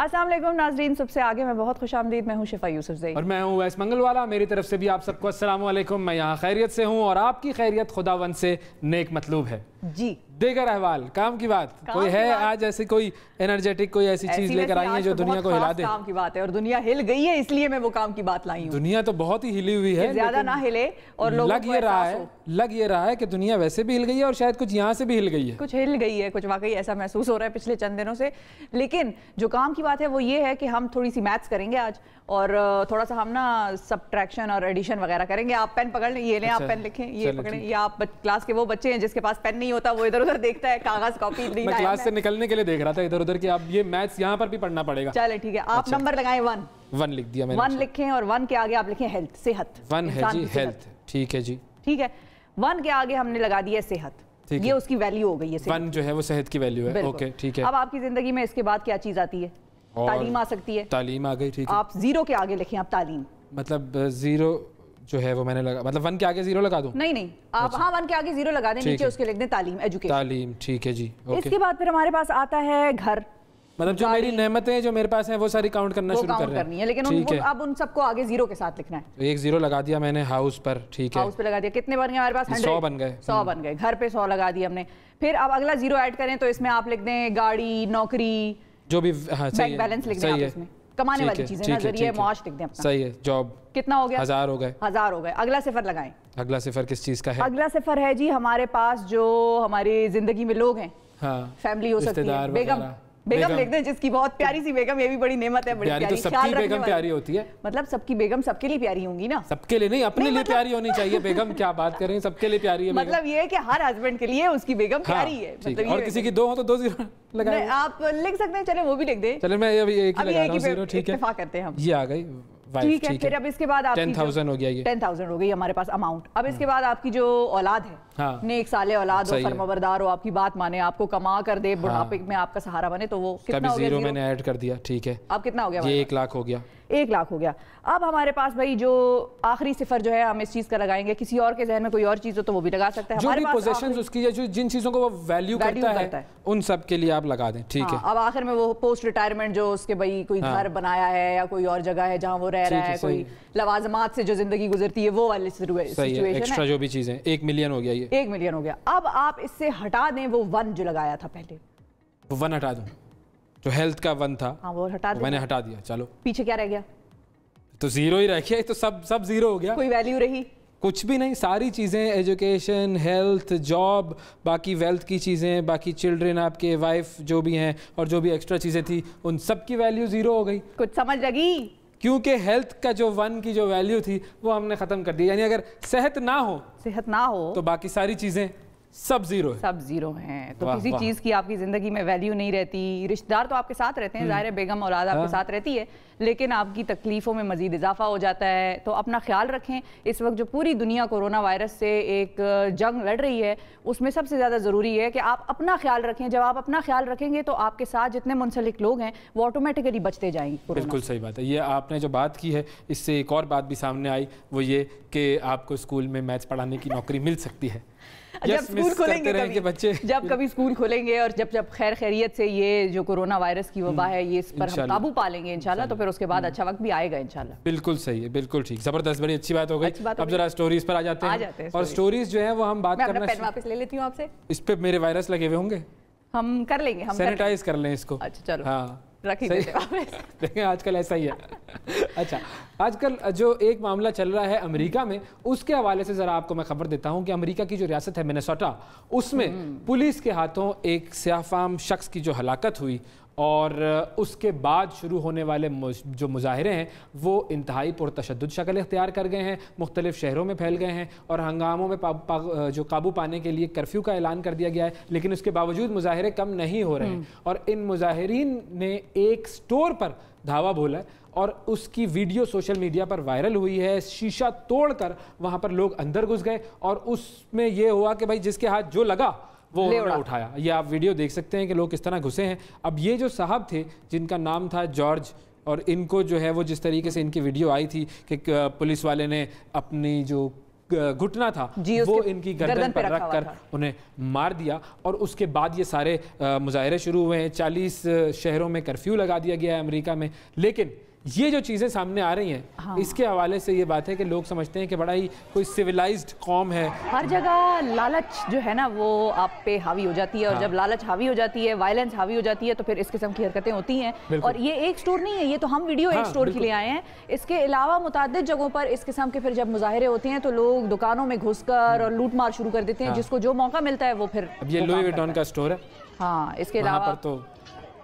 अस्सलाम वालेकुम नाजरीन, सबसे आगे मैं बहुत खुशामदीद, मैं हूँ शिफा यूसुफजई और मैं हूँ वैस मंगलवाला। मेरी तरफ से भी आप सबको अस्सलाम वालेकुम। मैं यहाँ खैरियत से हूँ और आपकी खैरियत खुदावंद से नेक मतलूब है जी। देगर अहवाल काम की बात कोई है आज ऐसी कोई एनर्जेटिक कोई ऐसी चीज लेकर आई है जो दुनिया को हिला दे। काम की बात है और दुनिया हिल गई है, इसलिए मैं वो काम की बात लाई हूँ। दुनिया तो बहुत ही हिली हुई है, ज्यादा ना हिले और लग ये रहा है कि दुनिया वैसे भी हिल गई है और शायद कुछ यहाँ से भी हिल गई है, कुछ हिल गई है, कुछ वाकई ऐसा महसूस हो रहा है पिछले चंद दिनों से। लेकिन जो काम की बात है वो ये है कि हम थोड़ी सी मैथ्स करेंगे आज और थोड़ा सा हम ना सबट्रैक्शन और एडिशन वगैरह करेंगे। आप पेन पकड़ लें, ये लें, आप पेन लिखें, ये पकड़ें। या आप क्लास के वो बच्चे हैं जिसके पास पेन नहीं होता, वो इधर उधर देखता है, कागज कॉपी। मैं क्लास से निकलने के लिए देख रहा था इधर उधर कि अब ये मैथ्स यहाँ पर भी पढ़ना पड़ेगा। चले ठीक है, आप नंबर लगाएं 1 लिख दिया मैंने। 1 लिखें और 1 के आगे आप लिखें हेल्थ, सेहत। 1 है जी हेल्थ, ठीक है जी, ठीक है। 1 के आगे हमने लगा दिया सेहत, ये उसकी वैल्यू हो गई है। 1 जो है वो सेहत की वैल्यू है, ओके ठीक है। अब आपकी जिंदगी में इसके बाद क्या चीज आती है? तालीम आ सकती है। तालीम आ गई, ठीक है। आप 0 के आगे लिखें, आप तालीम, मतलब 0 जो है वो मैंने लगा, मतलब 1 के आगे 0 लगा दूं? नहीं आप हाँ 1 के आगे 0 लगा दें, नीचे उसके लिख दें तालीम, एजुकेशन। तालीम, ठीक है जी, ओके। इसके बाद फिर हमारे पास आता है घर, मतलब जो मेरी नेमतें जो मेरे पास हैं वो सारी काउंट करना शुरू करनी है, लेकिन अब उन सबको आगे 0 के साथ लिखना है। तो 1 0 लगा दिया मैंने हाउस पर, ठीक है। हाउस पे लगा दिया, कितने बन गए हमारे पास? 100 बन गए। 100 बन गए, घर पे 100 लगा दिया हमने। फिर अब अगला 0 ऐड करें तो इसमें आप लिख दें गाड़ी, नौकरी, जो भी बैंक बैलेंस लिख दें, इसमें कमाने वाली चीजें ना, जरिए मौज लिख दें अपना। सही है। जॉब कितना हो गया? 1000 हो गए। 1000 हो गए। अगला सिफर लगाएं। अगला सिफर किस चीज का है? अगला सिफर है जी हमारे पास जो हमारी जिंदगी में लोग हैं, फैमिली हो सकती है, बेगम लिख दें, जिसकी बहुत प्यारी सी बेगम, ये भी बड़ी नेमत है, बड़ी प्यारी। तो सबकी बेगम प्यारी होती है, मतलब सबकी बेगम सबके लिए प्यारी होंगी ना? सबके लिए नहीं, अपने लिए प्यारी होनी चाहिए बेगम। क्या बात करें, सबके लिए प्यारी है। मतलब ये है कि हर हस्बैंड के लिए उसकी बेगम प्यारी है, मतलब और किसी की 2 हो तो 2 0 लगाएं। आप लिख सकते हैं, चले वो भी लिख दें। चले मैं अभी एक ही लगा रहा हूं, 0, ठीक है, इत्तेफाक करते हैं हम। ये आ गई, ठीक है। फिर अब इसके बाद आपकी 10,000 हो गया, ये 10,000 हो गई हमारे पास अमाउंट। अब इसके बाद आपकी जो औलाद है, नेक साले औलाद हो, फरमाबरदार हो, आपकी बात माने, आपको कमा कर दे, बुढ़ापे में आपका सहारा बने, तो वो कितना हो गया? 0 मैंने ऐड कर दिया, ठीक है। अब कितना हो गया? ये 1 लाख हो गया। 1 लाख हो गया। अब हमारे पास भाई जो आखिरी सिफर जो है हम इस चीज का लगाएंगे, किसी और के जहन में कोई और चीज हो तो वो भी लगा सकता है। हमारे पास पोजीशंस उसकी है, जो जिन चीजों को वो वैल्यू करता है उन सब के लिए आप लगा दें, ठीक है। अब आखिर में वो पोस्ट रिटायरमेंट जो उसके भाई कोई घर बनाया है या कोई और जगह है जहां वो रह रहा है, कोई लवाजमात से जो जिंदगी गुजरती है, वो वाली सिचुएशन है। एक्स्ट्रा जो भी चीजें, 1 मिलियन हो गया, ये 1 मिलियन हो गया। अब आप इससे हटा दें वो 1 जो लगाया था पहले, वो 1 हटा दूं, जो हेल्थ का 1 था। हाँ वो हटा दें, मैंने हटा दिया। चलो पीछे क्या रह गया? तो 0 ही रह गया, तो सब 0 हो गया, कोई वैल्यू रही? कुछ भी नहीं। सारी चीज़ें, एजुकेशन, हेल्थ, जॉब, बाकी वेल्थ की चीज़ें, बाकी चिल्ड्रन, आपके वाइफ जो भी हैं और जो भी एक्स्ट्रा चीज़ें थी, उन सब की वैल्यू 0 हो गई। कुछ समझ लगी? क्योंकि हेल्थ का जो 1 की जो वैल्यू थी वो हमने ख़त्म कर दी। यानी अगर सेहत ना हो तो बाकी सारी चीज़ें सब 0 है, सब 0 हैं। तो किसी चीज की आपकी जिंदगी में वैल्यू नहीं रहती। रिश्तेदार तो आपके साथ रहते हैं, जाहिर है, बेगम औलाद आपके साथ रहती है, लेकिन आपकी तकलीफों में मजीद इजाफा हो जाता है। तो अपना ख्याल रखें। इस वक्त जो पूरी दुनिया कोरोना वायरस से एक जंग लड़ रही है, उसमें सबसे ज़्यादा ज़रूरी है कि आप अपना ख्याल रखें। जब आप अपना ख्याल रखेंगे तो आपके साथ जितने मुंसलिक लोग हैं वो ऑटोमेटिकली बचते जाएंगे। बिल्कुल सही बात है। ये आपने जो बात की है, इससे एक और बात भी सामने आई, वो ये कि आपको स्कूल में मैथ्स पढ़ाने की नौकरी मिल सकती है। जब स्कूल खोलेंगे कभी, बच्चे जब कभी स्कूल खोलेंगे और जब खैर खैरियत से ये जो कोरोना वायरस की वबा है, ये इस पर हम काबू पा लेंगे इंशाल्लाह, तो फिर उसके बाद अच्छा वक्त भी आएगा इंशाल्लाह। बिल्कुल सही है, बिल्कुल ठीक, जबरदस्त, बड़ी अच्छी बात हो गई। अब जरा स्टोरीज पर आ जाते हैं। और स्टोरीज जो है वो हम बात करना, पेन वापस ले लेती हूँ आपसे। इस पे मेरे वायरस लगे हुए होंगे, हम कर लेंगे, हम सैनिटाइज कर लें इसको। अच्छा चलो, हाँ रख ही देते वापस। देखें आजकल ऐसा ही है। अच्छा, आजकल जो एक मामला चल रहा है अमेरिका में, उसके हवाले से ज़रा आपको मैं खबर देता हूं कि अमेरिका की जो रियासत है मिनेसोटा, उसमें पुलिस के हाथों एक सियाफाम शख्स की जो हलाकत हुई और उसके बाद शुरू होने वाले जो मुजाहरे हैं वो इंतहाई पुरतशद्दुद शक्ल इख्तियार कर गए हैं, मुख्तलिफ शहरों में फैल गए हैं और हंगामों में जो काबू पाने के लिए कर्फ्यू का ऐलान कर दिया गया है। लेकिन उसके बावजूद मुजाहरे कम नहीं हो रहे हैं और इन मुजाहिरीन ने एक स्टोर पर धावा बोला है और उसकी वीडियो सोशल मीडिया पर वायरल हुई है। शीशा तोड़कर वहाँ पर लोग अंदर घुस गए और उसमें यह हुआ कि भाई जिसके हाथ जो लगा वो उन्होंने उठाया। ये आप वीडियो देख सकते हैं कि लोग किस तरह घुसे हैं। अब ये जो साहब थे जिनका नाम था जॉर्ज, और इनको जो है वो जिस तरीके से इनकी वीडियो आई थी कि पुलिस वाले ने अपनी जो घुटना था वो इनकी गर्दन पर रखकर उन्हें मार दिया। और उसके बाद ये सारे मुजाहरे शुरू हुए हैं। 40 शहरों में कर्फ्यू लगा दिया गया है अमेरिका में। लेकिन ये जो चीज़ें सामने आ रही हैं, हाँ। इसके हवाले से ये बात है कि लोग समझते हैं कि बड़ा ही कोई सिविलाइज्ड कौम है। हर जगह लालच जो है ना वो आप पे हावी हो जाती है, और जब लालच हावी हो जाती है, वायलेंस हावी हो जाती है, तो फिर इस किस्म की हरकतें होती हैं। और ये एक स्टोर नहीं है, ये तो हम वीडियो एक स्टोर के लिए आए हैं। इसके अलावा मुताद्दिद जगहों पर इस किस्म के फिर जब मुजाहरे होते हैं तो लोग दुकानों में घुसकर और लूट मार शुरू कर देते हैं, जिसको जो मौका मिलता है वो फिर। ये लुई विटॉन का स्टोर है। हाँ, इसके अलावा तो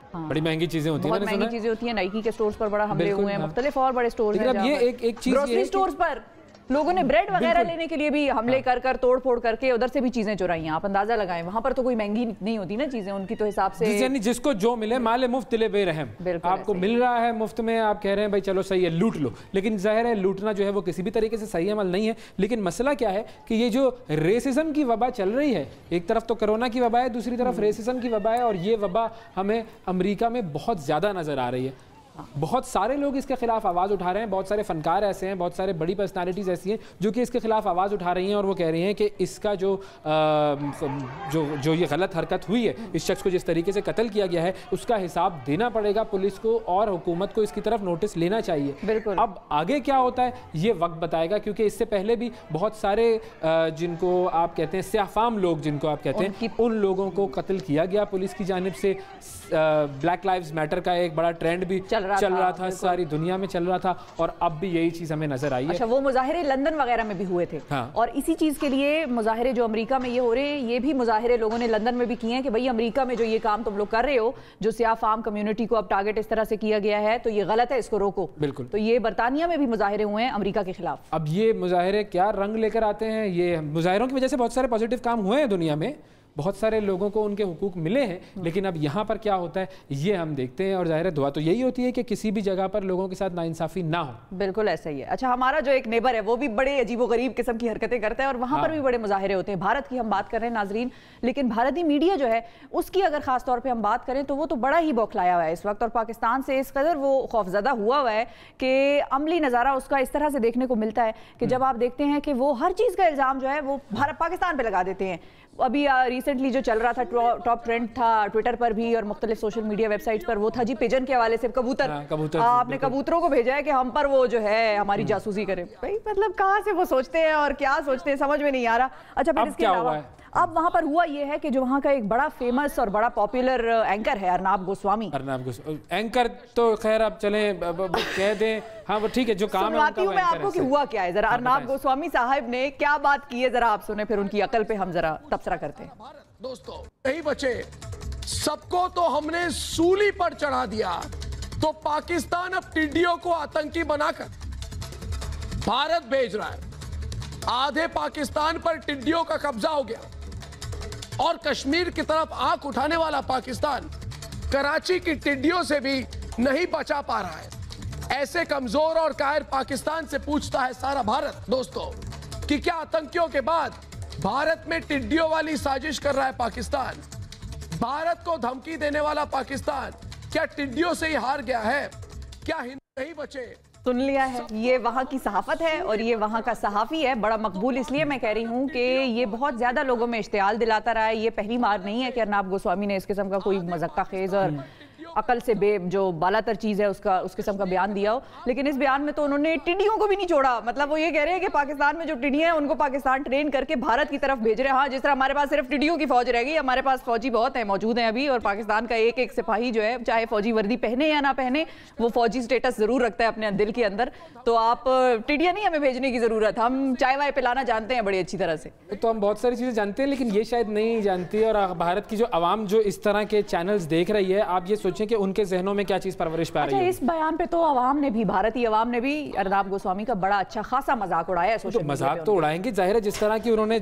बड़ी महंगी चीजें होती हैं, बहुत महंगी चीजें होती हैं। नाइकी के स्टोर्स पर बड़ा हमले हुए हैं, मुख्तलिफ और बड़े स्टोर्स हैं। ये एक चीज, ग्रोसरी स्टोर्स पर लोगों ने ब्रेड वगैरह लेने के लिए भी हमले कर कर तोड़ फोड़ करके उधर से भी चीजें चुराई हैं। आप अंदाजा लगाएं, वहां पर तो कोई महंगी नहीं होती ना चीजें, उनकी तो हिसाब से यानी जिसको जो मिले, माले मुफ्त दिले बेरहम। आपको मिल रहा है मुफ्त में, आप कह रहे हैं भाई चलो सही है लूट लो। लेकिन जाहिर है लूटना जो है वो किसी भी तरीके से सही अमल नहीं है। लेकिन मसला क्या है कि ये जो रेसिज्म की वबा चल रही है, एक तरफ तो कोरोना की वबा है, दूसरी तरफ रेसिज्म की वबा है, और ये वबा हमें अमेरिका में बहुत ज्यादा नजर आ रही है। बहुत सारे लोग इसके खिलाफ आवाज़ उठा रहे हैं, बहुत सारे फनकार ऐसे हैं, बहुत सारे बड़ी पर्सनालिटीज़ ऐसी हैं जो कि इसके खिलाफ आवाज़ उठा रही हैं, और वो कह रही हैं कि इसका जो ये गलत हरकत हुई है, इस शख्स को जिस तरीके से कत्ल किया गया है, उसका हिसाब देना पड़ेगा पुलिस को, और हुकूमत को इसकी तरफ नोटिस लेना चाहिए। बिल्कुल। अब आगे क्या होता है ये वक्त बताएगा, क्योंकि इससे पहले भी बहुत सारे जिनको आप कहते हैं स्याफाम लोग, जिनको आप कहते हैं, उन लोगों को कत्ल किया गया पुलिस की जानिब से। ब्लैक लाइव्स मैटर का एक बड़ा ट्रेंड भी चल रहा था, सारी दुनिया में चल रहा था, और अब भी यही चीज हमें नजर आई है। अच्छा, वो मुजाहिरे लंदन वगैरह में भी हुए थे। हाँ। और इसी चीज के लिए मुजाहिरे जो अमेरिका में ये हो रहे हैं, ये भी मुजाहिरे लोगों ने लंदन में भी किए हैं कि भाई अमेरिका में जो ये काम तुम लोग कर रहे हो, जो सियाफाम कम्युनिटी को अब टारगेट इस तरह से किया गया है, तो ये गलत है, इसको रोको। बिल्कुल। तो ये बरतानिया में भी मुजाहिरे हुए हैं अमेरिका के खिलाफ। अब ये मुजाहिरे क्या रंग लेकर आते हैं, ये मुजाहिरों की वजह से बहुत सारे पॉजिटिव काम हुए हैं दुनिया में, बहुत सारे लोगों को उनके हुकूक मिले हैं। लेकिन अब यहाँ पर क्या होता है ये हम देखते हैं, और जाहिर दुआ तो यही होती है कि किसी भी जगह पर लोगों के साथ नाइंसाफी ना हो। बिल्कुल ऐसा ही है। अच्छा, हमारा जो एक नेबर है वो भी बड़े अजीबोगरीब किस्म की हरकतें करता है, और वहाँ पर भी बड़े मुजाहिरे होते हैं। भारत की हम बात कर रहे हैं नाजरीन, लेकिन भारतीय मीडिया जो है उसकी अगर खास तौर पर हम बात करें तो वो तो बड़ा ही बौखलाया हुआ है इस वक्त, और पाकिस्तान से इस कदर वो खौफजदा हुआ हुआ है कि अमली नज़ारा उसका इस तरह से देखने को मिलता है कि जब आप देखते हैं कि वो हर चीज़ का इल्ज़ाम जो है वो पाकिस्तान पर लगा देते हैं। अभी रिसेंटली जो चल रहा था, टॉप ट्रेंड था ट्विटर पर भी और मुख्तलिफ सोशल मीडिया वेबसाइट्स पर, वो था जी पिजन के हवाले से, कबूतर। आपने कबूतरों को भेजा है कि हम पर वो जो है हमारी जासूसी करे। भाई मतलब कहाँ से वो सोचते हैं और क्या सोचते हैं, समझ में नहीं आ रहा। अच्छा, फिर इसके अलावा अब वहां पर हुआ ये है कि जो वहां का एक बड़ा फेमस और बड़ा पॉपुलर एंकर है अर्नाब गोस्वामी। एंकर तो खैर अब चले कह दें, हाँ वो ठीक है, जो काम है उनका वो मैं आपको कि हुआ क्या है। जरा अर्नाब गोस्वामी साहब ने क्या बात की है, जरा आप सुने, फिर उनकी अकल पे हम जरा तबसरा करते हैं। दोस्तों नहीं बचे, सबको तो हमने सूली पर चढ़ा दिया, तो पाकिस्तान अब टिड्डियों को आतंकी बनाकर भारत भेज रहा है। आधे पाकिस्तान पर टिड्डियों का कब्जा हो गया, और कश्मीर की तरफ आंख उठाने वाला पाकिस्तान कराची की टिड्डियों से भी नहीं बचा पा रहा है। ऐसे कमजोर और कायर पाकिस्तान से पूछता है सारा भारत दोस्तों कि क्या आतंकियों के बाद भारत में टिड्डियों वाली साजिश कर रहा है पाकिस्तान? भारत को धमकी देने वाला पाकिस्तान क्या टिड्डियों से ही हार गया है? क्या हिंदू नहीं बचे? सुन लिया है, ये वहाँ की सहाफत है और ये वहाँ का सहाफ़ी है। बड़ा मकबूल इसलिए मैं कह रही हूँ कि ये बहुत ज़्यादा लोगों में इश्तियाल दिलाता रहा है। ये पहली बार नहीं है कि अर्नाब गोस्वामी ने इस किस्म का कोई मज़क्का खेज़ और अकल से जो बालातर चीज़ है उसका उस किस्म का बयान दिया हो। लेकिन इस बयान में तो उन्होंने टिड्डियों को भी नहीं छोड़ा। मतलब वो ये कह रहे हैं कि पाकिस्तान में जो टिड्डियाँ हैं उनको पाकिस्तान ट्रेन करके भारत की तरफ भेज रहे हैं। हाँ, जिस तरह हमारे पास सिर्फ टिड्डियों की फौज रह गई, हमारे पास फौजी बहुत हैं, मौजूद हैं अभी, और पाकिस्तान का एक एक सिपाही जो है, चाहे फौजी वर्दी पहने या ना पहने, वो फौजी स्टेटस जरूर रखता है अपने दिल के अंदर। तो आप टिड्डियाँ नहीं हमें भेजने की जरूरत, हम चाय वाय पिलाना जानते हैं बड़ी अच्छी तरह से। तो हम बहुत सारी चीज़ें जानते हैं, लेकिन ये शायद नहीं जानती। और भारत की जो आवाम जो इस तरह के चैनल्स देख रही है, आप ये सोचें कि उनके जहनों में क्या चीज परवरिश पा रही है। इस बयान पे तो आवाम ने भी, भारतीय आवाम ने भी अर्नाब गोस्वामी का बड़ा अच्छा खासा मजाक उड़ाया है। तो मजाक तो उड़ाएंगे, जाहिर है, जिस तरह की उन्होंने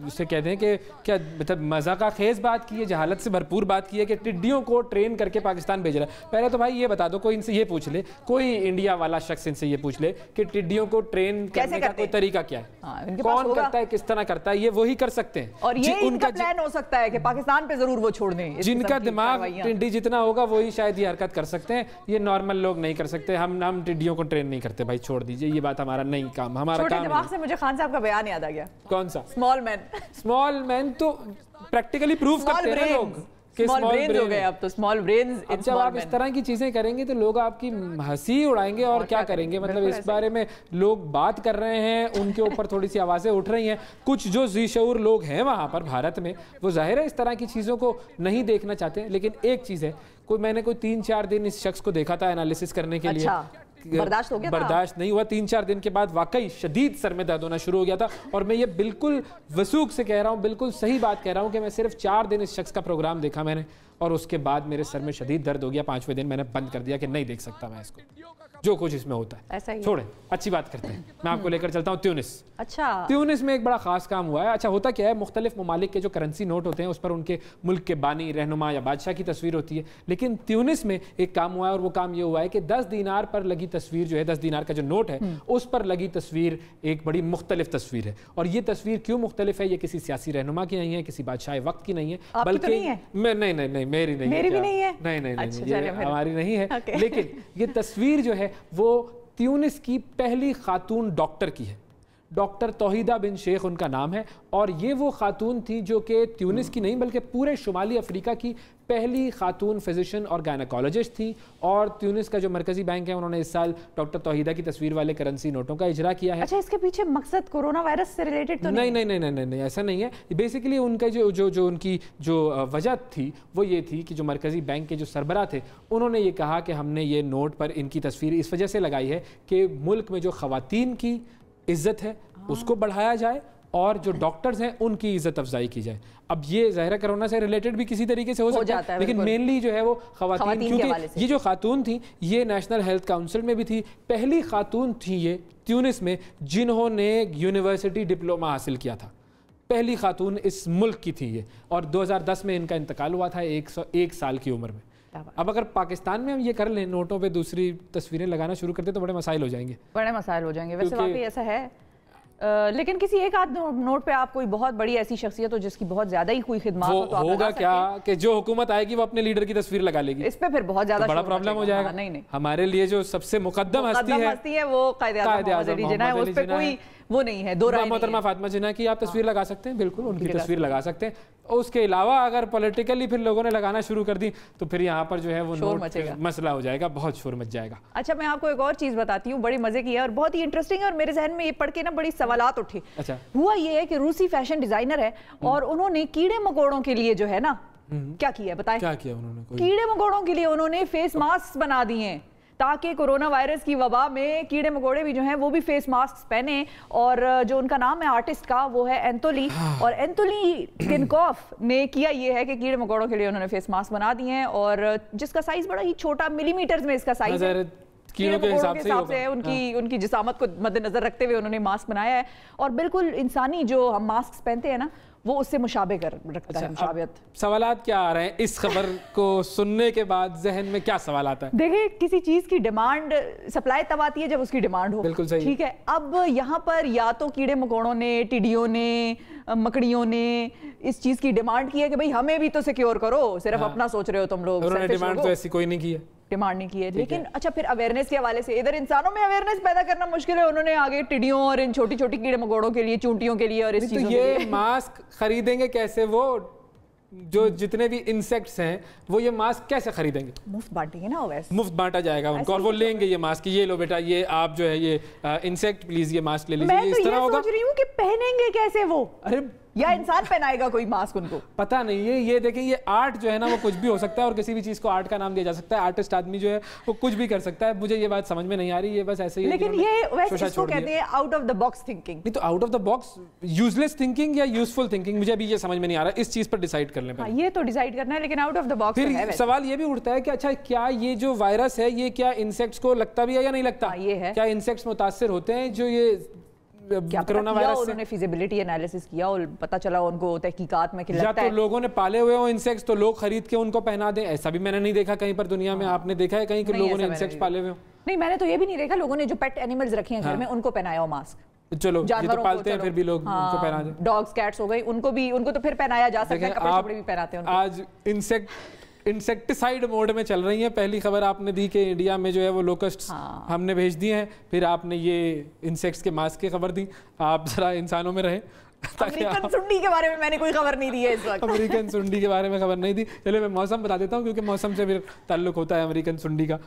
उसे कहते हैं कि क्या मतलब मजाका खेज बात की है, जहालत से भरपूर बात की है कि टिड्डियों को ट्रेन करके पाकिस्तान भेज रहा है। पहले तो भाई ये बता दो, कोई इनसे ये पूछ ले, कोई इंडिया वाला शख्स इनसे ये पूछ ले कि टिड्डियों को ट्रेन करने का कोई तरीका क्या है, कौन करता है, किस तरह करता है, ये वही कर सकते हैं। और ये उनका प्लान हो सकता है कि पाकिस्तान पे जरूर वो छोड़ दें। जिनका दिमाग टिड्डी जितना होगा वही शायद ये हरकत कर सकते हैं, ये नॉर्मल लोग नहीं कर सकते। हम टिड्डियों को ट्रेन नहीं करते भाई, छोड़ दीजिए ये बात, हमारा नहीं काम, हमारा काम दिमाग से मुझे खान साहब का बयान याद आ गया। कौन सा? स्मॉल मैन तो प्रैक्टिकली प्रूव करते हैं लोग। स्मॉल ब्रेन्स हो गए अब तो, स्मॉल ब्रेन्स। अब जब आप इस तरह की चीजें करेंगे तो लोग आपकी हंसी उड़ाएंगे और क्या करेंगे। मतलब इस बारे में लोग बात कर रहे हैं, उनके ऊपर थोड़ी सी आवाजें उठ रही हैं। कुछ जो ज़ीशऊर लोग हैं वहां पर भारत में, वो जाहिर है इस तरह की चीजों को नहीं देखना चाहते। लेकिन एक चीज है, मैंने 3-4 दिन इस शख्स को देखा था एनालिसिस करने के लिए, बर्दाश्त हो गया, बर्दाश्त नहीं हुआ। 3-4 दिन के बाद वाकई शदीद सर में दर्द होना शुरू हो गया था। और मैं ये बिल्कुल वसूख से कह रहा हूँ, बिल्कुल सही बात कह रहा हूँ कि मैं सिर्फ 4 दिन इस शख्स का प्रोग्राम देखा मैंने, और उसके बाद मेरे सर में शदीद दर्द हो गया। 5वें दिन मैंने बंद कर दिया कि नहीं देख सकता मैं इसको, जो कुछ इसमें होता है। ऐसा ही छोड़ें, अच्छी बात करते हैं। मैं आपको लेकर चलता हूँ ट्यूनिस। अच्छा, ट्यूनिस में एक बड़ा खास काम हुआ है। अच्छा, होता क्या है, मुख्तलिफ ममालिक के जो करेंसी नोट होते हैं उस पर उनके मुल्क के बानी, रहनुमा या बादशाह की तस्वीर होती है। लेकिन ट्यूनिस में एक काम हुआ है, और वो काम ये हुआ है कि 10 दीनार पर लगी तस्वीर जो है, 10 दीनार का जो नोट है उस पर लगी तस्वीर एक बड़ी मुख्तलिफ तस्वीर है। और ये तस्वीर क्यों मुख्तलिफ है? ये किसी सियासी रहनुमा की नहीं है, किसी बादशाह वक्त की नहीं है, बल्कि नहीं, मेरी नहीं है, नहीं, हमारी नहीं है। लेकिन ये तस्वीर जो है वो ट्यूनिस की पहली खातून डॉक्टर की है। डॉक्टर तौहीदा बिन शेख उनका नाम है, और ये वो खातून थी जो कि ट्यूनिस की नहीं बल्कि पूरे शुमाली अफ्रीका की पहली खातून फिजिशियन और गायनेकोलॉजिस्ट थी। और ट्यूनिस का जो मरकजी बैंक है, उन्होंने इस साल डॉक्टर तौहीदा की तस्वीर वाले करेंसी नोटों का इजरा किया है। अच्छा, इसके पीछे मकसद कोरोना वायरस से रिलेटेड तो नहीं, ऐसा नहीं है। बेसिकली उनका जो उनकी जो वजह थी वो ये थी कि जो मरकजी बैंक के जो सरबराह थे, उन्होंने ये कहा कि हमने ये नोट पर इनकी तस्वीर इस वजह से लगाई है कि मुल्क में जो खवातीन की इज्जत है उसको बढ़ाया जाए, और जो डॉक्टर्स हैं उनकी इज्जत अफजाई की जाए। अब ये ज़ाहिर कोरोना से रिलेटेड भी किसी तरीके से हो सकता है, लेकिन मेनली जो है वो खवातीन, क्योंकि ये जो खातून थी ये नेशनल हेल्थ काउंसिल में भी थी, पहली खातून थी ये ट्यूनिस में जिन्होंने यूनिवर्सिटी डिप्लोमा हासिल किया था। पहली खातून इस मुल्क की थी ये, और 2010 में इनका इंतकाल हुआ था 101 साल की उम्र में। अब अगर पाकिस्तान में हम ये कर लें, नोटों पे दूसरी तस्वीरें लगाना शुरू करते तो बड़े मसाइल हो जाएंगे, वैसे वाकई ऐसा है। लेकिन किसी एक आध नोट पे आप कोई बहुत बड़ी ऐसी शख्सियत हो जिसकी बहुत ज्यादा ही कोई खिदमत हो, तो होगा क्या कि जो हुकूमत आएगी वो अपने लीडर की तस्वीर लगा लेगी, इस पे फिर बहुत ज्यादा बड़ा प्रॉब्लम हो जाएगा। नहीं, हमारे लिए जो सबसे मुकद्दम हस्ती है वो कायद-ए-आज़म, उस पे कोई वो नहीं है, दो राय नहीं है। मोहतरमा फातिमा जिन्ना की आप तस्वीर लगा सकते हैं, बिल्कुल उनकी तस्वीर लगा सकते हैं। उसके अलावा अगर पॉलिटिकली फिर लोगों ने लगाना शुरू कर दी तो फिर यहाँ पर जो है वो मसला हो जाएगा, बहुत शोर मच जाएगा। अच्छा, मैं आपको एक और चीज बताती हूँ, बड़ी मजे की है और बहुत ही इंटरेस्टिंग है, और मेरे जहन में ये पढ़ के ना बड़ी सवालात उठे। अच्छा, हुआ ये है कि रूसी फैशन डिजाइनर है और उन्होंने कीड़े मकोड़ों के लिए जो है ना क्या किया, बताएं क्या किया उन्होंने? कीड़े मकोड़ों के लिए उन्होंने फेस मास्क बना दिए हैं ताकि कोरोना वायरस की वबा में कीड़े मकोड़े भी जो हैं वो भी फेस मास्क पहने। और जो उनका नाम है आर्टिस्ट का वो है एंथोली, और एंथोली टिनकॉफ ने किया ये है कि कीड़े मकोड़ों के लिए उन्होंने फेस मास्क बना दिए हैं, और जिसका साइज बड़ा ही छोटा मिलीमीटर्स में इसका साइज है, कीड़े मकोड़ों के हिसाब से है। उनकी जिसामत को मद्देनजर रखते हुए उन्होंने मास्क बनाया है, और बिल्कुल इंसानी जो हम मास्क पहनते हैं ना वो उससे मुशाबे कर रखता है, मुशाबियत। सवालात क्या आ रहे हैं इस खबर को सुनने के बाद? जहन में क्या सवाल आता है? देखिए, किसी चीज की डिमांड, सप्लाई तब आती है जब उसकी डिमांड हो। बिल्कुल सही, ठीक है। अब यहाँ पर या तो कीड़े मकोड़ों ने, टिड्डियों ने, मकड़ियों ने इस चीज की डिमांड की है कि भाई हमें भी तो सिक्योर करो, सिर्फ अपना सोच रहे हो तुम लोग। उन्होंने डिमांड तो ऐसी कोई नहीं की है, डिमांड नहीं की है। लेकिन अच्छा, फिर अवेयरनेस के हवाले से इधर इंसानों में अवेयरनेस पैदा करना मुश्किल है, उन्होंने आगे टिड्डियों और इन छोटी छोटी कीड़े मकोड़ों के लिए, चूंटियों के लिए और इस चीजों के लिए मास्क खरीदेंगे कैसे? वो जो जितने भी इंसेक्ट्स हैं वो ये मास्क कैसे खरीदेंगे? मुफ्त बांटेंगे ना, वैसे मुफ्त बांटा जाएगा उनको, और वो लेंगे ये मास्क, ये लो बेटा, ये आप जो है ये इंसेक्ट प्लीज ये मास्क ले लीजिए। मैं तो ये सोच रही हूँ कि पहनेंगे कैसे वो, अरे या इंसान पहनाएगा कोई मास्क उनको? पता नहीं, ये देखें, ये आर्ट जो है ना वो कुछ भी हो सकता है, और किसी भी चीज को आर्ट का नाम दिया जा सकता है। आर्टिस्ट आदमी जो है वो कुछ भी कर सकता है। मुझे ये बात समझ में नहीं आ रही, ये बस ऐसे ही। लेकिन ये वैसे इसको कहते हैं out of the box thinking. नहीं तो out of the box useless thinking या यूजफुल थिंकिंग, मुझे अभी ये समझ में नहीं आ रहा। इस चीज पर डिसाइड कर लें पहले। ये तो डिसाइड करना है, लेकिन आउट ऑफ द बॉक्स फिर सवाल ये भी उठता है कि अच्छा, क्या ये जो वायरस है ये क्या इंसेक्ट्स को लगता भी है या नहीं लगता? ये है, क्या इंसेक्ट्स मुतासिर होते हैं जो ये कोरोना वायरस से? उन्होंने फिजिबिलिटी एनालिसिस किया और पता चला उनको तहकीकात में कि लगता है। तो लोगों ने पाले हुए हो इंसेक्ट्स तो लोग खरीद के उनको पहना दें, ऐसा भी मैंने नहीं देखा कहीं पर दुनिया में। आपने देखा है कहीं कि लोगों ने इंसेक्ट्स पाले हुए हो? नहीं, मैंने तो ये भी नहीं देखा। लोगों ने जो पेट एनिमल्स रखे हैं घर में उनको पहनाया हो मास्क। चलो, ये तो पालते हैं फिर भी लोग उनको पहना दें। डॉग्स, कैट्स हो गई, उनको तो फिर पहनाया जा सकता है, कपड़े भी पहनाते हैं। आज इंसेक्ट इंसेक्टिसाइड मोड में चल रही हैं। पहली खबर आपने दी कि इंडिया में जो है वो लोकस्ट हमने भेज दिए हैं, फिर आपने ये इंसेक्ट्स के मास्क की खबर दी। आप जरा इंसानों में रहें। अमेरिकन सुंडी के बारे में मैंने कोई खबर नहीं दी है इस वक्त। अमेरिकन सुंडी के बारे में खबर नहीं दी। चलिए मैं मौसम बता देता हूँ, क्योंकि मौसम से फिर ताल्लुक होता है अमेरिकन सुंडी का।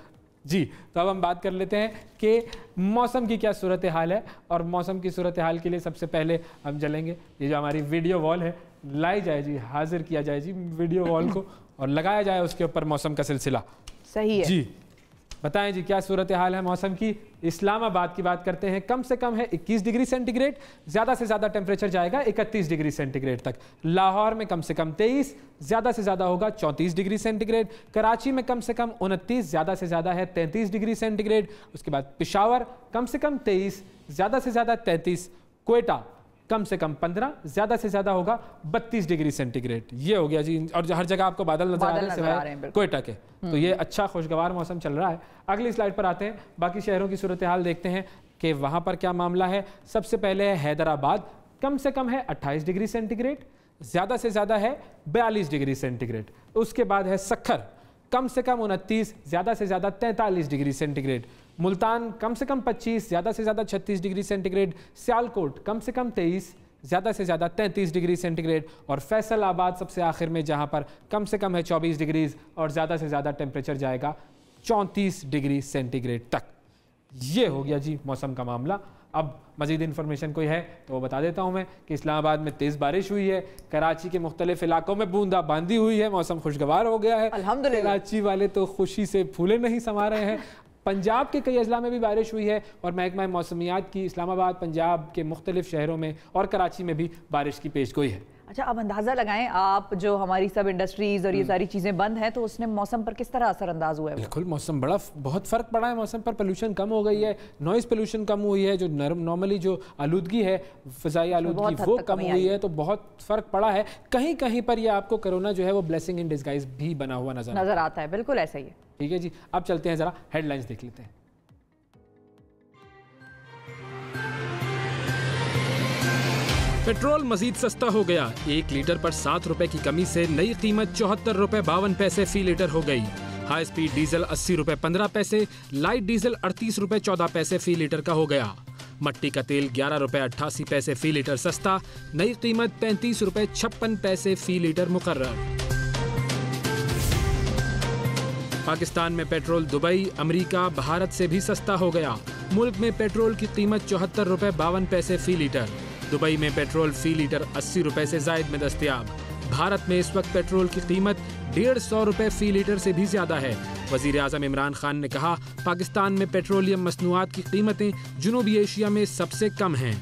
जी, तो अब हम बात कर लेते हैं कि मौसम की क्या सूरत हाल है। और मौसम की सूरत हाल के लिए सबसे पहले हम चलेंगे, ये जो हमारी वीडियो वॉल है लाई जाए जी, हाजिर किया जाए जी वीडियो वॉल को और लगाया जाए उसके ऊपर मौसम का सिलसिला। सही है जी, बताएं जी क्या सूरत हाल है मौसम की। इस्लामाबाद की बात करते हैं, कम से कम है 21 डिग्री सेंटीग्रेड, ज़्यादा से ज़्यादा टेम्परेचर जाएगा 31 डिग्री सेंटीग्रेड तक। लाहौर में कम से कम 23, ज़्यादा से ज़्यादा होगा 34 डिग्री सेंटीग्रेड। कराची में कम से कम 29, ज़्यादा से ज़्यादा है 33 डिग्री सेंटीग्रेड। उसके बाद पेशावर कम से कम 23, ज़्यादा से ज़्यादा 33। क्वेटा कम से कम 15, ज़्यादा से ज़्यादा होगा 32 डिग्री सेंटीग्रेड। ये हो गया जी। और हर जगह आपको बादल नजर आ रहे हैं क्वेटा के, तो ये अच्छा खुशगवार मौसम चल रहा है। अगली स्लाइड पर आते हैं, बाकी शहरों की सूरत हाल देखते हैं कि वहाँ पर क्या मामला है। सबसे पहले है हैदराबाद, कम से कम है 28 डिग्री सेंटीग्रेड, ज़्यादा से ज़्यादा है 42 डिग्री सेंटीग्रेड। उसके बाद है सखर, कम से कम 29, ज़्यादा से ज़्यादा 43 डिग्री सेंटीग्रेड। मुल्तान कम से कम 25, ज़्यादा से ज़्यादा 36 डिग्री सेंटीग्रेड। सियालकोट कम से कम 23, ज़्यादा से ज़्यादा 33 डिग्री सेंटीग्रेड। और फैसलाबाद सबसे आखिर में, जहाँ पर कम से कम है 24 डिग्रीज और ज़्यादा से ज़्यादा टेम्परेचर जाएगा 34 डिग्री सेंटीग्रेड तक। ये हो गया जी मौसम का मामला। अब मज़ीद इन्फॉर्मेशन कोई है तो वो बता देता हूँ मैं कि इस्लामाबाद में तेज़ बारिश हुई है, कराची के मुख्तलिफ इलाकों में बूंदाबांदी हुई है, मौसम खुशगवार हो गया है। अल्हम्दुलिल्लाह। कराची वाले तो खुशी से फूले नहीं समा रहे हैं। पंजाब के कई अजला में भी बारिश हुई है और महकमा मौसमियात की इस्लामाबाद, पंजाब के मुख्तलिफ शहरों में और कराची में भी बारिश की पेशगोई है। अच्छा, अब अंदाज़ा लगाएं आप, जो हमारी सब इंडस्ट्रीज और ये सारी चीज़ें बंद हैं, तो उसने मौसम पर किस तरह असरअंदाज हुआ है? बिल्कुल, मौसम बहुत फ़र्क पड़ा है मौसम पर। पोल्यूशन कम हो गई है, नॉइज़ पोल्यूशन कम हुई है, जो नॉर्मली जो आलूदगी है, फ़िज़ाई आलूदगी वो कम हुई है, तो बहुत फ़र्क पड़ा है। कहीं कहीं पर ये आपको कोरोना जो है वो ब्लेसिंग इन डिस्गाइज भी बना हुआ नज़र आता है। बिल्कुल ऐसा ही है। ठीक है जी, अब चलते हैं ज़रा हेडलाइंस देख लेते हैं। पेट्रोल मजीद सस्ता हो गया, 1 लीटर पर 7 रुपए की कमी से नई कीमत 74 रुपए 52 पैसे फी लीटर हो गई। हाई स्पीड डीजल 80 रुपए 15 पैसे, लाइट डीजल 38 रुपए 14 पैसे फी लीटर का हो गया। मट्टी का तेल 11 रुपए 88 पैसे फी लीटर सस्ता, नई कीमत 35 रुपए 56 पैसे फी लीटर मुकर्रर। पाकिस्तान में पेट्रोल दुबई, अमेरिका, भारत से भी सस्ता हो गया। मुल्क में पेट्रोल की कीमत 74 रुपए 52 पैसे फी लीटर। दुबई में पेट्रोल फी लीटर 80 रुपए से जायद में दस्तयाब। भारत में इस वक्त पेट्रोल की कीमत 150 रुपए फी लीटर से भी ज्यादा है। वजीर आजम इमरान खान ने कहा, पाकिस्तान में पेट्रोलियम मसनूआत की कीमतें जुनूबी एशिया में सबसे कम हैं।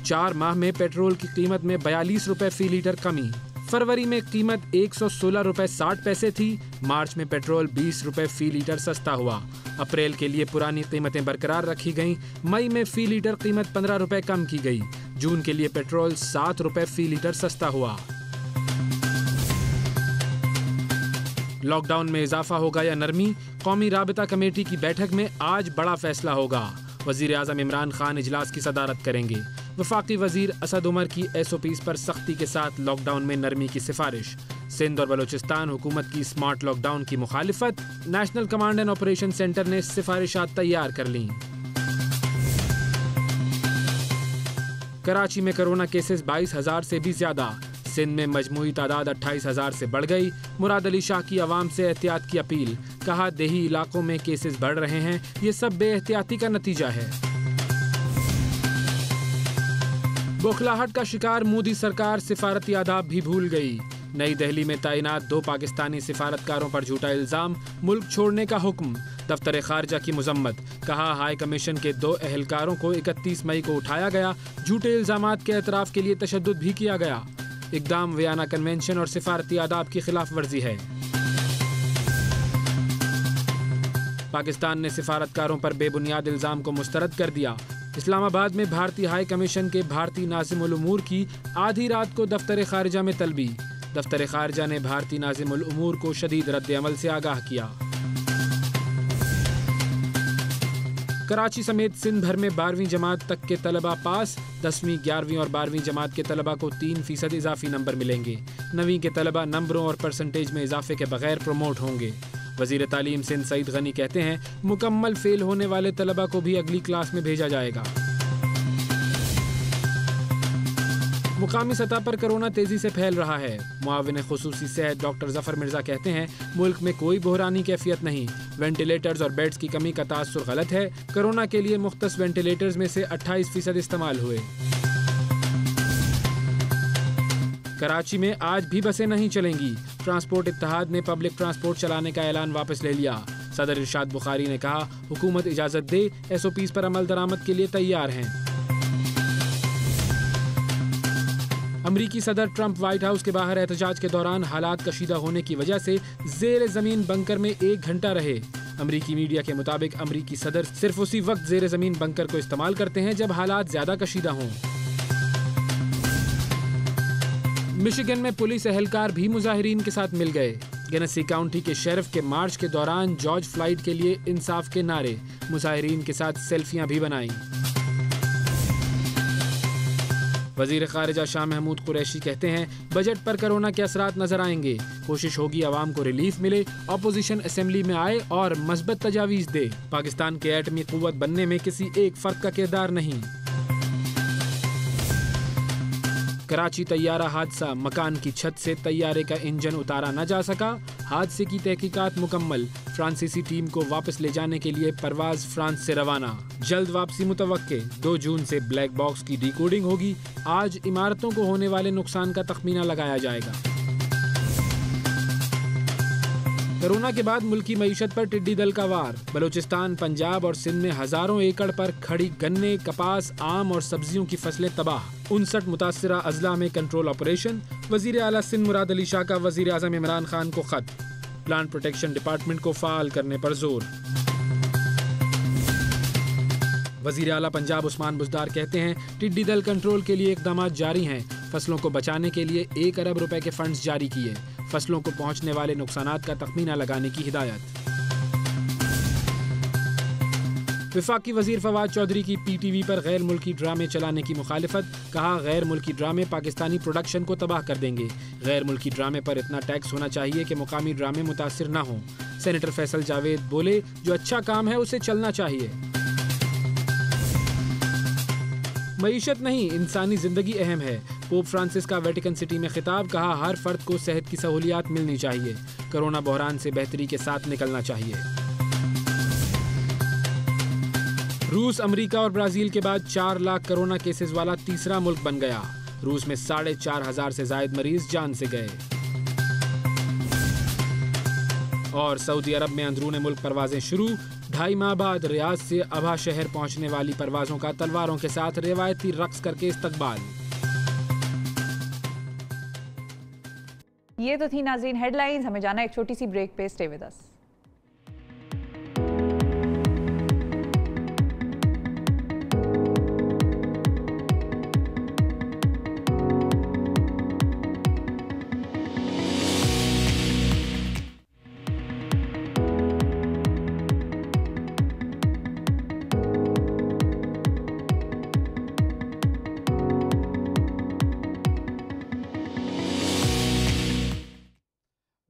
4 माह में पेट्रोल की कीमत में 42 रुपए फी लीटर कमी। फरवरी में कीमत 116 रुपए 60 पैसे थी। मार्च में पेट्रोल 20 रुपए फी लीटर सस्ता हुआ। अप्रैल के लिए पुरानी कीमतें बरकरार रखी गईं। मई में फी लीटर कीमत 15 रुपए कम की गई। जून के लिए पेट्रोल 7 रुपए फी लीटर सस्ता हुआ। लॉकडाउन में इजाफा होगा या नरमी, कौमी राबिता कमेटी की बैठक में आज बड़ा फैसला होगा। वजीर आजम इमरान खान इजलास की सदारत करेंगे। वफाकी वजीर असद उमर की SOPs पर सख्ती के साथ लॉकडाउन में नरमी की सिफारिश। सिंध और बलूचिस्तान हुकूमत की स्मार्ट लॉकडाउन की मुखालिफत। National command and operation centre ने सिफारिशात तैयार कर लीं। कराची में कोरोना केसेस 22,000 से भी ज्यादा। सिंध में मजमूई तादाद 28,000 से बढ़ गई। मुराद अली शाह की आवाम से एहतियात की अपील। कहा, देही इलाकों में केसेस बढ़ रहे हैं, ये सब बेएहतियाती का नतीजा है। बौखलाहट का शिकार मोदी सरकार सिफारती आदाब भी भूल गई। नई दिल्ली में तैनात 2 पाकिस्तानी सिफारतकारों पर झूठा इल्जाम, मुल्क छोड़ने का हुक्म। दफ्तर खारजा की मुजम्मत। कहा, हाई कमीशन के 2 एहलकारों को 31 मई को उठाया गया। झूठे इल्जामात के एतराफ़ के लिए तशद्दुद भी किया गया। इक़दाम वियना कन्वेंशन और सिफारती आदाब की खिलाफ वर्जी है। पाकिस्तान ने सिफारतकारों पर बेबुनियाद इल्जाम को मुस्तरद कर दिया। इस्लामाबाद में भारतीय हाई कमीशन के भारतीय नाज़िमुल उमूर की आधी रात को दफ्तर खारजा में तलबी। दफ्तर खारजा ने भारतीय नाज़िमुल उमूर को शदीद रद्द अमल से आगाह किया। कराची समेत सिंध भर में 12वीं जमात तक के तलबा पास। 10वीं, 11वीं और 12वीं जमात के तलबा को 3% इजाफी नंबर मिलेंगे। 9वीं के तलबा नंबरों और परसेंटेज में इजाफे के बगैर प्रमोट होंगे। वजीर तालीम सिंध सईद गनी कहते हैं मुकम्मल फेल होने वाले तलबा को भी अगली क्लास में भेजा जाएगा। मुकामी सतह पर कोरोना तेजी से फैल रहा है। मुआविन खुसूसी सेहत डॉक्टर जफर मिर्जा कहते हैं मुल्क में कोई बहरानी कैफियत नहीं, वेंटिलेटर्स और बेड्स की कमी का तासुर गलत है। कोरोना के लिए मुख्तस वेंटिलेटर्स में से 28% इस्तेमाल हुए। कराची में आज भी बसें नहीं चलेंगी। ट्रांसपोर्ट इत्तेहाद ने पब्लिक ट्रांसपोर्ट चलाने का ऐलान वापस ले लिया। सदर इरशाद बुखारी ने कहा हुकूमत इजाजत दे, SOPs पर अमल दरामद के लिए तैयार हैं। अमरीकी सदर ट्रंप व्हाइट हाउस के बाहर एहतजाज के दौरान हालात कशीदा होने की वजह से जेर जमीन बंकर में 1 घंटा रहे। अमरीकी मीडिया के मुताबिक अमरीकी सदर सिर्फ उसी वक्त जेर जमीन बंकर को इस्तेमाल करते हैं जब हालात ज्यादा कशीदा हों। मिशिगन में पुलिस एहलकार भी मुजाहिरीन के साथ मिल गए। गेनेसी काउंटी के शेरिफ के मार्च के दौरान जॉर्ज फ्लाइड के लिए इंसाफ के नारे, मुजाहिरीन के साथ सेल्फियां भी बनाई। वजीर खारिजा शाह महमूद कुरैशी कहते हैं बजट पर कोरोना के असरात नजर आएंगे। कोशिश होगी आवाम को रिलीफ मिले, ऑपोजिशन असेंबली में आए और मस्बत तजावीज दे। पाकिस्तान के एटमी कुव्वत बनने में किसी एक फर्द का किरदार नहीं। कराची तैयारा हादसा, मकान की छत से तैयारे का इंजन उतारा न जा सका। हादसे की तहकीकात मुकम्मल। फ्रांसीसी टीम को वापस ले जाने के लिए परवाज फ्रांस से रवाना। जल्द वापसी मुतवक्के। 2 जून से ब्लैक बॉक्स की डिकोडिंग होगी। आज इमारतों को होने वाले नुकसान का तखमीना लगाया जाएगा। कोरोना के बाद मुल्की मईशत पर टिड्डी दल का वार। बलूचिस्तान, पंजाब और सिंध में हजारों एकड़ पर खड़ी गन्ने, कपास, आम और सब्जियों की फसलें तबाह। 59 मुतासिरा अजला में कंट्रोल ऑपरेशन। वजीर आला सिंध मुराद अली शाह का वजीर आजम इमरान खान को खत। प्लांट प्रोटेक्शन डिपार्टमेंट को फाल करने पर जोर। वजीर आला पंजाब उस्मान बुज़दार कहते हैं टिड्डी दल कंट्रोल के लिए इकदाम जारी हैं। फसलों को बचाने के लिए 1 अरब रुपए के फंड्स जारी किए। फसलों को पहुंचने वाले नुकसानात का तखमीना लगाने की हिदायत। वफाकी वजीर फवाद चौधरी की PTV पर गैर मुल्की ड्रामे चलाने की मुखालिफत। कहा गैर मुल्की ड्रामे पाकिस्तानी प्रोडक्शन को तबाह कर देंगे। गैर मुल्की ड्रामे पर इतना टैक्स होना चाहिए कि मुकामी ड्रामे मुतासिर न हों। सेनेटर फैसल जावेद बोले जो अच्छा काम है उसे चलना चाहिए। मईशत नहीं, इंसानी जिंदगी अहम है। पोप फ्रांसिस का वेटिकन सिटी में खिताब। कहा हर फर्द को सेहत की सहूलियात मिलनी चाहिए। कोरोना बहरान से बेहतरी के साथ निकलना चाहिए। रूस, अमेरिका और ब्राजील के बाद 4 लाख कोरोना केसेस वाला तीसरा मुल्क बन गया। रूस में 4,500 से जायद मरीज जान से गए। और सऊदी अरब में अंदरूने मुल्क परवाजें शुरू। 2.5 माह बाद रियाद से अबहा शहर पहुंचने वाली परवाजों का तलवारों के साथ रिवायती रक्स करके इस्तकबाल। ये तो थी नाज़रीन हेडलाइंस। हमें जाना एक छोटी सी ब्रेक पे। Stay with us.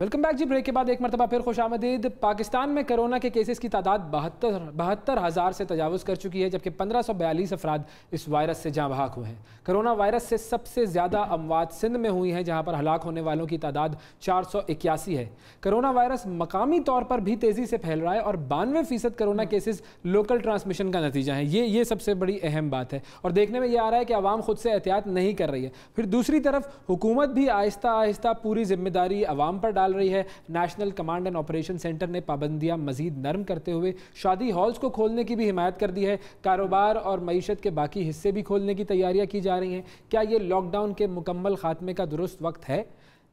Welcome back जी। ब्रेक के बाद एक मरतबा फिर खुशामदीद। पाकिस्तान में कोरोना के केसेस की तादाद 72,000 से तजावुज़ कर चुकी है, जबकि 1542 अफराद इस वायरस से जाँ बहक हुए हैं। कोरोना वायरस से सबसे ज़्यादा अमवात सिंध में हुई हैं, जहाँ पर हलाक होने वालों की तादाद 481 है। कोरोना वायरस मकामी तौर पर भी तेज़ी से फैल रहा है और 92% कोरोना केसेस लोकल ट्रांसमिशन का नतीजा है। ये सबसे बड़ी अहम बात है और देखने में ये आ रहा है कि आवाम खुद से एहतियात नहीं कर रही है। फिर दूसरी तरफ हुकूमत भी आहिस्ता आहिस्ता पूरी जिम्मेदारी आवाम पर डाल रही है। National command and operation centre ने पाबंदियां मजीद नरम करते हुए शादी हॉल्स को खोलने की भी हिमायत कर दी है। कारोबार और मईशत के बाकी हिस्से भी खोलने की तैयारियां की जा रही हैं। क्या ये लॉकडाउन के मुकम्मल खात्मे का दुरुस्त वक्त है?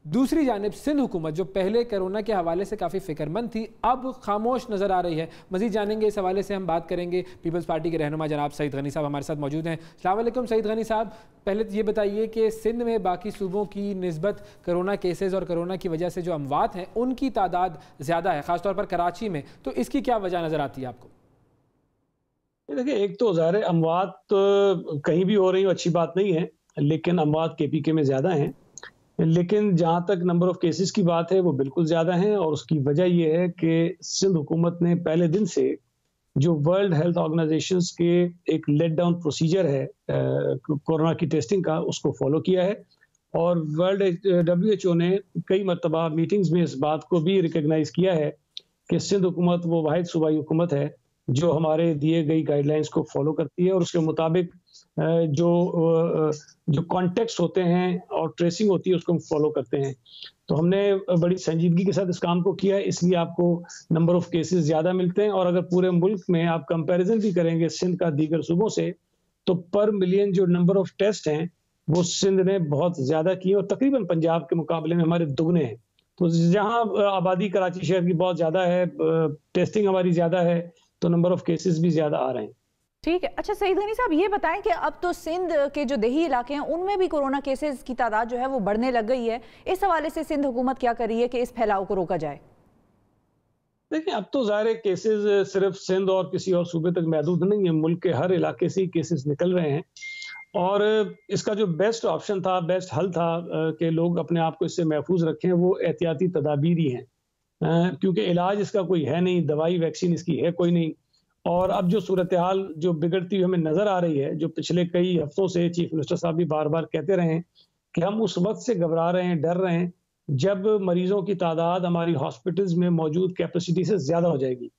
दूसरी जानिब सिंध हुकूमत जो पहले कोरोना के हवाले से काफ़ी फिक्रमंद थी, अब खामोश नज़र आ रही है। मजीद जानेंगे इस हवाले से हम बात करेंगे। पीपल्स पार्टी के रहनुमा जनाब सईद गनी साहब हमारे साथ मौजूद हैं। अस्सलाम वालेकुम सईद गनी साहब, पहले तो ये बताइए कि सिंध में बाकी सूबों की निस्बत कोरोना केसेस और कोरोना की वजह से जो अमवात हैं उनकी तादाद ज़्यादा है, ख़ासतौर पर कराची में, तो इसकी क्या वजह नज़र आती है आपको? देखिए, एक तो ज़ाहिर अमवात कहीं भी हो रही हो अच्छी बात नहीं है, लेकिन अमवात KPK में ज़्यादा हैं। लेकिन जहां तक नंबर ऑफ केसेस की बात है वो बिल्कुल ज्यादा है, और उसकी वजह ये है कि सिंध हुकूमत ने पहले दिन से जो वर्ल्ड हेल्थ ऑर्गेनाइजेशन के एक लेट डाउन प्रोसीजर है कोरोना की टेस्टिंग का, उसको फॉलो किया है। और वर्ल्ड WHO ने कई मरतबा मीटिंग्स में इस बात को भी रिकग्नाइज किया है कि सिंध हुकूमत वो वाहिद सूबाई हुकूमत है जो हमारे दिए गई गाइडलाइंस को फॉलो करती है, और उसके मुताबिक जो कॉन्टेक्स्ट होते हैं और ट्रेसिंग होती है उसको हम फॉलो करते हैं। तो हमने बड़ी संजीदगी के साथ इस काम को किया है, इसलिए आपको नंबर ऑफ केसेस ज्यादा मिलते हैं। और अगर पूरे मुल्क में आप कंपैरिजन भी करेंगे सिंध का दीगर सूबों से, तो पर मिलियन जो नंबर ऑफ टेस्ट हैं वो सिंध ने बहुत ज्यादा किए, और तकरीबन पंजाब के मुकाबले में हमारे दुगने हैं। तो जहां आबादी कराची शहर की बहुत ज्यादा है, टेस्टिंग हमारी ज्यादा है, तो नंबर ऑफ केसेस भी ज्यादा आ रहे हैं। ठीक है। अच्छा सईद गनी साहब, ये बताएं कि अब तो सिंध के जो देही इलाके हैं उनमें भी कोरोना केसेस की तादाद जो है वो बढ़ने लग गई है। इस हवाले से सिंध हुकूमत क्या कर रही है कि इस फैलाव को रोका जाए? देखिए, अब तो ज़ाहिर है केसेस सिर्फ सिंध और किसी और सूबे तक महदूद नहीं है, मुल्क के हर इलाके से ही केसेस निकल रहे हैं। और इसका जो बेस्ट ऑप्शन था, बेस्ट हल था कि लोग अपने आप को इससे महफूज रखें, वो एहतियाती तदाबीर ही हैं, क्योंकि इलाज इसका कोई है नहीं, दवाई वैक्सीन इसकी है कोई नहीं। और अब जो सूरत हाल जो बिगड़ती हुई हमें नजर आ रही है, जो पिछले कई हफ्तों से चीफ मिनिस्टर साहब भी बार बार कहते रहे हैं कि हम उस वक्त से घबरा रहे हैं, डर रहे हैं जब मरीजों की तादाद हमारी हॉस्पिटल्स में मौजूद कैपेसिटी से ज्यादा हो जाएगी।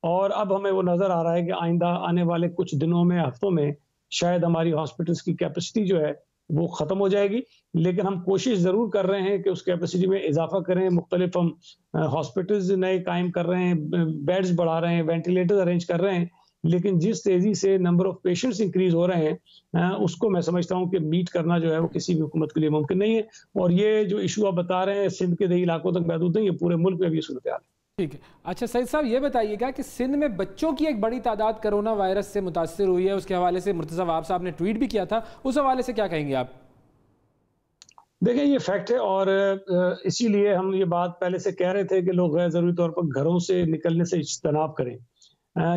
और अब हमें वो नजर आ रहा है कि आइंदा आने वाले कुछ दिनों में, हफ्तों में शायद हमारी हॉस्पिटल्स की कैपेसिटी जो है वो खत्म हो जाएगी। लेकिन हम कोशिश जरूर कर रहे हैं कि उस कैपेसिटी में इजाफा करें, मुख्तलिफ हम हॉस्पिटल्स नए कायम कर रहे हैं, बेड्स बढ़ा रहे हैं, वेंटिलेटर्स अरेंज कर रहे हैं। लेकिन जिस तेजी से नंबर ऑफ पेशेंट्स इंक्रीज हो रहे हैं, उसको मैं समझता हूं कि मीट करना जो है वो किसी भी हुकूमत के लिए मुमकिन नहीं है। और ये जो इशू आप बता रहे हैं सिंध के दही इलाकों तक महदूद नहीं है, पूरे मुल्क में भी सूरत हाल है। ठीक है। अच्छा सईद साहब, ये बताइएगा कि सिंध में बच्चों की एक बड़ी तादाद कोरोना वायरस से मुतासर हुई है, उसके हवाले से मुर्तज़ा वाब साहब ने ट्वीट भी किया था, उस हवाले से क्या कहेंगे आप? देखिए, ये फैक्ट है, और इसीलिए हम ये बात पहले से कह रहे थे कि लोग गैर जरूरी तौर पर घरों से निकलने से इज्तनाब करें।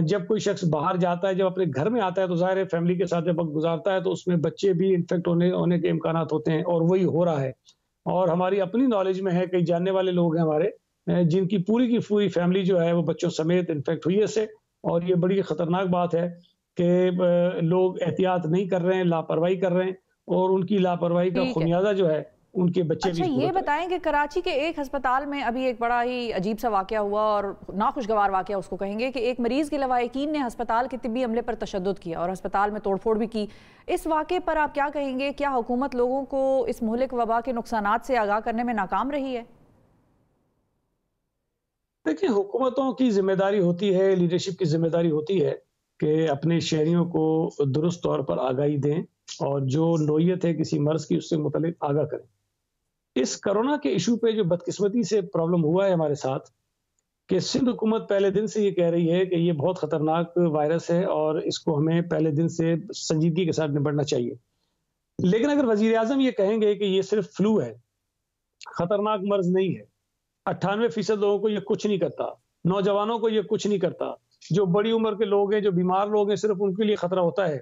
जब कोई शख्स बाहर जाता है, जब अपने घर में आता है, तो जाहिर है फैमिली के साथ जब वक्त गुजारता है तो उसमें बच्चे भी इन्फेक्ट होने के इम्कानात होते हैं, और वही हो रहा है। और हमारी अपनी नॉलेज में है, कई जानने वाले लोग हैं हमारे जिनकी पूरी की पूरी फैमिली जो है वो बच्चों समेत इन्फेक्ट हुई है इससे। और ये बड़ी खतरनाक बात है कि लोग एहतियात नहीं कर रहे हैं, लापरवाही कर रहे हैं, और उनकी लापरवाही का खुमियाजा जो है उनके बच्चे अच्छा, भी। ये बताएं कि कराची के एक अस्पताल में अभी एक बड़ा ही अजीब सा वाकया हुआ, और नाखुशगवार वाकया उसको कहेंगे, कि एक मरीज के लवाहिकीन ने अस्पताल के तिब्बी अमले पर तशद्दुद किया और अस्पताल में तोड़फोड़ भी की। इस वाकये पर आप क्या कहेंगे? क्या हुकूमत लोगों को इस मुहलिक वबा के नुकसानात से आगाह करने में नाकाम रही है? देखिए, हुकूमतों की जिम्मेदारी होती है, लीडरशिप की जिम्मेदारी होती है कि अपने शहरियों को दुरुस्त तौर पर आगाही दें, और जो नोयत है किसी मर्ज की उससे मुतल्लिक आगाह करें। इस कोरोना के इशू पे जो बदकिस्मती से प्रॉब्लम हुआ है हमारे साथ, कि सिंध हुकूमत पहले दिन से ये कह रही है कि ये बहुत खतरनाक वायरस है और इसको हमें पहले दिन से संजीदगी के साथ निपटना चाहिए। लेकिन अगर वजीर आजम ये कहेंगे कि ये सिर्फ फ्लू है, खतरनाक मर्ज नहीं है, 98% लोगों को ये कुछ नहीं करता, नौजवानों को ये कुछ नहीं करता, जो बड़ी उम्र के लोग हैं, जो बीमार लोग हैं, सिर्फ उनके लिए खतरा होता है,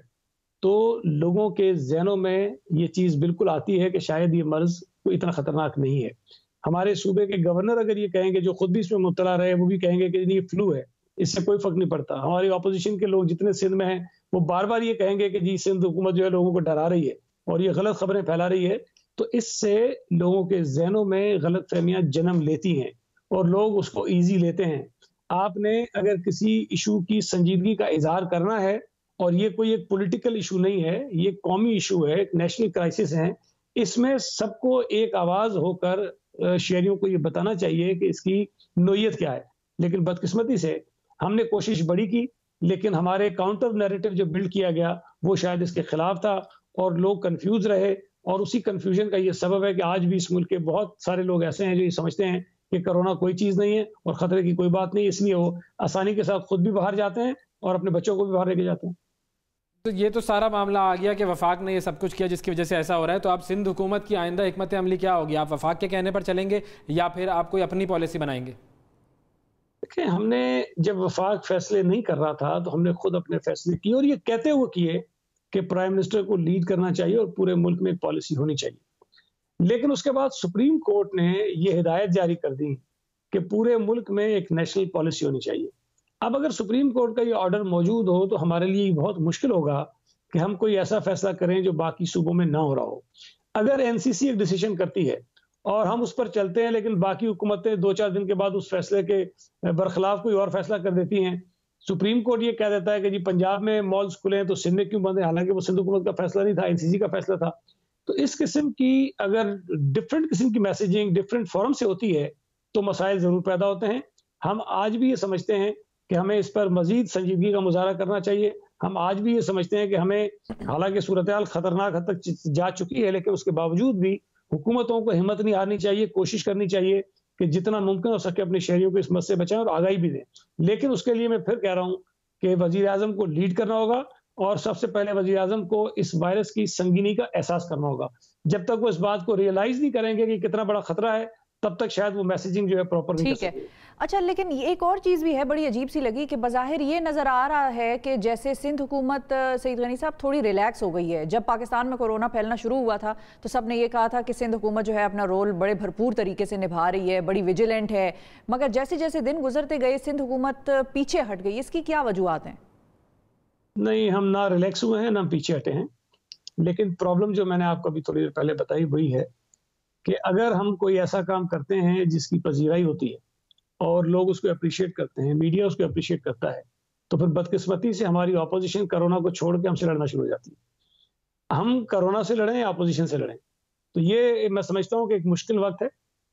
तो लोगों के जहनों में ये चीज बिल्कुल आती है कि शायद ये मर्ज कोई इतना खतरनाक नहीं है। हमारे सूबे के गवर्नर अगर ये कहेंगे, जो खुद भी इसमें मुब्तला रहे, वो भी कहेंगे कि ये फ्लू है, इससे कोई फर्क नहीं पड़ता। हमारी ऑपोजिशन के लोग जितने सिंध में हैं वो बार बार ये कहेंगे कि जी सिंध हुकूमत जो है लोगों को डरा रही है और ये गलत खबरें फैला रही है। तो इससे लोगों के जहनों में गलत फहमियां जन्म लेती हैं और लोग उसको ईजी लेते हैं। आपने अगर किसी इशू की संजीदगी का इजहार करना है, और ये कोई एक पॉलिटिकल इशू नहीं है, ये कौमी इशू है, एक नेशनल क्राइसिस है, इसमें सबको एक आवाज होकर शहरियों को ये बताना चाहिए कि इसकी नोयत क्या है। लेकिन बदकिस्मती से हमने कोशिश बड़ी की, लेकिन हमारे काउंटर नैरेटिव जो बिल्ड किया गया वो शायद इसके खिलाफ था, और लोग कंफ्यूज रहे, और उसी कंफ्यूजन का ये सबब है कि आज भी इस मुल्क के बहुत सारे लोग ऐसे हैं जो ये समझते हैं कि कोरोना कोई चीज नहीं है और खतरे की कोई बात नहीं, इसलिए वो आसानी के साथ खुद भी बाहर जाते हैं और अपने बच्चों को भी बाहर लेके जाते हैं। तो ये तो सारा मामला आ गया कि वफाक ने ये सब कुछ किया जिसकी वजह से ऐसा हो रहा है। तो आप सिंध हुकूमत की आइंदा हिकमत अमली क्या होगी? आप वफाक के कहने पर चलेंगे या फिर आप कोई अपनी पॉलिसी बनाएंगे? देखिए, हमने जब वफाक फैसले नहीं कर रहा था तो हमने खुद अपने फैसले किए, और ये कहते हुए किए कि प्राइम मिनिस्टर को लीड करना चाहिए और पूरे मुल्क में एक पॉलिसी होनी चाहिए। लेकिन उसके बाद सुप्रीम कोर्ट ने ये हिदायत जारी कर दी कि पूरे मुल्क में एक नेशनल पॉलिसी होनी चाहिए। अब अगर सुप्रीम कोर्ट का ये ऑर्डर मौजूद हो तो हमारे लिए बहुत मुश्किल होगा कि हम कोई ऐसा फैसला करें जो बाकी सूबों में ना हो रहा हो। अगर एनसीसी एक डिसीजन करती है और हम उस पर चलते हैं, लेकिन बाकी हुकूमतें 2-4 दिन के बाद उस फैसले के बरखिलाफ कोई और फैसला कर देती हैं, सुप्रीम कोर्ट ये कह देता है कि जी पंजाब में मॉल्स खुले हैं तो सिंध में क्यों बंद है, हालांकि वो सिंध हुकूमत का फैसला नहीं था, एनसीसी का फैसला था। तो इस किस्म की अगर डिफरेंट किस्म की मैसेजिंग डिफरेंट फोरम से होती है तो मसाइल जरूर पैदा होते हैं। हम आज भी ये समझते हैं कि हमें इस पर मजीद संजीदगी का मुजाहरा करना चाहिए। हम आज भी ये समझते हैं कि हमें, हालांकि सूरत हाल खतरनाक हद तक जा चुकी है, लेकिन उसके बावजूद भी हुकूमतों को हिम्मत नहीं हारनी चाहिए, कोशिश करनी चाहिए कि जितना मुमकिन हो सके अपने शहरियों को इस मत से बचाएं और आगाही भी दें। लेकिन उसके लिए मैं फिर कह रहा हूं कि वजीर आजम को लीड करना होगा और सबसे पहले वजीर आजम को इस वायरस की संगीनी का एहसास करना होगा। जब तक वो इस बात को रियलाइज नहीं करेंगे कि कितना बड़ा खतरा है, तब तक शायद वो मैसेजिंग जो है प्रॉपर नहीं कर सकेंगे। अच्छा, लेकिन एक और चीज़ भी है बड़ी अजीब सी लगी कि बज़ाहिर ये नज़र आ रहा है कि जैसे सिंध हुकूमत, सईद गनी साहब, थोड़ी रिलैक्स हो गई है। जब पाकिस्तान में कोरोना फैलना शुरू हुआ था तो सब ने ये कहा था कि सिंध हुकूमत जो है अपना रोल बड़े भरपूर तरीके से निभा रही है, बड़ी विजिलेंट है, मगर जैसे जैसे दिन गुजरते गए सिंध हुकूमत पीछे हट गई। इसकी क्या वजूहत हैं? नहीं, हम ना रिलैक्स हुए हैं ना पीछे हटे हैं, लेकिन प्रॉब्लम जो मैंने आपको अभी थोड़ी देर पहले बताई वही है कि अगर हम कोई ऐसा काम करते हैं जिसकी पजीराई होती है और लोग उसको अप्रिशिएट करते हैं, मीडिया उसको अप्रिशिएट करता है, तो फिर बदकिस्मती से हमारी ऑपोजिशन कोरोना को छोड़ के हमसे लड़ना शुरू हो जाती है। हम कोरोना से लड़ें या ऑपोजिशन से लड़ें, तो ये मैं समझता हूँ कि एक मुश्किल वक्त है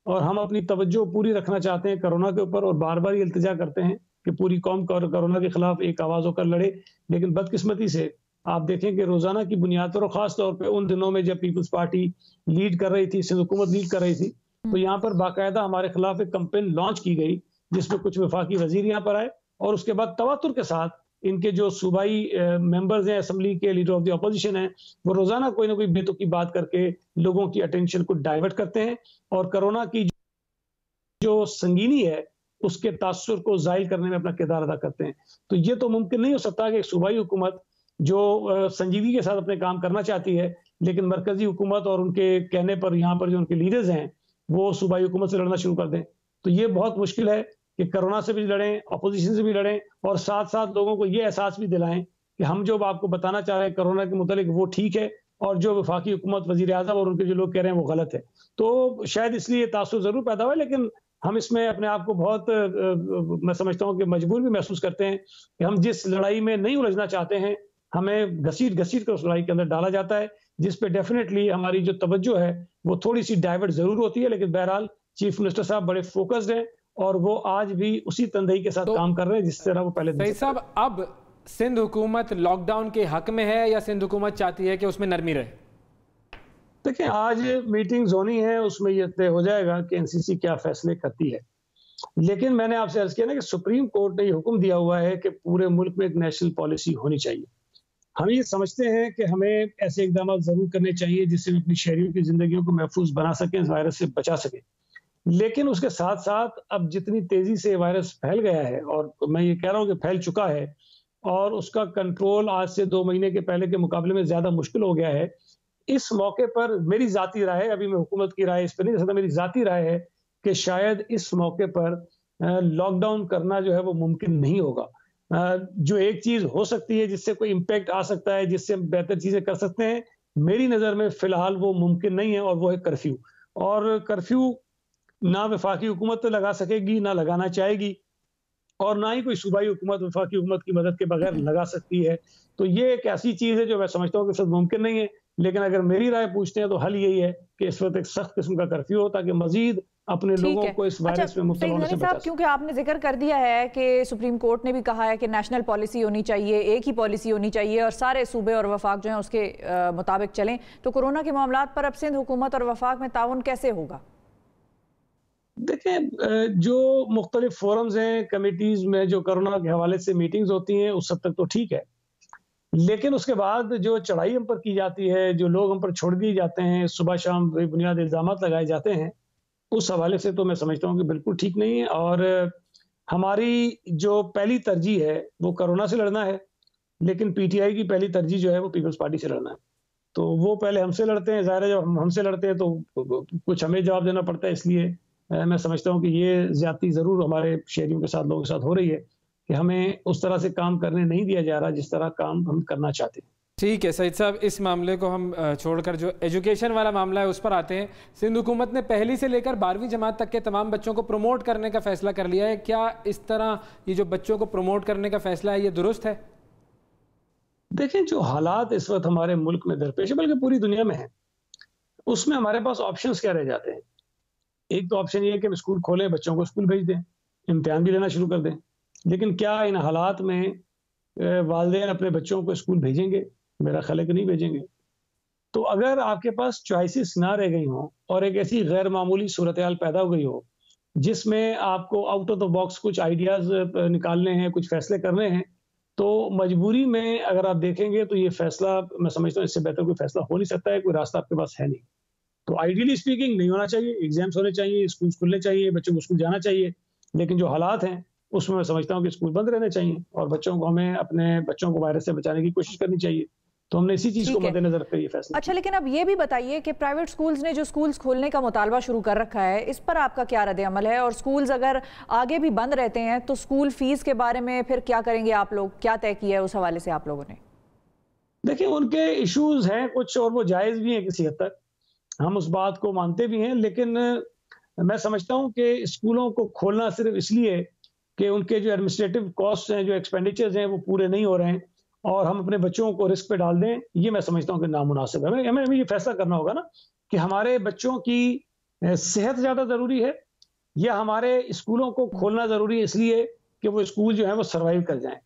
और हम अपनी तवज्जो पूरी रखना चाहते हैं कोरोना के ऊपर और बार बार ये इल्तिजा करते हैं कि पूरी कौम कोरोना के खिलाफ एक आवाज होकर लड़े। लेकिन बदकिस्मती से आप देखें कि रोजाना की बुनियाद पर और खास तौर पे उन दिनों में जब पीपल्स पार्टी लीड कर रही थी, सिंध हुकूमत लीड कर रही थी, तो यहाँ पर बाकायदा हमारे खिलाफ एक कैंपेन लॉन्च की गई जिसमें कुछ वफाकी वजीर यहाँ पर आए और उसके बाद तवातुर के साथ इनके जो सूबाई मेंबर्स हैं, असेंबली के लीडर ऑफ द अपोजिशन हैं, वो रोजाना कोई ना कोई बेतुकी बात करके लोगों की अटेंशन को डाइवर्ट करते हैं और कोरोना की जो संगीनी है उसके तासुर को जाहिल करने में अपना किरदार अदा करते हैं। तो ये तो मुमकिन नहीं हो सकता कि एक सूबाई हुकूमत जो संजीदगी के साथ अपने काम करना चाहती है, लेकिन मरकजी हुकूमत और उनके कहने पर यहाँ पर जो उनके लीडर्स हैं वो सूबाई हुकूमत से लड़ना शुरू कर दें। तो ये बहुत मुश्किल है कि कोरोना से भी लड़ें, अपोजिशन से भी लड़ें और साथ साथ लोगों को ये एहसास भी दिलाएं कि हम जो आपको बताना चाह रहे हैं कोरोना के मुतालिक वो ठीक है और जो वफाकी हुकूमत, वजीर आज़म और उनके जो लोग कह रहे हैं वो गलत है। तो शायद इसलिए तासुर जरूर पैदा हुआ, लेकिन हम इसमें अपने आप को बहुत मैं समझता हूँ कि मजबूर भी महसूस करते हैं कि हम जिस लड़ाई में नहीं उलझना चाहते हैं हमें घसीट घसीट कर उस लड़ाई के अंदर डाला जाता है, जिस पे डेफिनेटली हमारी जो तवज्जो है वो थोड़ी सी डाइवर्ट जरूर होती है। लेकिन बहरहाल चीफ मिनिस्टर साहब बड़े फोकस्ड हैं और वो आज भी उसी तंदही के साथ काम कर रहे हैं जिस तरह वो पहले। सईद साहब, अब सिंध हुकूमत लॉकडाउन के हक में है या सिंध हुकूमत चाहती है कि उसमें नरमी रहे? देखिए, आज मीटिंग्स होनी है, उसमें यह तय हो जाएगा कि एनसीसी क्या फैसले करती है। लेकिन मैंने आपसे अर्ज किया ना कि सुप्रीम कोर्ट ने ये हुक्म दिया हुआ है कि पूरे मुल्क में एक नेशनल पॉलिसी होनी चाहिए। हम ये समझते हैं कि हमें ऐसे इकदाम जरूर करने चाहिए जिससे हम अपनी शहरियों की जिंदगियों को महफूज बना सकें, इस वायरस से बचा सकें। लेकिन उसके साथ साथ अब जितनी तेजी से वायरस फैल गया है, और मैं ये कह रहा हूँ कि फैल चुका है और उसका कंट्रोल आज से 2 महीने के पहले के मुकाबले में ज्यादा मुश्किल हो गया है, इस मौके पर मेरी जाती राय है, अभी मैं हुकूमत की राय इस पर नहीं दे सकता, मेरी जाती राय है कि शायद इस मौके पर लॉकडाउन करना जो है वो मुमकिन नहीं होगा। जो एक चीज हो सकती है जिससे कोई इम्पैक्ट आ सकता है, जिससे हम बेहतर चीजें कर सकते हैं, मेरी नजर में फिलहाल वो मुमकिन नहीं है और वो है कर्फ्यू। और कर्फ्यू ना वफाकी हुकूमत तो लगा सकेगी, ना लगाना चाहेगी, और ना ही कोई सूबाई हुकूमत वफाकी हुकूमत की मदद के बगैर लगा सकती है। तो ये एक ऐसी चीज है जो मैं समझता हूँ कि सब मुमकिन नहीं है। लेकिन अगर मेरी राय पूछते हैं तो हल यही है कि इस वक्त एक सख्त किस्म का कर्फ्यू हो ताकि मजीद अपने लोगों को इस वायरस में मुब्तला होने से बचा सकें। क्योंकि आपने जिक्र कर दिया है कि सुप्रीम कोर्ट ने भी कहा है कि नेशनल पॉलिसी होनी चाहिए, एक ही पॉलिसी होनी चाहिए और सारे सूबे और वफाक जो हैं उसके मुताबिक चलें, तो कोरोना के मामलात पर अब सिंध हुकूमत और वफाक में ताउन कैसे होगा? देखें, जो मुख्तलिफ फोरम्स हैं, कमिटीज में जो कोरोना के हवाले से मीटिंग्स होती हैं उस हद तक तो ठीक है, लेकिन उसके बाद जो चढ़ाई हम पर की जाती है, जो लोग हम पर छोड़ दिए जाते हैं, सुबह शाम बेबुनियाद इल्जाम लगाए जाते हैं, उस हवाले से तो मैं समझता हूँ कि बिल्कुल ठीक नहीं है। और हमारी जो पहली तरजीह है वो कोरोना से लड़ना है, लेकिन पीटीआई की पहली तरजीह जो है वो पीपल्स पार्टी से लड़ना है। तो वो पहले हमसे लड़ते हैं, ज़ाहिर है जब हम हमसे लड़ते हैं तो कुछ हमें जवाब देना पड़ता है। इसलिए मैं समझता हूँ कि ये ज़्यादती ज़रूर हमारे शहरियों के साथ, लोगों के साथ हो रही है कि हमें उस तरह से काम करने नहीं दिया जा रहा जिस तरह काम हम करना चाहते हैं। ठीक है सईद साहब, इस मामले को हम छोड़कर जो एजुकेशन वाला मामला है उस पर आते हैं। सिंध हुकूमत ने पहली से लेकर 12वीं जमात तक के तमाम बच्चों को प्रमोट करने का फैसला कर लिया है। क्या इस तरह ये जो बच्चों को प्रमोट करने का फैसला है ये दुरुस्त है? देखिए, जो हालात इस वक्त हमारे मुल्क में दरपेश है, बल्कि पूरी दुनिया में है, उसमें हमारे पास ऑप्शंस क्या रह जाते हैं। एक तो ऑप्शन ये है कि हम स्कूल खोलें, बच्चों को स्कूल भेज दें, इम्तिहान भी लेना शुरू कर दें। लेकिन क्या इन हालात में वालिदैन अपने बच्चों को स्कूल भेजेंगे? मेरा ख्याल है कि नहीं भेजेंगे। तो अगर आपके पास चॉइसेस ना रह गई हों और एक ऐसी गैर मामूली सूरत हाल पैदा हो गई हो जिसमें आपको आउट ऑफ द बॉक्स कुछ आइडियाज निकालने हैं, कुछ फैसले करने हैं, तो मजबूरी में अगर आप देखेंगे तो ये फैसला, मैं समझता हूँ इससे बेहतर कोई फैसला हो नहीं सकता है, कोई रास्ता आपके पास है नहीं। तो आइडियली स्पीकिंग नहीं होना चाहिए, एग्जाम्स होने चाहिए, स्कूल खुलने चाहिए, बच्चों को स्कूल जाना चाहिए। लेकिन जो हालात हैं उसमें मैं समझता हूँ कि स्कूल बंद रहने चाहिए और बच्चों को, हमें अपने बच्चों को वायरस से बचाने की कोशिश करनी चाहिए। तो हमने इसी चीज को मद्देनजर रखकर ये फैसला। अच्छा, लेकिन अब ये भी बताइए कि प्राइवेट स्कूल्स ने जो स्कूल्स खोलने का मुतालबा शुरू कर रखा है, इस पर आपका क्या रद्द अमल है? और स्कूल्स अगर आगे भी बंद रहते हैं तो स्कूल फीस के बारे में फिर क्या करेंगे आप लोग? क्या तय किया है उस हवाले से आप लोगों ने? देखिए, उनके इश्यूज हैं कुछ और वो जायज भी हैं किसी हद तक, हम उस बात को मानते भी हैं। लेकिन मैं समझता हूं कि स्कूलों को खोलना सिर्फ इसलिए कि उनके जो एडमिनिस्ट्रेटिव कॉस्ट हैं, जो एक्सपेंडिचर्स हैं, वो पूरे नहीं हो रहे हैं और हम अपने बच्चों को रिस्क पे डाल दें, ये मैं समझता हूं कि नामुनासिब है। हमें ये फैसला करना होगा ना कि हमारे बच्चों की सेहत ज्यादा जरूरी है या हमारे स्कूलों को खोलना जरूरी है इसलिए कि वो स्कूल जो है वो सर्वाइव कर जाएं।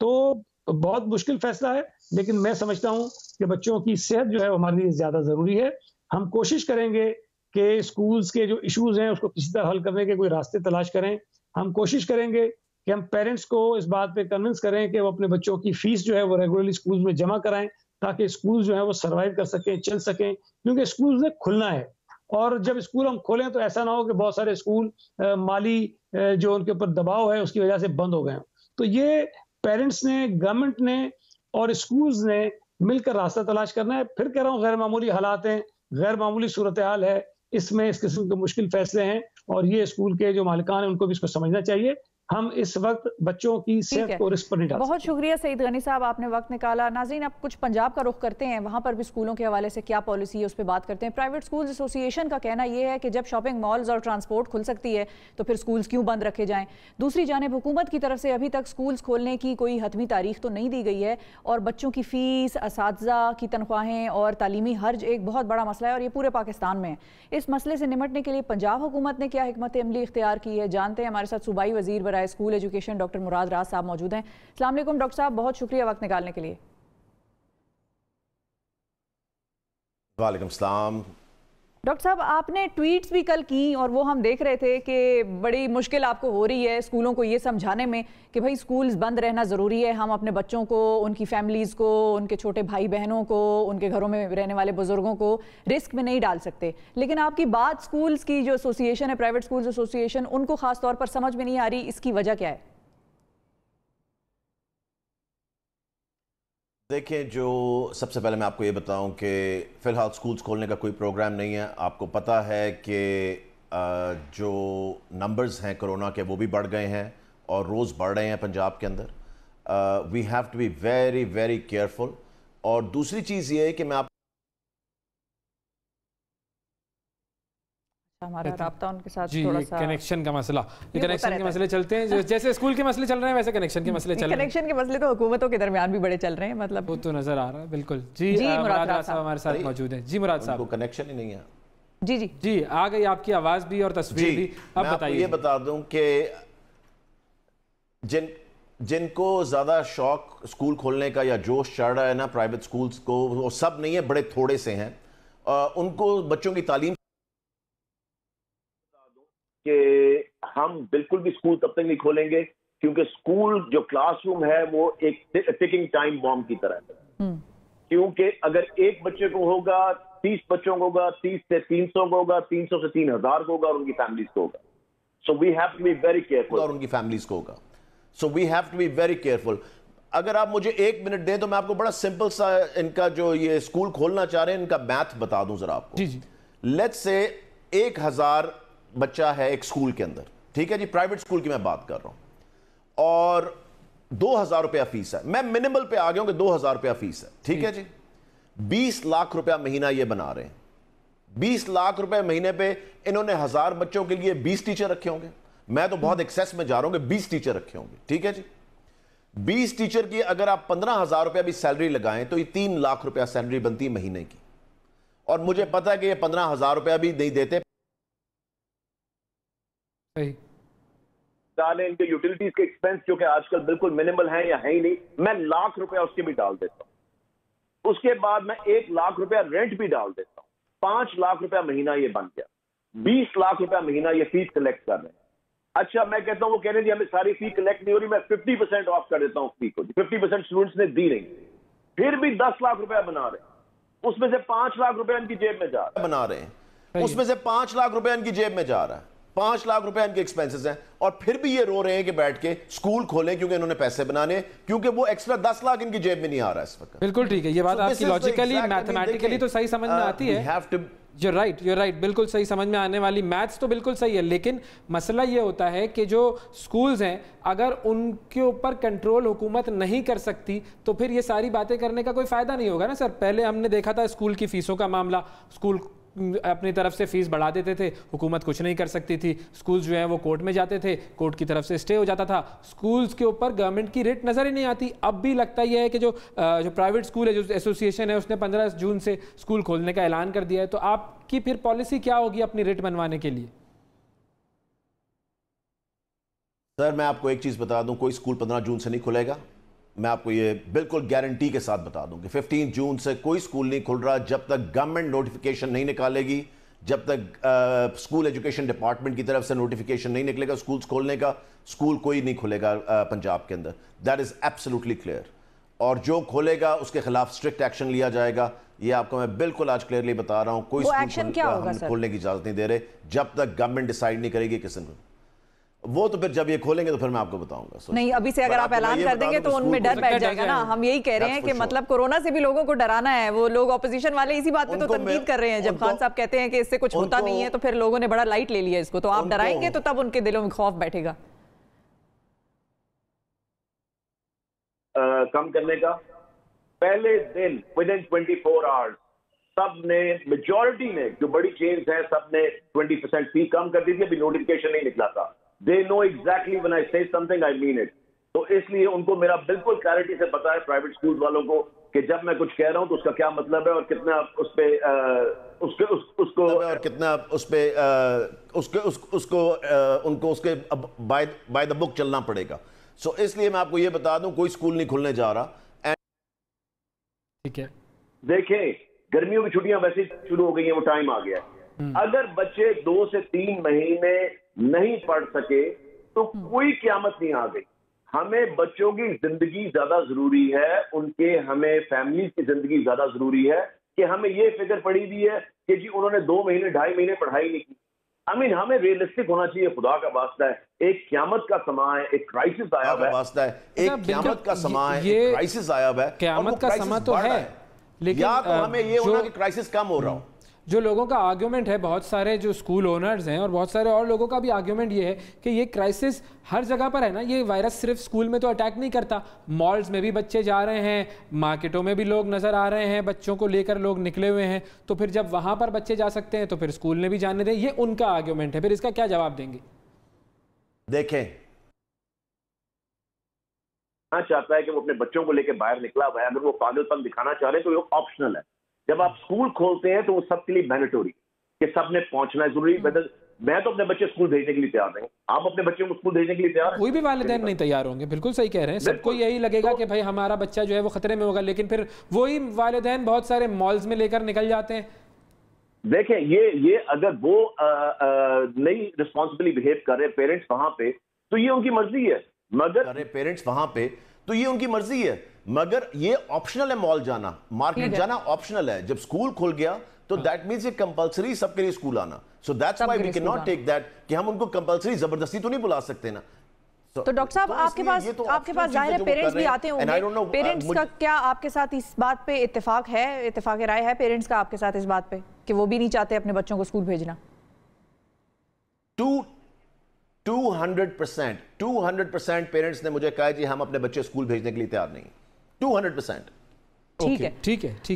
तो बहुत मुश्किल फैसला है, लेकिन मैं समझता हूं कि बच्चों की सेहत जो है वो हमारे लिए ज्यादा जरूरी है। हम कोशिश करेंगे कि स्कूल्स के जो इश्यूज हैं उसको किसी तरह हल करने के कोई रास्ते तलाश करें। हम कोशिश करेंगे कि हम पेरेंट्स को इस बात पे कन्विंस करें कि वो अपने बच्चों की फीस जो है वो रेगुलरली स्कूल में जमा कराएं ताकि स्कूल जो है वो सर्वाइव कर सकें, चल सकें, क्योंकि स्कूल ने खुलना है। और जब स्कूल हम खोलें तो ऐसा ना हो कि बहुत सारे स्कूल माली जो उनके ऊपर दबाव है उसकी वजह से बंद हो गए। तो ये पेरेंट्स ने, गवर्नमेंट ने और स्कूल्स ने मिलकर रास्ता तलाश करना है। फिर कह रहा हूँ, गैर मामूली हालात हैं, गैर मामूली सूरत हाल है, इसमें इस किस्म के मुश्किल फैसले हैं और ये स्कूल के जो मालिकान हैं उनको भी इसको समझना चाहिए। हम इस वक्त बच्चों की सेहत को रिस्क पर नहीं डाल सकते। बहुत शुक्रिया सईद गनी साहब, आपने वक्त निकाला। नाज़रीन, आप कुछ पंजाब का रुख करते हैं, वहाँ पर भी स्कूलों के हवाले से क्या पॉलिसी है उस पर बात करते हैं। प्राइवेट स्कूल्स एसोसिएशन का कहना यह है कि जब शॉपिंग मॉल्स और ट्रांसपोर्ट खुल सकती है तो फिर स्कूल्स क्यों बंद रखे जाएं। दूसरी जानिब हुकूमत की तरफ से अभी तक स्कूल्स खोलने की कोई हतमी तारीख तो नहीं दी गई है और बच्चों की फ़ीस, असातिज़ा की तनख्वाहें और तालीमी हर्ज एक बहुत बड़ा मसला है और ये पूरे पाकिस्तान में है। इस मसले से निपटने के लिए पंजाब हुकूमत ने क्या हिकमत अमली इख्तियार की है, जानते हैं। हमारे साथ सूबाई वज़ीर बराए स्कूल एजुकेशन डॉक्टर मुराद राज साहब मौजूद हैं। अस्सलाम वालेकुम डॉक्टर साहब, बहुत शुक्रिया वक्त निकालने के लिए। वालेकुम सलाम। डॉक्टर साहब, आपने ट्वीट्स भी कल की और वो हम देख रहे थे कि बड़ी मुश्किल आपको हो रही है स्कूलों को ये समझाने में कि भाई स्कूल्स बंद रहना ज़रूरी है, हम अपने बच्चों को, उनकी फैमिलीज़ को, उनके छोटे भाई बहनों को, उनके घरों में रहने वाले बुजुर्गों को रिस्क में नहीं डाल सकते। लेकिन आपकी बात स्कूल्स की जो एसोसिएशन है, प्राइवेट स्कूल्स एसोसिएशन, उनको ख़ास तौर पर समझ में नहीं आ रही। इसकी वजह क्या है? देखिए, जो सबसे पहले मैं आपको ये बताऊं कि फ़िलहाल स्कूल्स खोलने का कोई प्रोग्राम नहीं है। आपको पता है कि जो नंबर्स हैं कोरोना के वो भी बढ़ गए हैं और रोज़ बढ़ रहे हैं पंजाब के अंदर। We have to be very very careful. और दूसरी चीज़ ये है कि मैं आप हमारा राब्ता उनके साथ जी, थोड़ा सा कनेक्शन का मसला, ये कनेक्शन के मसले चलते हैं। जैसे स्कूल के मसले चल रहे हैं वैसे कनेक्शन के मसले चल रहे हैं। कनेक्शन के मसले तो हुकूमतों के दरमियान भी बड़े चल रहे हैं, मतलब वो तो नजर आ रहा है। बिल्कुल जी, मुराद राज साहब हमारे साथ मौजूद हैं। जी मुराद साहब, कनेक्शन ही नहीं है। जी जी जी, आ गई आपकी आवाज भी और तस्वीर भी। अब बताइए। ये बता दूं कि जिनको ज्यादा शौक स्कूल खोलने का या जोश चढ़ रहा है ना प्राइवेट स्कूल्स को, वो सब नहीं है, बड़े थोड़े से हैं। उनको बच्चों की तालीम कि हम बिल्कुल भी स्कूल तब तक नहीं खोलेंगे क्योंकि स्कूल जो क्लासरूम है वो एक टिकिंग टाइम बॉम्ब की तरह है। क्योंकि अगर एक बच्चे को होगा, 30 बच्चों को होगा, 30 से 300 को होगा, 300 से 3000 को होगा और उनकी फैमिलीज को होगा। So we have to be very careful. और उनकी फैमिलीज को होगा। So we have to be very careful. अगर आप मुझे 1 मिनट दें तो मैं आपको बड़ा सिंपल सा इनका जो ये स्कूल खोलना चाह रहे हैं इनका मैथ बता दूं जरा आपको। जी जी। लेट्स से 1000 बच्चा है एक स्कूल के अंदर, ठीक है जी, प्राइवेट स्कूल की मैं बात कर रहा हूं, और 2000 रुपया फीस है। मैं मिनिमल पे आ गया हूं कि 2000 रुपया फीस है, ठीक है जी। 20 लाख रुपया महीना ये बना रहे हैं। 20 लाख रुपए महीने पे इन्होंने 1000 बच्चों के लिए 20 टीचर रखे होंगे। मैं तो बहुत एक्सेस में जा रहा हूं कि 20 टीचर रखे होंगे, ठीक है जी। 20 टीचर की अगर आप 15,000 रुपया भी सैलरी लगाएं तो ये 3 लाख रुपया सैलरी बनती है महीने की, और मुझे पता है कि ये 15,000 रुपया भी नहीं देते। सही। डालें इनके यूटिलिटीज के एक्सपेंस जो कि आजकल बिल्कुल मिनिमल है या है ही नहीं, मैं लाख रुपया उसके भी डाल देता हूं। उसके बाद मैं 1 लाख रुपया रेंट भी डाल देता हूं। 5 लाख रुपया महीना ये बन गया। 20 लाख रुपया महीना ये फीस कलेक्ट कर रहे हैं। अच्छा, मैं कहता हूं वो कह रहे हैं जी हमें सारी फी कलेक्ट नहीं हो रही, मैं 50% ऑफ कर देता हूं फी को। 50% स्टूडेंट्स ने दी नहीं, फिर भी 10 लाख रुपया बना रहे हैं। उसमें से 5 लाख रुपया इनकी जेब में जा रहा है। बना रहे हैं उसमें से 5 लाख रुपया इनकी जेब में जा रहा है। 5 लाख रुपए इनके एक्सपेंसेस हैं, और फिर भी ये रो रहे हैं कि बैठ के स्कूल खोलें क्योंकि इन्होंने पैसे बनाने, क्योंकि वो एक्स्ट्रा 10 लाख इनकी जेब में नहीं आ रहा है इस वक्त। बिल्कुल ठीक है, ये बात आपकी लॉजिकली मैथमेटिकली तो सही समझ में आती है। You're right, बिल्कुल सही समझ में आने वाली, मैथ्स तो बिल्कुल सही है, लेकिन मसला ये होता है कि जो स्कूल्स हैं अगर उनके ऊपर कंट्रोल हुकूमत नहीं कर सकती तो फिर ये सारी बातें करने का कोई फ़ायदा नहीं होगा ना सर। पहले हमने देखा था स्कूल की फ़ीसों का मामला, स्कूल अपनी तरफ से फीस बढ़ा देते थे, हुकूमत कुछ नहीं कर सकती थी। स्कूल्स जो हैं वो कोर्ट में जाते थे, कोर्ट की तरफ से स्टे हो जाता था, स्कूल्स के ऊपर गवर्नमेंट की रेट नज़र ही नहीं आती। अब भी लगता यह है कि जो प्राइवेट स्कूल है, जो एसोसिएशन है, उसने 15 जून से स्कूल खोलने का ऐलान कर दिया है, तो आपकी फिर पॉलिसी क्या होगी अपनी रेट बनवाने के लिए? सर मैं आपको एक चीज़ बता दूं, कोई स्कूल 15 जून से नहीं खुलेगा। मैं आपको ये बिल्कुल गारंटी के साथ बता दूं कि 15 जून से कोई स्कूल नहीं खुल रहा जब तक गवर्नमेंट नोटिफिकेशन नहीं निकालेगी, जब तक स्कूल एजुकेशन डिपार्टमेंट की तरफ से नोटिफिकेशन नहीं निकलेगा स्कूल्स खोलने का, स्कूल कोई नहीं खुलेगा पंजाब के अंदर। That is absolutely clear. और जो खोलेगा उसके खिलाफ स्ट्रिक्ट एक्शन लिया जाएगा, ये आपको मैं बिल्कुल आज क्लियरली बता रहा हूं। कोई स्कूल खोलने की इजाजत नहीं दे रहे जब तक गवर्नमेंट डिसाइड नहीं करेगी किसी को। वो तो फिर जब ये खोलेंगे तो फिर मैं आपको बताऊंगा। नहीं, अभी से अगर आप ऐलान कर देंगे तो उनमें डर बैठ जाएगा ना। हम यही कह रहे हैं कि मतलब कोरोना से भी लोगों को डराना है। वो लोग ऑपोजिशन वाले इसी बात पे तो तनकीद कर रहे हैं। जब खान साहब कहते हैं कि इससे कुछ होता नहीं है तो फिर लोगों ने बड़ा लाइट ले लिया इसको। तो आप डराएंगे तो तब उनके दिलों में खौफ बैठेगा। कम करने का पहले दिन विदिन 24 आवर्स सबने, मेजॉरिटी ने, जो बड़ी चेन्स हैं, सबने 20% फी कम कर दी थी। अभी नोटिफिकेशन नहीं निकला था। They know exactly when I say something, I mean it. तो इसलिए उनको मेरा बिल्कुल क्लैरिटी से पता है प्राइवेट स्कूल वालों को कि जब मैं कुछ कह रहा हूं तो उसका क्या मतलब है और कितना उस पे उसको और कितना उस पे उनको उसके बाय द बुक चलना पड़ेगा। सो इसलिए मैं आपको ये बता दूं कोई स्कूल नहीं खुलने जा रहा। ठीक है, देखें गर्मियों की छुट्टियां वैसे शुरू हो गई हैं, वो टाइम आ गया है। अगर बच्चे 2 से 3 महीने नहीं पढ़ सके तो कोई क़यामत नहीं आ गई। हमें बच्चों की जिंदगी ज्यादा जरूरी है, उनके हमें फैमिली की जिंदगी ज्यादा जरूरी है कि हमें ये फिक्र पड़ी हुई है कि जी उन्होंने 2 महीने 2.5 महीने पढ़ाई नहीं की। हमें रियलिस्टिक होना चाहिए। खुदा का वास्ता है, एक क़यामत का समा है, एक क्राइसिस आया हुआ है, एक क़यामत का समा है, एक क्राइसिस आया हुआ है। क़यामत का समा तो है, लेकिन या तो हमें ये होना कि क्राइसिस कम हो रहा हो। जो लोगों का आर्ग्यूमेंट है, बहुत सारे जो स्कूल ओनर्स हैं और बहुत सारे और लोगों का भी आर्ग्यूमेंट ये है कि ये क्राइसिस हर जगह पर है ना। ये वायरस सिर्फ स्कूल में तो अटैक नहीं करता, मॉल्स में भी बच्चे जा रहे हैं, मार्केटों में भी लोग नजर आ रहे हैं, बच्चों को लेकर लोग निकले हुए हैं। तो फिर जब वहां पर बच्चे जा सकते हैं तो फिर स्कूल ने भी जाने दें, ये उनका आर्ग्यूमेंट है। फिर इसका क्या जवाब देंगे? देखें, चाहता है कि वो अपने बच्चों को लेकर बाहर निकला हुआ है। अगर वो पागलपन दिखाना चाह रहे हैं तो वो ऑप्शनल है। जब आप स्कूल खोलते हैं तो वो सबके लिए मैंडेटरी कि सबने पहुंचना है, जरूरी। मैं तो अपने बच्चे स्कूल भेजने के लिए तैयार नहीं। आप अपने बच्चे को स्कूल भेजने के लिए तैयार हैं? कोई भी वालिदैन नहीं तैयार होंगे। बिल्कुल सही कह रहे हैं। सबको यही लगेगा कि भाई हमारा बच्चा जो है वो खतरे में होगा, लेकिन फिर वही वालिदैन बहुत सारे मॉल्स में लेकर निकल जाते हैं। देखें, ये अगर वो नहीं रिस्पॉन्सिबली बिहेव कर रहे पेरेंट्स वहां पे तो ये उनकी मर्जी है। मगर पेरेंट्स वहां पे तो ये उनकी मर्जी है, मगर ये ऑप्शनल है। मॉल जाना, मार्केट जाना ऑप्शनल है। जब स्कूल खुल गया तो दैट मींस ये कंपलसरी सबके लिए स्कूल आना। So that's why we can not take that कि हम उनको कंपलसरी जबरदस्ती तो नहीं बुला सकते ना। तो डॉक्टर साहब आपके पास जाहिर है पेरेंट्स भी आते होंगे, पेरेंट्स का क्या आपके साथ इस बात पे इत्तेफाक राय है पेरेंट्स का आपके साथ इस बात पे कि वो भी नहीं चाहते अपने बच्चों को स्कूल भेजना? 200% पेरेंट्स ने मुझे कहा जी हम अपने बच्चे स्कूल भेजने के लिए तैयार नहीं। 200%। ठीक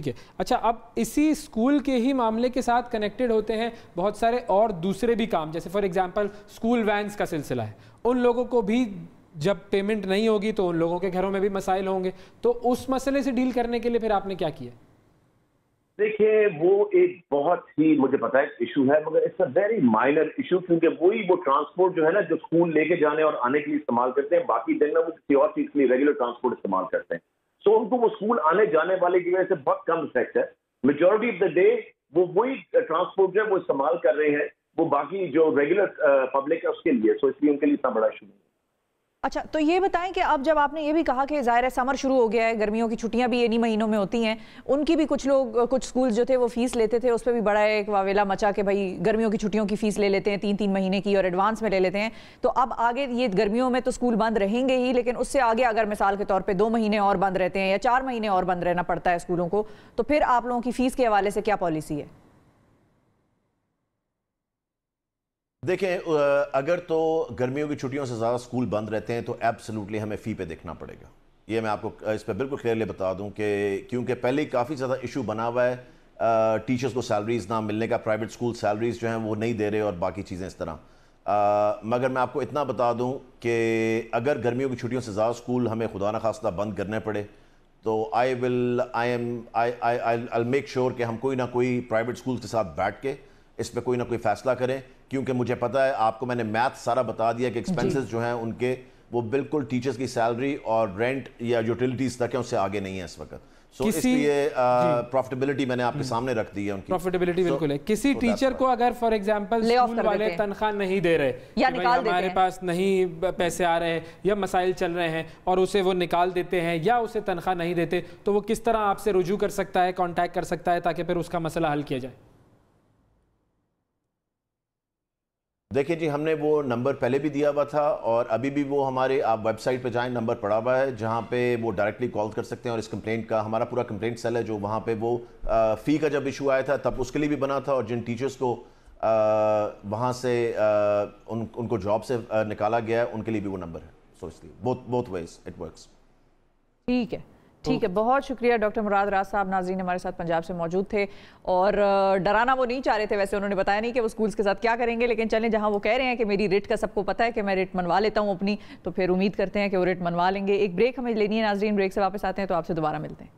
है। अच्छा, अब इसी स्कूल के ही मामले के साथ कनेक्टेड होते हैं बहुत सारे और दूसरे भी काम, जैसे फॉर एग्जांपल स्कूल वैन्स का सिलसिला है। उन लोगों को भी जब पेमेंट नहीं होगी तो उन लोगों के घरों में भी मसाइल होंगे, तो उस मसले से डील करने के लिए फिर आपने क्या किया? देखिए, वो एक बहुत ही, मुझे पता है इशू है, मगर it's a very minor issue, क्योंकि वो ट्रांसपोर्ट जो है ना, जो स्कूल लेके जाने और आने के लिए इस्तेमाल करते हैं, बाकी दिन में वो किसी और चीज के लिए रेगुलर ट्रांसपोर्ट इस्तेमाल करते हैं। सो उनको वो स्कूल आने जाने वाले की वजह से बहुत कम इफेक्ट है। मेजॉरिटी ऑफ द डे वो वही ट्रांसपोर्ट जो है वो इस्तेमाल कर रहे हैं, वो बाकी जो रेगुलर पब्लिक है उसके लिए, सो इसलिए उनके लिए इतना बड़ा इशू नहीं है। अच्छा, तो ये बताएं कि अब जब आपने ये भी कहा कि ज़ाहिर है समर शुरू हो गया है, गर्मियों की छुट्टियां भी इन्हीं महीनों में होती हैं, उनकी भी कुछ स्कूल जो थे वो फीस लेते थे, उस पर भी बड़ा एक वावेला मचा कि भाई गर्मियों की छुट्टियों की फीस ले लेते हैं 3-3 महीने की और एडवांस में ले लेते हैं। तो अब आगे ये गर्मियों में तो स्कूल बंद रहेंगे ही, लेकिन उससे आगे अगर मिसाल के तौर पर 2 महीने और बंद रहते हैं या 4 महीने और बंद रहना पड़ता है स्कूलों को, तो फिर आप लोगों की फीस के हवाले से क्या पॉलिसी है? देखें, अगर तो गर्मियों की छुट्टियों से ज़्यादा स्कूल बंद रहते हैं तो एब्सोल्युटली हमें फ़ी पे देखना पड़ेगा। ये मैं आपको इस पर बिल्कुल क्लियरली बता दूं कि क्योंकि पहले ही काफ़ी ज़्यादा इशू बना हुआ है, टीचर्स को सैलरीज ना मिलने का, प्राइवेट स्कूल सैलरीज जो हैं वो नहीं दे रहे और बाकी चीज़ें इस तरह। मगर मैं आपको इतना बता दूं कि अगर गर्मियों की छुट्टियों से ज़्यादा स्कूल हमें खुदा न खास्ता बंद करने पड़े तो आई मेक श्योर कि हम कोई ना कोई प्राइवेट स्कूल के साथ बैठ के इस पर कोई ना कोई फैसला करें, क्योंकि मुझे पता है, आपको मैंने मैथ सारा बता दिया कि एक्सपेंसेस जो हैं उनके वो बिल्कुल टीचर्स की सैलरी और रेंट या यूटिलिटीज तक है, उससे आगे नहीं है इस वक्त। सो इसलिए प्रॉफिटेबिलिटी मैंने आपके सामने रख दी है उनकी। प्रॉफिटेबिलिटी बिल्कुल है। किसी टीचर को अगर फॉर एग्जांपल स्कूल वाले तनख्वाह नहीं दे रहे या निकाल देते हैं, हमारे पास नहीं पैसे आ रहे हैं या मसाइल चल रहे हैं और उसे वो निकाल देते हैं या उसे तनख्वाह नहीं देते, तो वो किस तरह आपसे रुजू कर सकता है, कॉन्टैक्ट कर सकता है ताकि फिर उसका मसला हल किया जाए? देखिए जी, हमने वो नंबर पहले भी दिया हुआ था और अभी भी वो हमारे, आप वेबसाइट पे जाएं, नंबर पड़ा हुआ है जहाँ पे वो डायरेक्टली कॉल कर सकते हैं। और इस कंप्लेंट का हमारा पूरा कंप्लेंट सेल है जो वहाँ पे वो फ़ी का जब इशू आया था तब उसके लिए भी बना था, और जिन टीचर्स को वहाँ से उनको जॉब से निकाला गया है उनके लिए भी वो नंबर है। सो इसलिए बोथ वेज इट वर्क्स। ठीक है, बहुत शुक्रिया डॉक्टर मुराद राज साहब। नाज़रीन हमारे साथ पंजाब से मौजूद थे और डराना वो नहीं चाह रहे थे, वैसे उन्होंने बताया नहीं कि वो स्कूल्स के साथ क्या करेंगे, लेकिन चलें, जहां वो कह रहे हैं कि मेरी रिट का सबको पता है कि मैं रिट मनवा लेता हूं अपनी, तो फिर उम्मीद करते हैं कि वो रिट मनवा लेंगे। एक ब्रेक हमें लेनी है नाज़रीन, ब्रेक से वापस आते हैं तो आपसे दोबारा मिलते हैं।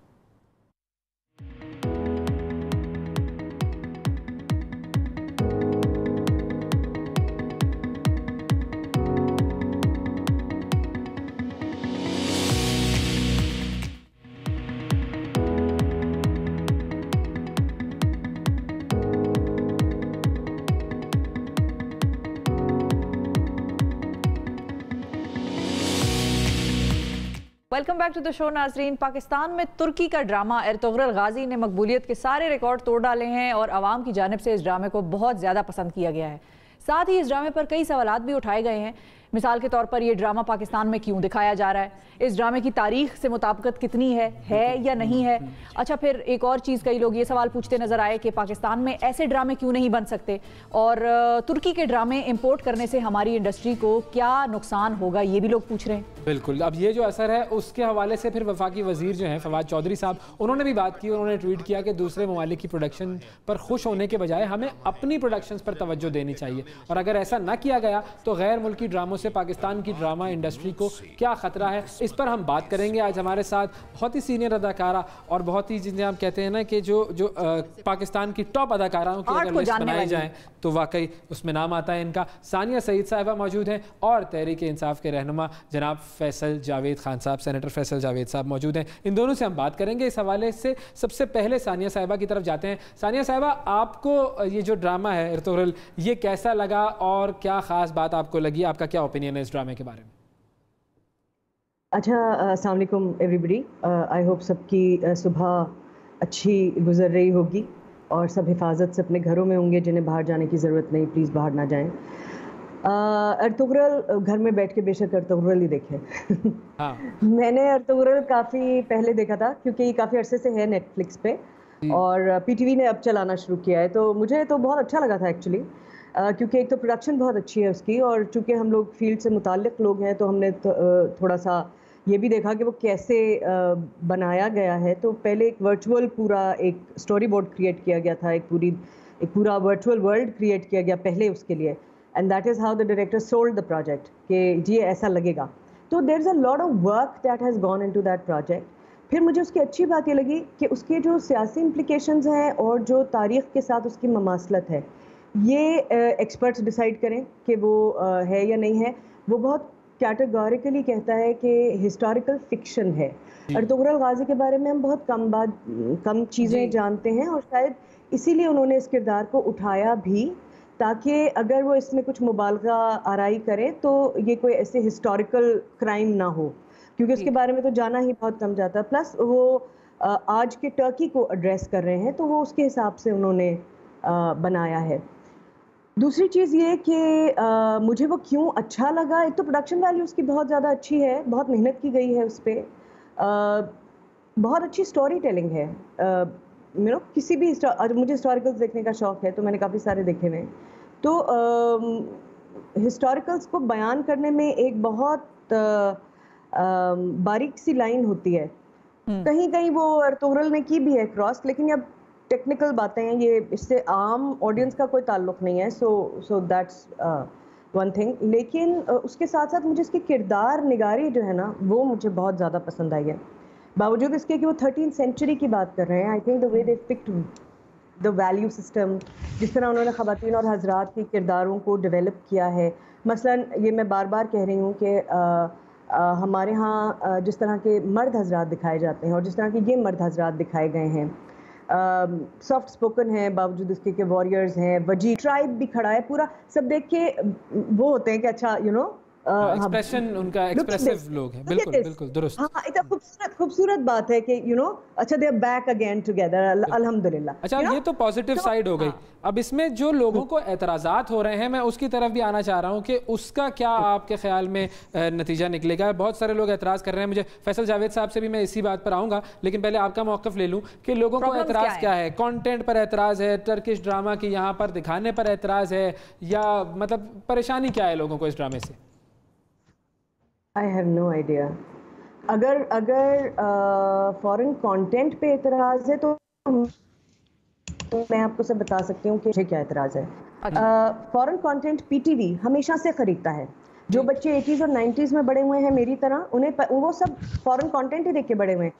Welcome back to the show नाजरीन। पाकिस्तान में तुर्की का ड्रामा एर्तुगरुल गाजी ने मकबूलियत के सारे रिकॉर्ड तोड़ डाले हैं और आवाम की जानिब से इस ड्रामे को बहुत ज़्यादा पसंद किया गया है। साथ ही इस ड्रामे पर कई सवालात भी उठाए गए हैं। मिसाल के तौर पर यह ड्रामा पाकिस्तान में क्यों दिखाया जा रहा है, इस ड्रामे की तारीख से मुताबिकत कितनी है या नहीं है। अच्छा, फिर एक और चीज़, कई लोग ये सवाल पूछते नजर आए कि पाकिस्तान में ऐसे ड्रामे क्यों नहीं बन सकते और तुर्की के ड्रामे इंपोर्ट करने से हमारी इंडस्ट्री को क्या नुकसान होगा, ये भी लोग पूछ रहे हैं। बिल्कुल, अब ये जो असर है उसके हवाले से फिर वफाकी वजीर जो हैं फवाद चौधरी साहब, उन्होंने भी बात की। उन्होंने ट्वीट किया कि दूसरे ममालिक की प्रोडक्शन पर खुश होने के बजाय हमें अपनी प्रोडक्शंस पर तवज्जो देनी चाहिए, और अगर ऐसा ना किया गया तो गैर मुल्की ड्रामों से पाकिस्तान की ड्रामा इंडस्ट्री को क्या खतरा है, इस पर हम बात करेंगे। आज हमारे साथ बहुत ही सीनियर अदाकारा और बहुत ही, जिन्हें आप कहते हैं ना कि जो पाकिस्तान की टॉप अदाकाराओं की अगर लिस्ट बनाई जाए तो वाकई उसमें नाम आता है इनका। सानिया सईद साहिबा मौजूद हैं और तहरीक इंसाफ के रहनुमा जनाब फैसल जावेद खान साहब, सेनेटर फैसल जावेद साहब मौजूद हैं। इन दोनों से हम बात करेंगे इस हवाले से। सबसे पहले सानिया साहिबा की तरफ जाते हैं। सानिया साहिबा, आपको ये जो ड्रामा है एर्तुगरुल, ये कैसा लगा और क्या ख़ास बात आपको लगी, आपका क्या ओपिनियन है इस ड्रामे के बारे में? अच्छा, अस्सलाम वालेकुम एवरीबडी। आई होप सबकी सुबह अच्छी गुजर रही होगी और सब हिफाजत से अपने घरों में होंगे। जिन्हें बाहर जाने की ज़रूरत नहीं, प्लीज़ बाहर ना जाएं। अर्तुगरुल घर में बैठ के बेशक अर्तुगरुल ही देखे। हाँ। मैंने अर्तुगरुल काफ़ी पहले देखा था क्योंकि ये काफ़ी अरसे से है नेटफ्लिक्स पे और पीटीवी ने अब चलाना शुरू किया है, तो मुझे तो बहुत अच्छा लगा था एक्चुअली, क्योंकि एक तो प्रोडक्शन बहुत अच्छी है उसकी और चूँकि हम लोग फील्ड से मुताल्लिक़ लोग हैं तो हमने थोड़ा सा ये भी देखा कि वो कैसे बनाया गया है। तो पहले एक वर्चुअल पूरा एक स्टोरी बोर्ड क्रिएट किया गया था, एक पूरा वर्चुअल वर्ल्ड क्रिएट किया गया पहले उसके लिए, and that is how the director sold the project कि जी ऐसा लगेगा। तो there is a lot of work that has gone into that project. फिर मुझे उसकी अच्छी बात ये लगी कि उसके जो सियासी इम्प्लिकेशंस हैं और जो तारीख़ के साथ उसकी ममासलत है, ये एक्सपर्ट्स डिसाइड करें कि वो है या नहीं है। वो बहुत कैटेगोरिकली कहता है कि हिस्टोरिकल फिक्शन है। अर्तुगरुल गाजी के बारे में हम बहुत कम चीज़ें जानते हैं और शायद इसीलिए उन्होंने इस किरदार को उठाया भी, ताकि अगर वो इसमें कुछ मुबालगा आराई करें तो ये कोई ऐसे हिस्टोरिकल क्राइम ना हो, क्योंकि उसके बारे में तो जाना ही बहुत कम जाता है। प्लस वो आज के टर्की को एड्रेस कर रहे हैं, तो वो उसके हिसाब से उन्होंने बनाया है। दूसरी चीज़ ये कि मुझे वो क्यों अच्छा लगा, एक तो प्रोडक्शन वैल्यू उसकी बहुत ज़्यादा अच्छी है, बहुत मेहनत की गई है उस पर, बहुत अच्छी स्टोरी टेलिंग है। किसी भी मुझे हिस्टोरिकल्स देखने का शौक़ है, तो मैंने काफ़ी सारे देखे हुए हैं। तो हिस्टोरिकल्स को बयान करने में एक बहुत बारीक सी लाइन होती है। कहीं कहीं वो अर्तुगरुल ने की भी है क्रॉस, लेकिन अब टेक्निकल बातें हैं, ये इससे आम ऑडियंस का कोई ताल्लुक़ नहीं है। So that's one thing. लेकिन उसके साथ साथ मुझे इसकी किरदार निगारी जो है ना, वो मुझे बहुत ज़्यादा पसंद आई है, बावजूद इसके कि वो 13th सेंचुरी की बात कर रहे हैं। I think the way they picked the value system, जिस तरह उन्होंने ख़वातीन और हज़रात के किरदारों को डेवलप किया है। मसलन ये मैं बार बार कह रही हूँ कि हमारे यहाँ जिस तरह के मर्द हज़रात दिखाए जाते हैं और जिस तरह के ये मर्द हज़रात दिखाए गए हैं, सॉफ्ट स्पोकन है, बावजूद इसके के वॉरियर्स हैं, वजी ट्राइब भी खड़ा है, पूरा सब देख के वो होते हैं कि अच्छा एक्सप्रेशन उनका एक्सप्रेसिव लोग हैं। बिल्कुल बिल्कुल दुरुस्त। हाँ, इतना खूबसूरत बात है कि अच्छा they are back again together, अल्हम्दुलिल्लाह। अच्छा, ये तो पॉजिटिव साइड हो गई। अब इसमें जो लोगों को एतराज़ात हो रहे हैं, मैं उसकी तरफ भी आना चाह रहा हूँ कि उसका क्या आपके ख्याल में नतीजा निकलेगा। बहुत सारे लोग एतराज़ कर रहे हैं। मुझे फैसल जावेद साहब से भी मैं इसी बात पर आऊँगा, लेकिन पहले आपका मौक़िफ़ ले लूँ कि लोगों को एतराज़ क्या है। कॉन्टेंट पर एतराज़ है, टर्किश ड्रामा की यहाँ पर दिखाने पर एतराज़ है, या मतलब परेशानी क्या है लोगों को इस ड्रामे से? I have no idea. अगर फॉरेन कंटेंट पे एतराज़ है तो मैं आपको सब बता सकती हूँ कि मुझे क्या एतराज़ है। फॉरेन कंटेंट पीटीवी हमेशा से खरीदता है। जो बच्चे 80s और 90s में बड़े हुए हैं मेरी तरह, उन्हें वो सब फॉरेन कंटेंट ही देख के बड़े हुए हैं।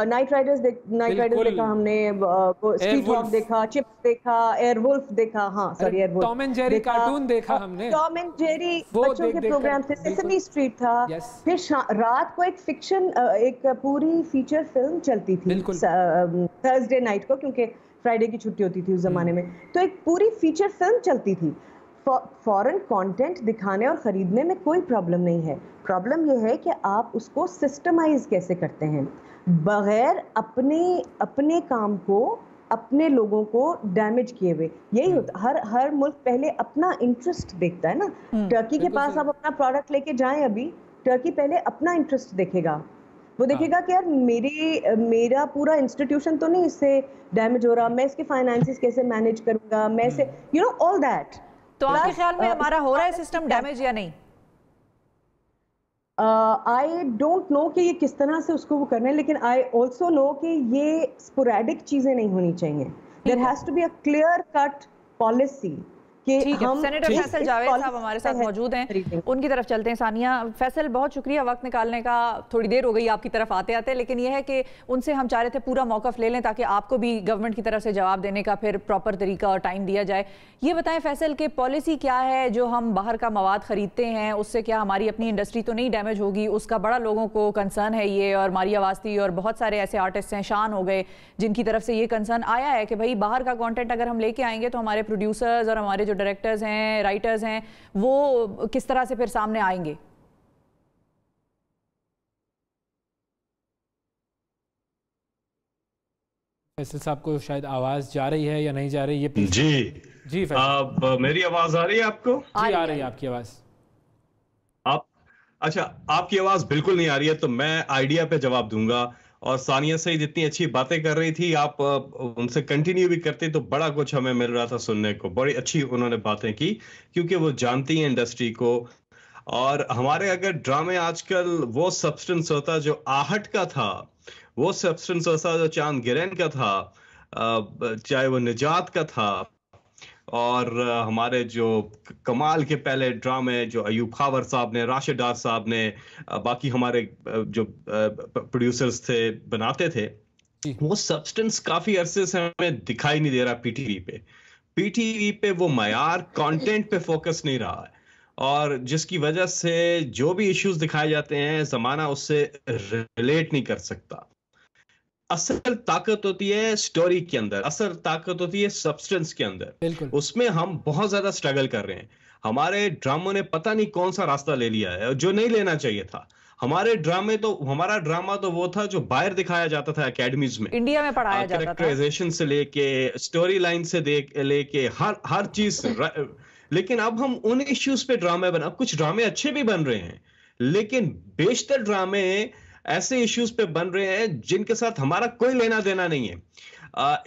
नाइट राइडर्स देखा हमने, स्ट्रीट हॉक देखा, चिप्स देखा, एयरवुल्फ देखा, हाँ sorry Airwolf, Tom and Jerry cartoon देखा हमने, टॉम एंड जेरी बच्चों के प्रोग्राम थे, सेसमी स्ट्रीट था। फिर रात को एक फिक्शन, एक पूरी फीचर फिल्म चलती थी थर्सडे नाइट को, क्योंकि फ्राइडे की छुट्टी होती थी उस जमाने में, तो एक पूरी फीचर फिल्म चलती थी। फॉरेन कंटेंट दिखाने और ख़रीदने में कोई प्रॉब्लम नहीं है। प्रॉब्लम यह है कि आप उसको सिस्टमाइज कैसे करते हैं बगैर अपने काम को, अपने लोगों को डैमेज किए हुए। यही होता, हर मुल्क पहले अपना इंटरेस्ट देखता है ना। टर्की के पास आप अपना प्रोडक्ट लेके जाएं, अभी टर्की पहले अपना इंटरेस्ट देखेगा। वो देखेगा कि यार मेरा पूरा इंस्टीट्यूशन तो नहीं इससे डैमेज हो रहा, मैं इसके फाइनेंसेस कैसे मैनेज करूंगा, मैं इसे ऑल दैट। तो आपके ख्याल में हमारा हो रहा है सिस्टम डैमेज या नहीं? आई डोंट नो कि ये किस तरह से उसको वो करना है, लेकिन आई ऑल्सो नो कि ये स्पोरेडिक चीजें नहीं होनी चाहिए। There has to be a clear cut policy. Senator Faisal Javed साहब हमारे साथ मौजूद हैं, उनकी तरफ चलते हैं। सानिया, फैसल बहुत शुक्रिया वक्त निकालने का, थोड़ी देर हो गई आपकी तरफ आते आते, लेकिन यह है कि उनसे हम चाह रहे थे पूरा मौक़िफ़ ले लें ताकि आपको भी गवर्नमेंट की तरफ से जवाब देने का फिर प्रॉपर तरीका और टाइम दिया जाए। ये बताएं फैसल कि पॉलिसी क्या है, जो हम बाहर का मवाद ख़रीदते हैं उससे क्या हमारी अपनी इंडस्ट्री तो नहीं डैमेज होगी? उसका बड़ा लोगों को कंसर्न है ये, और मारिया वास्ती और बहुत सारे ऐसे आर्टिस्ट हैं, शान हो गए, जिनकी तरफ से ये कंसर्न आया है कि भाई बाहर का कॉन्टेंट अगर हम लेके आएंगे तो हमारे प्रोड्यूसर्स और हमारे जो डायरेक्टर्स हैं, राइटर्स हैं, वो किस तरह से फिर सामने आएंगे? फैसल साहब को शायद आवाज जा रही है या नहीं जा रही, ये जी फैसल, मेरी आवाज आ रही है आपको? जी आ रही है आपकी आवाज। अच्छा, आपकी आवाज बिल्कुल नहीं आ रही है तो मैं आइडिया पे जवाब दूंगा। और सानिया सईद इतनी अच्छी बातें कर रही थी, आप उनसे कंटिन्यू भी करते तो बड़ा कुछ हमें मिल रहा था सुनने को। बड़ी अच्छी उन्होंने बातें की क्योंकि वो जानती हैं इंडस्ट्री को। और हमारे अगर ड्रामे आजकल वो सब्सटेंस होता जो आहट का था, वो सब्सटेंस होता जो चांद गिरैन का था, चाहे वो निजात का था, और हमारे जो कमाल के पहले ड्रामे जो अयूब खावर साहब ने, राशिद डार साहब ने, बाकी हमारे जो प्रोड्यूसर्स थे बनाते थे, वो सब्सटेंस काफी अरसे से हमें दिखाई नहीं दे रहा पीटीवी पे। पीटीवी पे वो मयार कंटेंट पे फोकस नहीं रहा है, और जिसकी वजह से जो भी इश्यूज दिखाए जाते हैं जमाना उससे रिलेट नहीं कर सकता। असल ताकत होती है स्टोरी के अंदर, असल ताकत होती है सब्सटेंस के अंदर। उसमें हम बहुत ज्यादा स्ट्रगल कर रहे हैं। हमारे ड्रामों ने पता नहीं कौन सा रास्ता ले लिया है जो नहीं लेना चाहिए था। हमारे ड्रामे तो, हमारा ड्रामा तो वो था जो बाहर दिखाया जाता था एकेडमीज में, इंडिया में पढ़ाया जाता था, कैरेक्टराइजेशन से लेके स्टोरी लाइन से लेके हर चीज। लेकिन अब हम उन इश्यूज पे ड्रामे बना, कुछ ड्रामे अच्छे भी बन रहे हैं, लेकिन बेशतर ड्रामे ऐसे इश्यूज पे बन रहे हैं जिनके साथ हमारा कोई लेना देना नहीं है।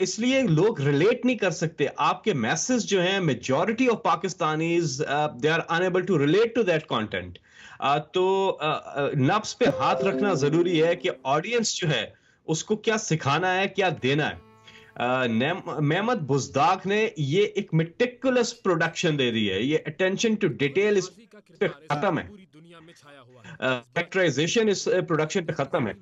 इसलिए लोग रिलेट नहीं कर सकते। आपके मैसेज जो हैं, majority of Pakistanis they are unable to relate to that content. तो नफ्स पे हाथ रखना जरूरी है कि ऑडियंस जो है उसको क्या सिखाना है, क्या देना है। मेहमद बुज़दाक ने ये एक मेटिकुलस प्रोडक्शन दे दी है, ये अटेंशन टू डिटेल इस पे खत्म है, कैरेक्टराइजेशन इस प्रोडक्शन पे खत्म है,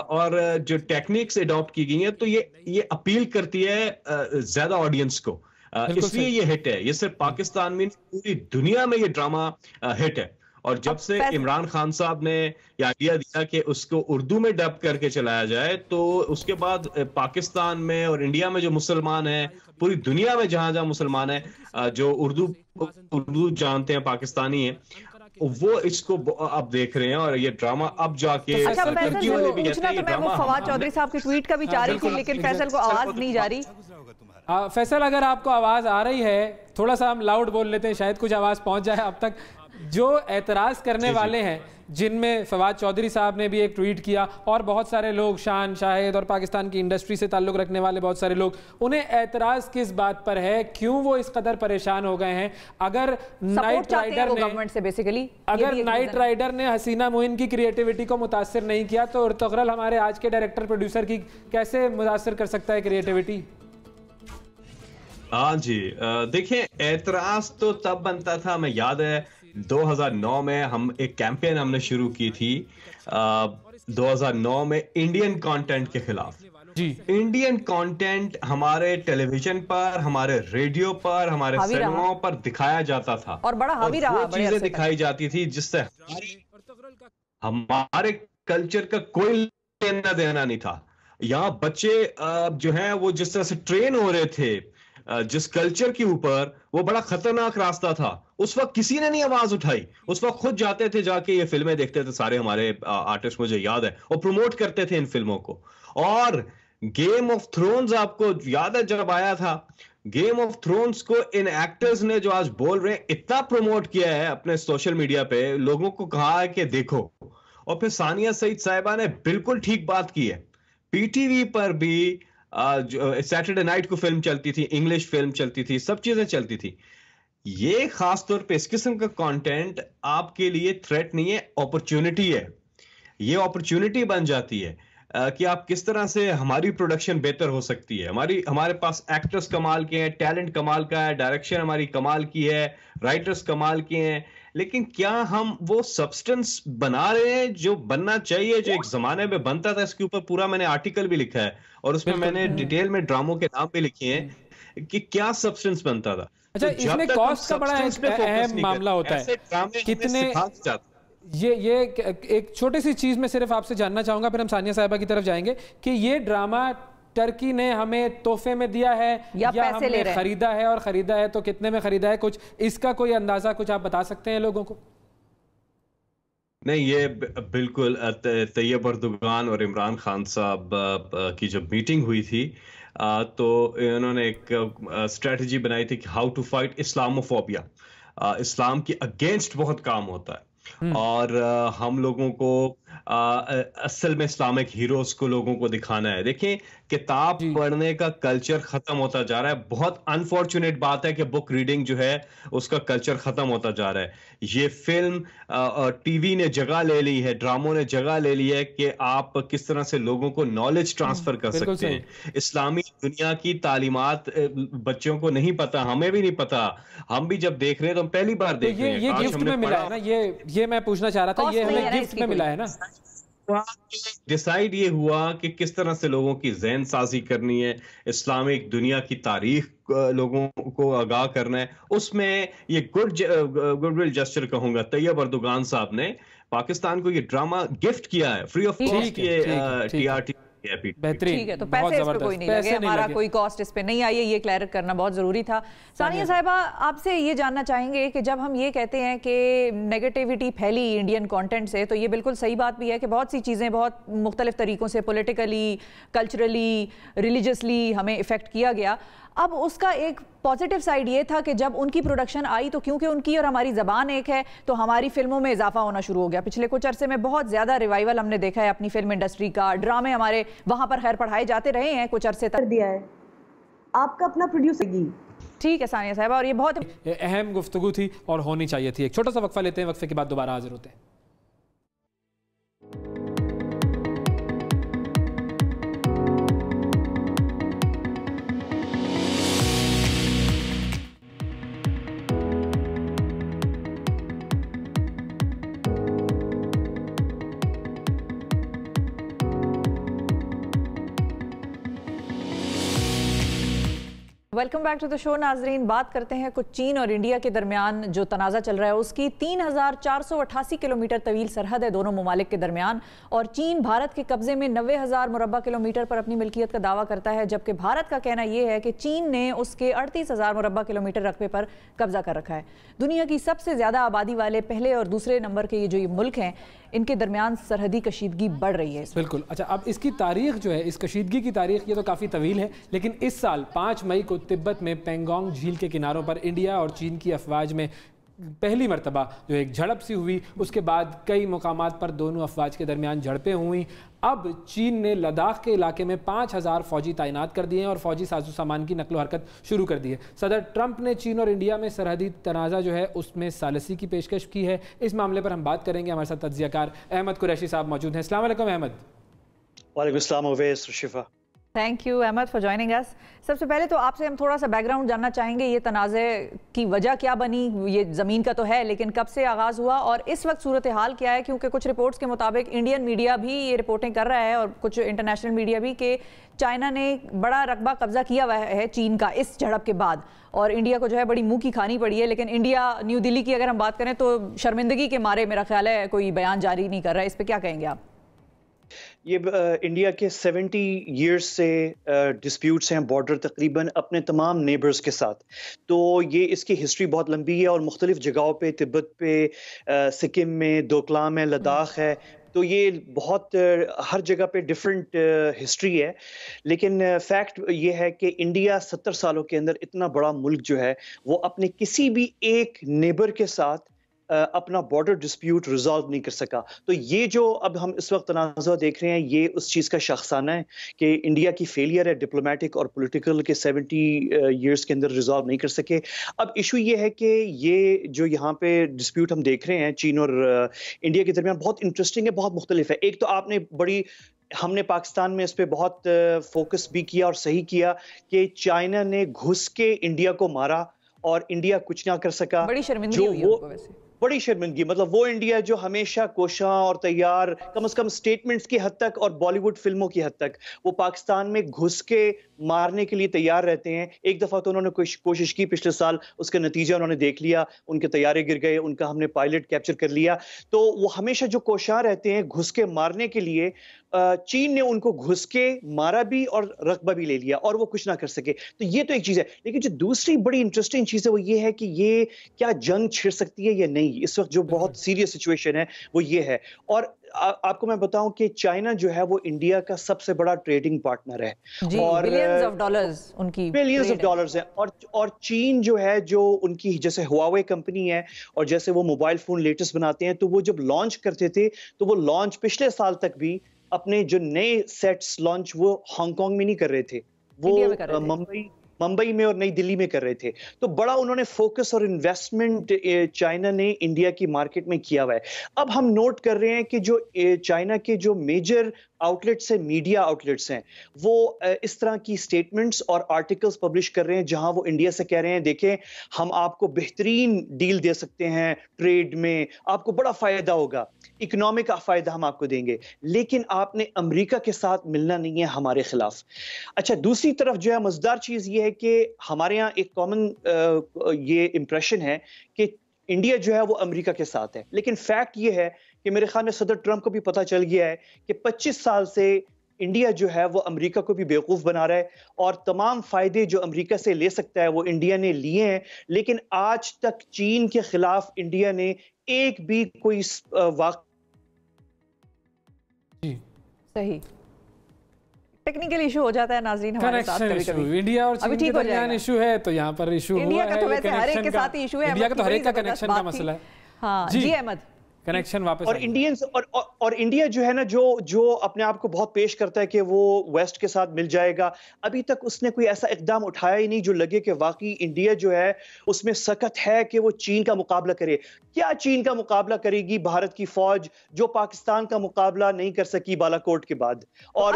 और जो टेक्निक्स अडॉप्ट की गई हैं तो ये अपील करती है ज्यादा ऑडियंस को, इसलिए ये हिट है। ये सिर्फ पाकिस्तान में, पूरी दुनिया में ये ड्रामा हिट है। और जब से इमरान खान साहब ने ये आइडिया दिया कि उसको उर्दू में डब करके चलाया जाए, तो उसके बाद पाकिस्तान में और इंडिया में जो मुसलमान हैं, पूरी दुनिया में जहां जहां मुसलमान हैं जो उर्दू जानते हैं, पाकिस्तानी हैं, वो इसको अब देख रहे हैं। और ये ड्रामा अब जाके अच्छा, फैसल वाले भी कहते हैं ये ड्रामा। फवाद चौधरी साहब की ट्वीट का भी चाह रही थी, लेकिन फैसल को आवाज नहीं जा रही। फैसल, अगर आपको आवाज आ रही है थोड़ा सा हम लाउड बोल लेते हैं, शायद कुछ आवाज पहुंच जाए अब तक। जो एतराज करने वाले हैं, जिनमें फवाद चौधरी साहब ने भी एक ट्वीट किया और बहुत सारे लोग, शान शाहिद और पाकिस्तान की इंडस्ट्री से ताल्लुक रखने वाले बहुत सारे लोग, उन्हें एतराज किस बात पर है, क्यों वो इस कदर परेशान हो गए हैं? अगर नाइट राइडर ने हसीना मोइन की क्रिएटिविटी को मुतासिर नहीं किया, तो उर्तुगरल हमारे आज के डायरेक्टर प्रोड्यूसर की कैसे मुतासिर कर सकता है क्रिएटिविटी? हाँ जी, देखिए, एतराज तो तब बनता था, मैं याद है 2009 में हम एक कैंपेन हमने शुरू की थी 2009 में इंडियन कंटेंट के खिलाफ। जी, इंडियन कंटेंट हमारे टेलीविजन पर, हमारे रेडियो पर, हमारे सिनेमाओं पर दिखाया जाता था, और बड़ा हावी रहा, वो चीजें दिखाई जाती थी जिससे हमारे कल्चर का कोई लेना देना नहीं था। यहाँ बच्चे जो हैं वो जिस तरह से ट्रेन हो रहे थे जिस कल्चर के ऊपर, वो बड़ा खतरनाक रास्ता था। उस वक्त किसी ने नहीं आवाज उठाई। उस वक्त खुद जाते थे, जाके ये फिल्में देखते थे, सारे हमारे आर्टिस्ट, मुझे याद है, और प्रमोट करते थे इन फिल्मों को। और गेम ऑफ थ्रोन्स आपको याद है जब आया था, गेम ऑफ थ्रोन्स को इन एक्टर्स ने जो आज बोल रहे हैं इतना प्रमोट किया है अपने सोशल मीडिया पे, लोगों को कहा है कि देखो। और फिर सानिया सईद साहिबा ने बिल्कुल ठीक बात की है। पीटीवी पर भी सैटरडे नाइट को फिल्म चलती थी, इंग्लिश फिल्म चलती थी, सब चीजें चलती थी। ये खास तौर पे इस किस्म का कंटेंट आपके लिए थ्रेट नहीं है, अपॉर्चुनिटी है। ये अपॉर्चुनिटी बन जाती है कि आप किस तरह से हमारी प्रोडक्शन बेहतर हो सकती है। हमारे पास एक्टर्स कमाल के हैं, टैलेंट कमाल का है, डायरेक्शन हमारी कमाल की है, राइटर्स कमाल के हैं, लेकिन क्या हम वो सब्सटेंस बना रहे हैं जो बनना चाहिए, जो एक जमाने में बनता था? इसके ऊपर पूरा मैंने आर्टिकल भी लिखा है और उसमें मैंने डिटेल में ड्रामों के नाम भी लिखे हैं कि क्या सब्सटेंस बनता था। अच्छा, इसमें कॉस्ट का बड़ा अहम मामला होता है, कितने ये एक छोटी सी चीज में सिर्फ आपसे जानना चाहूंगा, फिर हम सानिया साहिबा की तरफ जाएंगे, कि ये ड्रामा टर्की ने हमें तोहफे में दिया है या हमने खरीदा है, और खरीदा है तो कितने में खरीदा है? कुछ इसका कोई अंदाजा कुछ आप बता सकते हैं लोगों को? नहीं, ये बिल्कुल तैयब अर्दोगान और इमरान खान साहब की जब मीटिंग हुई थी, तो इन्होंने एक स्ट्रेटजी बनाई थी कि हाउ टू फाइट इस्लामोफोबिया। इस्लाम के अगेंस्ट बहुत काम होता है और हम लोगों को असल में इस्लामिक हीरोज को लोगों को दिखाना है। देखें, किताब पढ़ने का कल्चर खत्म होता जा रहा है। बहुत अनफॉर्चुनेट बात है कि बुक रीडिंग जो है उसका कल्चर खत्म होता जा रहा है। ये फिल्म टीवी ने जगह ले ली है, ड्रामों ने जगह ले ली है कि आप किस तरह से लोगों को नॉलेज ट्रांसफर कर सकते हैं। इस्लामी दुनिया की तालीमात बच्चों को नहीं पता, हमें भी नहीं पता। हम भी जब देख रहे हैं तो हम पहली बार देख रहे हैं। ये गिफ्ट में मिला है ना, ये मैं पूछना चाह रहा था, ये हमें गिफ्ट में मिला है ना। डिसाइड ये हुआ कि किस तरह से लोगों की ज़हन साजी करनी है, इस्लामिक दुनिया की तारीख लोगों को आगाह करना है। उसमें ये गुडविल जेस्चर कहूंगा, तैयब अर्दोगान साहब ने पाकिस्तान को ये ड्रामा गिफ्ट किया है फ्री ऑफ कॉस्ट। ये टीआरटी बेहतरीन, ठीक है, तो पैसे इस पे कोई नहीं लगे, हमारा कोई कॉस्ट इस पे नहीं आई है, ये क्लियर करना बहुत जरूरी था। सानिया साहिबा, आपसे ये जानना चाहेंगे कि जब हम ये कहते हैं कि नेगेटिविटी फैली इंडियन कंटेंट से, तो ये बिल्कुल सही बात भी है कि बहुत सी चीज़ें बहुत मुख्तलिफ तरीकों से पॉलिटिकली, कल्चरली, रिलीजियसली हमें इफेक्ट किया गया। अब उसका एक पॉजिटिव साइड ये था कि जब उनकी प्रोडक्शन आई तो क्योंकि उनकी और हमारी ज़बान एक है तो हमारी फिल्मों में इजाफा होना शुरू हो गया। पिछले कुछ अरसे में बहुत ज़्यादा रिवाइवल हमने देखा है अपनी फिल्म इंडस्ट्री का। ड्रामे हमारे वहाँ पर खैर पढ़ाए जाते रहे हैं कुछ अरसे तक। दिया है आपका अपना प्रोड्यूसर। ठीक है सानिया साहिबा, और ये बहुत अहम गुफ्तगू थी और होनी चाहिए थी। एक छोटा सा वक्फा लेते हैं, वक्फे के बाद दोबारा हाजिर होते हैं। Welcome back to the show. नाजरीन, बात करते हैं कुछ चीन और इंडिया के दरमियान जो तनाज़ा चल रहा है उसकी। 3488 किलोमीटर तवील सरहद है दोनों ममालिक के दरमियान, और चीन भारत के कब्जे में 90,000 मुरब्बा किलोमीटर पर अपनी मिल्कियत का दावा करता है, जबकि भारत का कहना यह है कि चीन ने उसके 38,000 मुरब्बा किलोमीटर रकबे पर कब्जा कर रखा है। दुनिया की सबसे ज़्यादा आबादी वाले पहले और दूसरे नंबर के ये मुल्क हैं, इनके दरमियान सरहदी कशीदगी बढ़ रही है। बिल्कुल। अच्छा, अब इसकी तारीख जो है, इस कशीदगी की तारीख ये तो काफ़ी तवील है, लेकिन इस साल 5 मई को तिब्बत में पेंगोंग झील के किनारों पर इंडिया और चीन की अफवाज में पहली मरतबा जो एक झड़प सी हुई। उसके बाद कई मुकामात पर दोनों अफवाज के दरमियान झड़पें हुई। अब चीन ने लद्दाख के इलाके में 5,000 फौजी तैनात कर दिए हैं और फौजी साजो सामान की नकलो हरकत शुरू कर दी है। सदर ट्रंप ने चीन और इंडिया में सरहदी तनाज़ा जो है उसमें सालसी की पेशकश की है। इस मामले पर हम बात करेंगे। हमारे साथ तज्ज़ियाकार अहमद कुरैशी साहब मौजूद हैं। अस्सलाम वालेकुम अहमद। वालेकुम अस्सलाम Uwais Shifa. Thank you Ahmed for joining us. सबसे पहले तो आपसे हम थोड़ा सा बैकग्राउंड जानना चाहेंगे, ये तनाज़े की वजह क्या बनी? ये ज़मीन का तो है, लेकिन कब से आगाज़ हुआ और इस वक्त सूरत हाल क्या है? क्योंकि कुछ रिपोर्ट्स के मुताबिक इंडियन मीडिया भी ये रिपोर्टिंग कर रहा है और कुछ इंटरनेशनल मीडिया भी कि चाइना ने बड़ा रकबा कब्जा किया हुआ है चीन का इस झड़प के बाद, और इंडिया को जो है बड़ी मुंह की खानी पड़ी है। लेकिन इंडिया, न्यू दिल्ली की अगर हम बात करें तो शर्मिंदगी के मारे मेरा ख्याल है कोई बयान जारी नहीं कर रहा है। इस पर क्या कहेंगे आप? ये इंडिया के 70 इयर्स से डिस्प्यूट्स हैं बॉर्डर तकरीबन अपने तमाम नेबर्स के साथ। तो ये इसकी हिस्ट्री बहुत लंबी है और मुख्तलिफ जगहों पे, तिब्बत पे, सिक्किम में, डोकलाम है, लद्दाख है, तो ये बहुत हर जगह पे डिफरेंट हिस्ट्री है। लेकिन फैक्ट ये है कि इंडिया 70 सालों के अंदर इतना बड़ा मुल्क जो है वो अपने किसी भी एक नेबर के साथ अपना बॉर्डर डिस्प्यूट रिजॉल्व नहीं कर सका। तो ये जो अब हम इस वक्त तनाज़ा देख रहे हैं, ये उस चीज़ का शख्साना है कि इंडिया की फेलियर है डिप्लोमेटिक और पॉलिटिकल के 70 इयर्स के अंदर रिजॉल्व नहीं कर सके। अब इशू ये है कि ये जो यहाँ पे डिस्प्यूट हम देख रहे हैं चीन और इंडिया के दरमियान बहुत इंटरेस्टिंग है, बहुत मुख्तलिफ है। एक तो आपने हमने पाकिस्तान में इस पे बहुत फोकस भी किया और सही किया कि चाइना ने घुस के इंडिया को मारा और इंडिया कुछ ना कर सका। बड़ी शर्मिंदगी हुई उनको वैसे। बड़ी शर्मिंदगी, मतलब वो इंडिया जो हमेशा कोशां और तैयार, कम से कम स्टेटमेंट्स की हद तक और बॉलीवुड फिल्मों की हद तक वो पाकिस्तान में घुस के मारने के लिए तैयार रहते हैं। एक दफ़ा तो उन्होंने कोशिश की पिछले साल, उसका नतीजा उन्होंने देख लिया, उनके तैयारे गिर गए, उनका हमने पायलट कैप्चर कर लिया। तो वो हमेशा जो कोशां रहते हैं घुस के मारने के लिए, चीन ने उनको घुस के मारा भी और रकबा भी ले लिया और वो कुछ ना कर सके। तो ये तो एक चीज़ है। लेकिन जो दूसरी बड़ी इंटरेस्टिंग चीज़ है वो ये है कि ये क्या जंग छिड़ सकती है या नहीं। इस वक्त जो बहुत सीरियस सिचुएशन है वो ये है। और आपको मैं बताऊं कि चाइना जो है वो इंडिया का सबसे बड़ा ट्रेडिंग पार्टनर है जी, और बिलियंस ऑफ डॉलर्स उनकी बिलियंस ऑफ डॉलर्स है। और चीन जो है, जो उनकी जैसे हुआवे कंपनी है और जैसे वो मोबाइल फोन लेटेस्ट बनाते हैं, तो वो जब लॉन्च करते थे तो वो लॉन्च पिछले साल तक भी अपने जो नए सेट्स लॉन्च वो हांगकांग में नहीं कर रहे थे, वो मुंबई में और नई दिल्ली में कर रहे थे। तो बड़ा उन्होंने फोकस और इन्वेस्टमेंट चाइना ने इंडिया की मार्केट में किया हुआ है। अब हम नोट कर रहे हैं कि जो चाइना के जो मेजर आउटलेट्स हैं, मीडिया आउटलेट्स हैं, वो इस तरह की स्टेटमेंट्स और आर्टिकल्स पब्लिश कर रहे हैं जहां वो इंडिया से कह रहे हैं देखें हम आपको बेहतरीन डील दे सकते हैं, ट्रेड में आपको बड़ा फायदा होगा, इकोनॉमिक फायदा हम आपको देंगे, लेकिन आपने अमेरिका के साथ मिलना नहीं है हमारे खिलाफ। अच्छा, दूसरी तरफ जो है मजेदार चीज ये है कि हमारे यहाँ एक कॉमन ये इंप्रेशन है कि इंडिया जो है वो अमेरिका के साथ है, लेकिन फैक्ट ये है कि मेरे ख्याल में सदर ट्रंप को भी पता चल गया है कि 25 साल से इंडिया जो है वो अमेरिका को भी बेवकूफ बना रहा है और तमाम फायदे जो अमेरिका से ले सकता है वो इंडिया ने लिए हैं, लेकिन आज तक चीन के खिलाफ इंडिया ने एक भी कोई सही टेक्निकल इशू हो जाता है नाज़रीन हमारे साथ कभी-कभी। इंडिया और चीन के दरमियान इशू है तो यहाँ पर इशू हुआ है। इंडिया का तो वैसे हर एक के साथ ही इशू है, इंडिया का तो हर एक का कनेक्शन का मसला है। हाँ जी अहमद, कनेक्शन वापस और इंडियंस और इंडिया जो है ना, जो अपने आप को बहुत पेश करता है कि वो वेस्ट के साथ मिल जाएगा, अभी तक उसने कोई ऐसा इकदाम उठाया ही नहीं जो लगे कि वाकई इंडिया जो है उसमें सख्त है कि वो चीन का मुकाबला करे। क्या चीन का मुकाबला करेगी भारत की फौज जो पाकिस्तान का मुकाबला नहीं कर सकी बालाकोट के बाद? और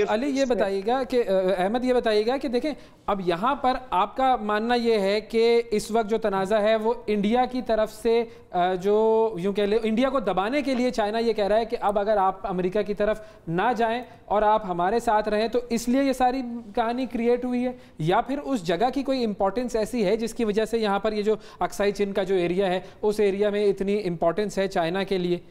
अली ये बताइएगा कि अहमद ये बताइएगा कि देखें अब यहाँ पर आपका मानना ये है कि इस वक्त जो तनाज़ा है वो इंडिया की तरफ से जो यूं कह ले इंडिया को दबाने के लिए चाइना ये कह रहा है कि अब अगर आप अमेरिका की तरफ ना जाएं और आप हमारे साथ रहें तो इसलिए ये सारी कहानी क्रिएट हुई है, या फिर उस जगह की कोई इंपॉर्टेंस ऐसी है जिसकी वजह से यहाँ पर ये जो अक्साई चीन का जो एरिया है उस एरिया में इतनी इंपॉर्टेंस है चाइना के लिए?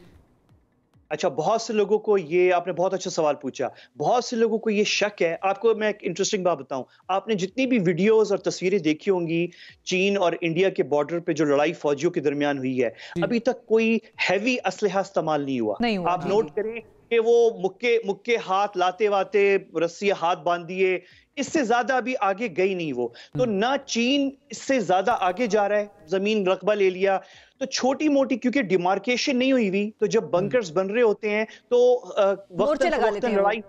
अच्छा, बहुत से लोगों को ये, आपने बहुत अच्छा सवाल पूछा, बहुत से लोगों को ये शक है। आपको मैं एक इंटरेस्टिंग बात बताऊं, आपने जितनी भी वीडियोस और तस्वीरें देखी होंगी चीन और इंडिया के बॉर्डर पे जो लड़ाई फौजियों के दरमियान हुई है, अभी तक कोई हैवी असलहा इस्तेमाल नहीं हुआ। आप नोट करें कि वो मुक्के हाथ लाते वाते रस्सी हाथ बांध दिए, इससे ज्यादा अभी आगे गई नहीं वो। तो ना चीन इससे ज्यादा आगे जा रहा है, जमीन रकबा ले लिया, तो छोटी मोटी क्योंकि डिमार्केशन नहीं हुई हुई, तो जब बंकर्स बन रहे होते हैं तो वक्तन लड़ाई,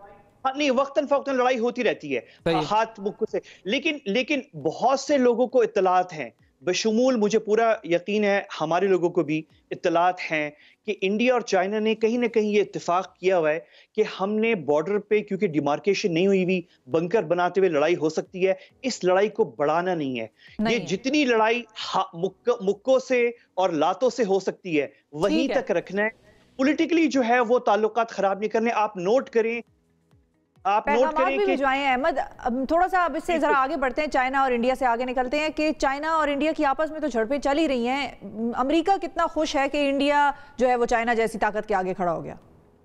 नहीं वक्तन फौक्तन लड़ाई होती रहती है हाथ मुक्कों से। लेकिन बहुत से लोगों को इत्तलात हैं, बशमूल मुझे पूरा यकीन है हमारे लोगों को भी इत्तलात हैं कि इंडिया और चाइना ने कहीं ना कहीं ये इत्तेफाक किया हुआ है कि हमने बॉर्डर पे क्योंकि डिमार्केशन नहीं हुई हुई, बंकर बनाते हुए लड़ाई हो सकती है, इस लड़ाई को बढ़ाना नहीं है। ये जितनी लड़ाई मुक्कों से और लातों से हो सकती है वहीं तक रखना है, पॉलिटिकली जो है वो ताल्लुकात खराब नहीं करने। आप नोट करें भी भिजवाएं अहमद। थोड़ा सा अब इससे जरा आगे बढ़ते हैं, चाइना और इंडिया से आगे निकलते हैं कि चाइना और इंडिया की आपस में तो झड़पें चल ही रही हैं। अमेरिका कितना खुश है कि इंडिया जो है वो चाइना जैसी ताकत के आगे खड़ा हो गया?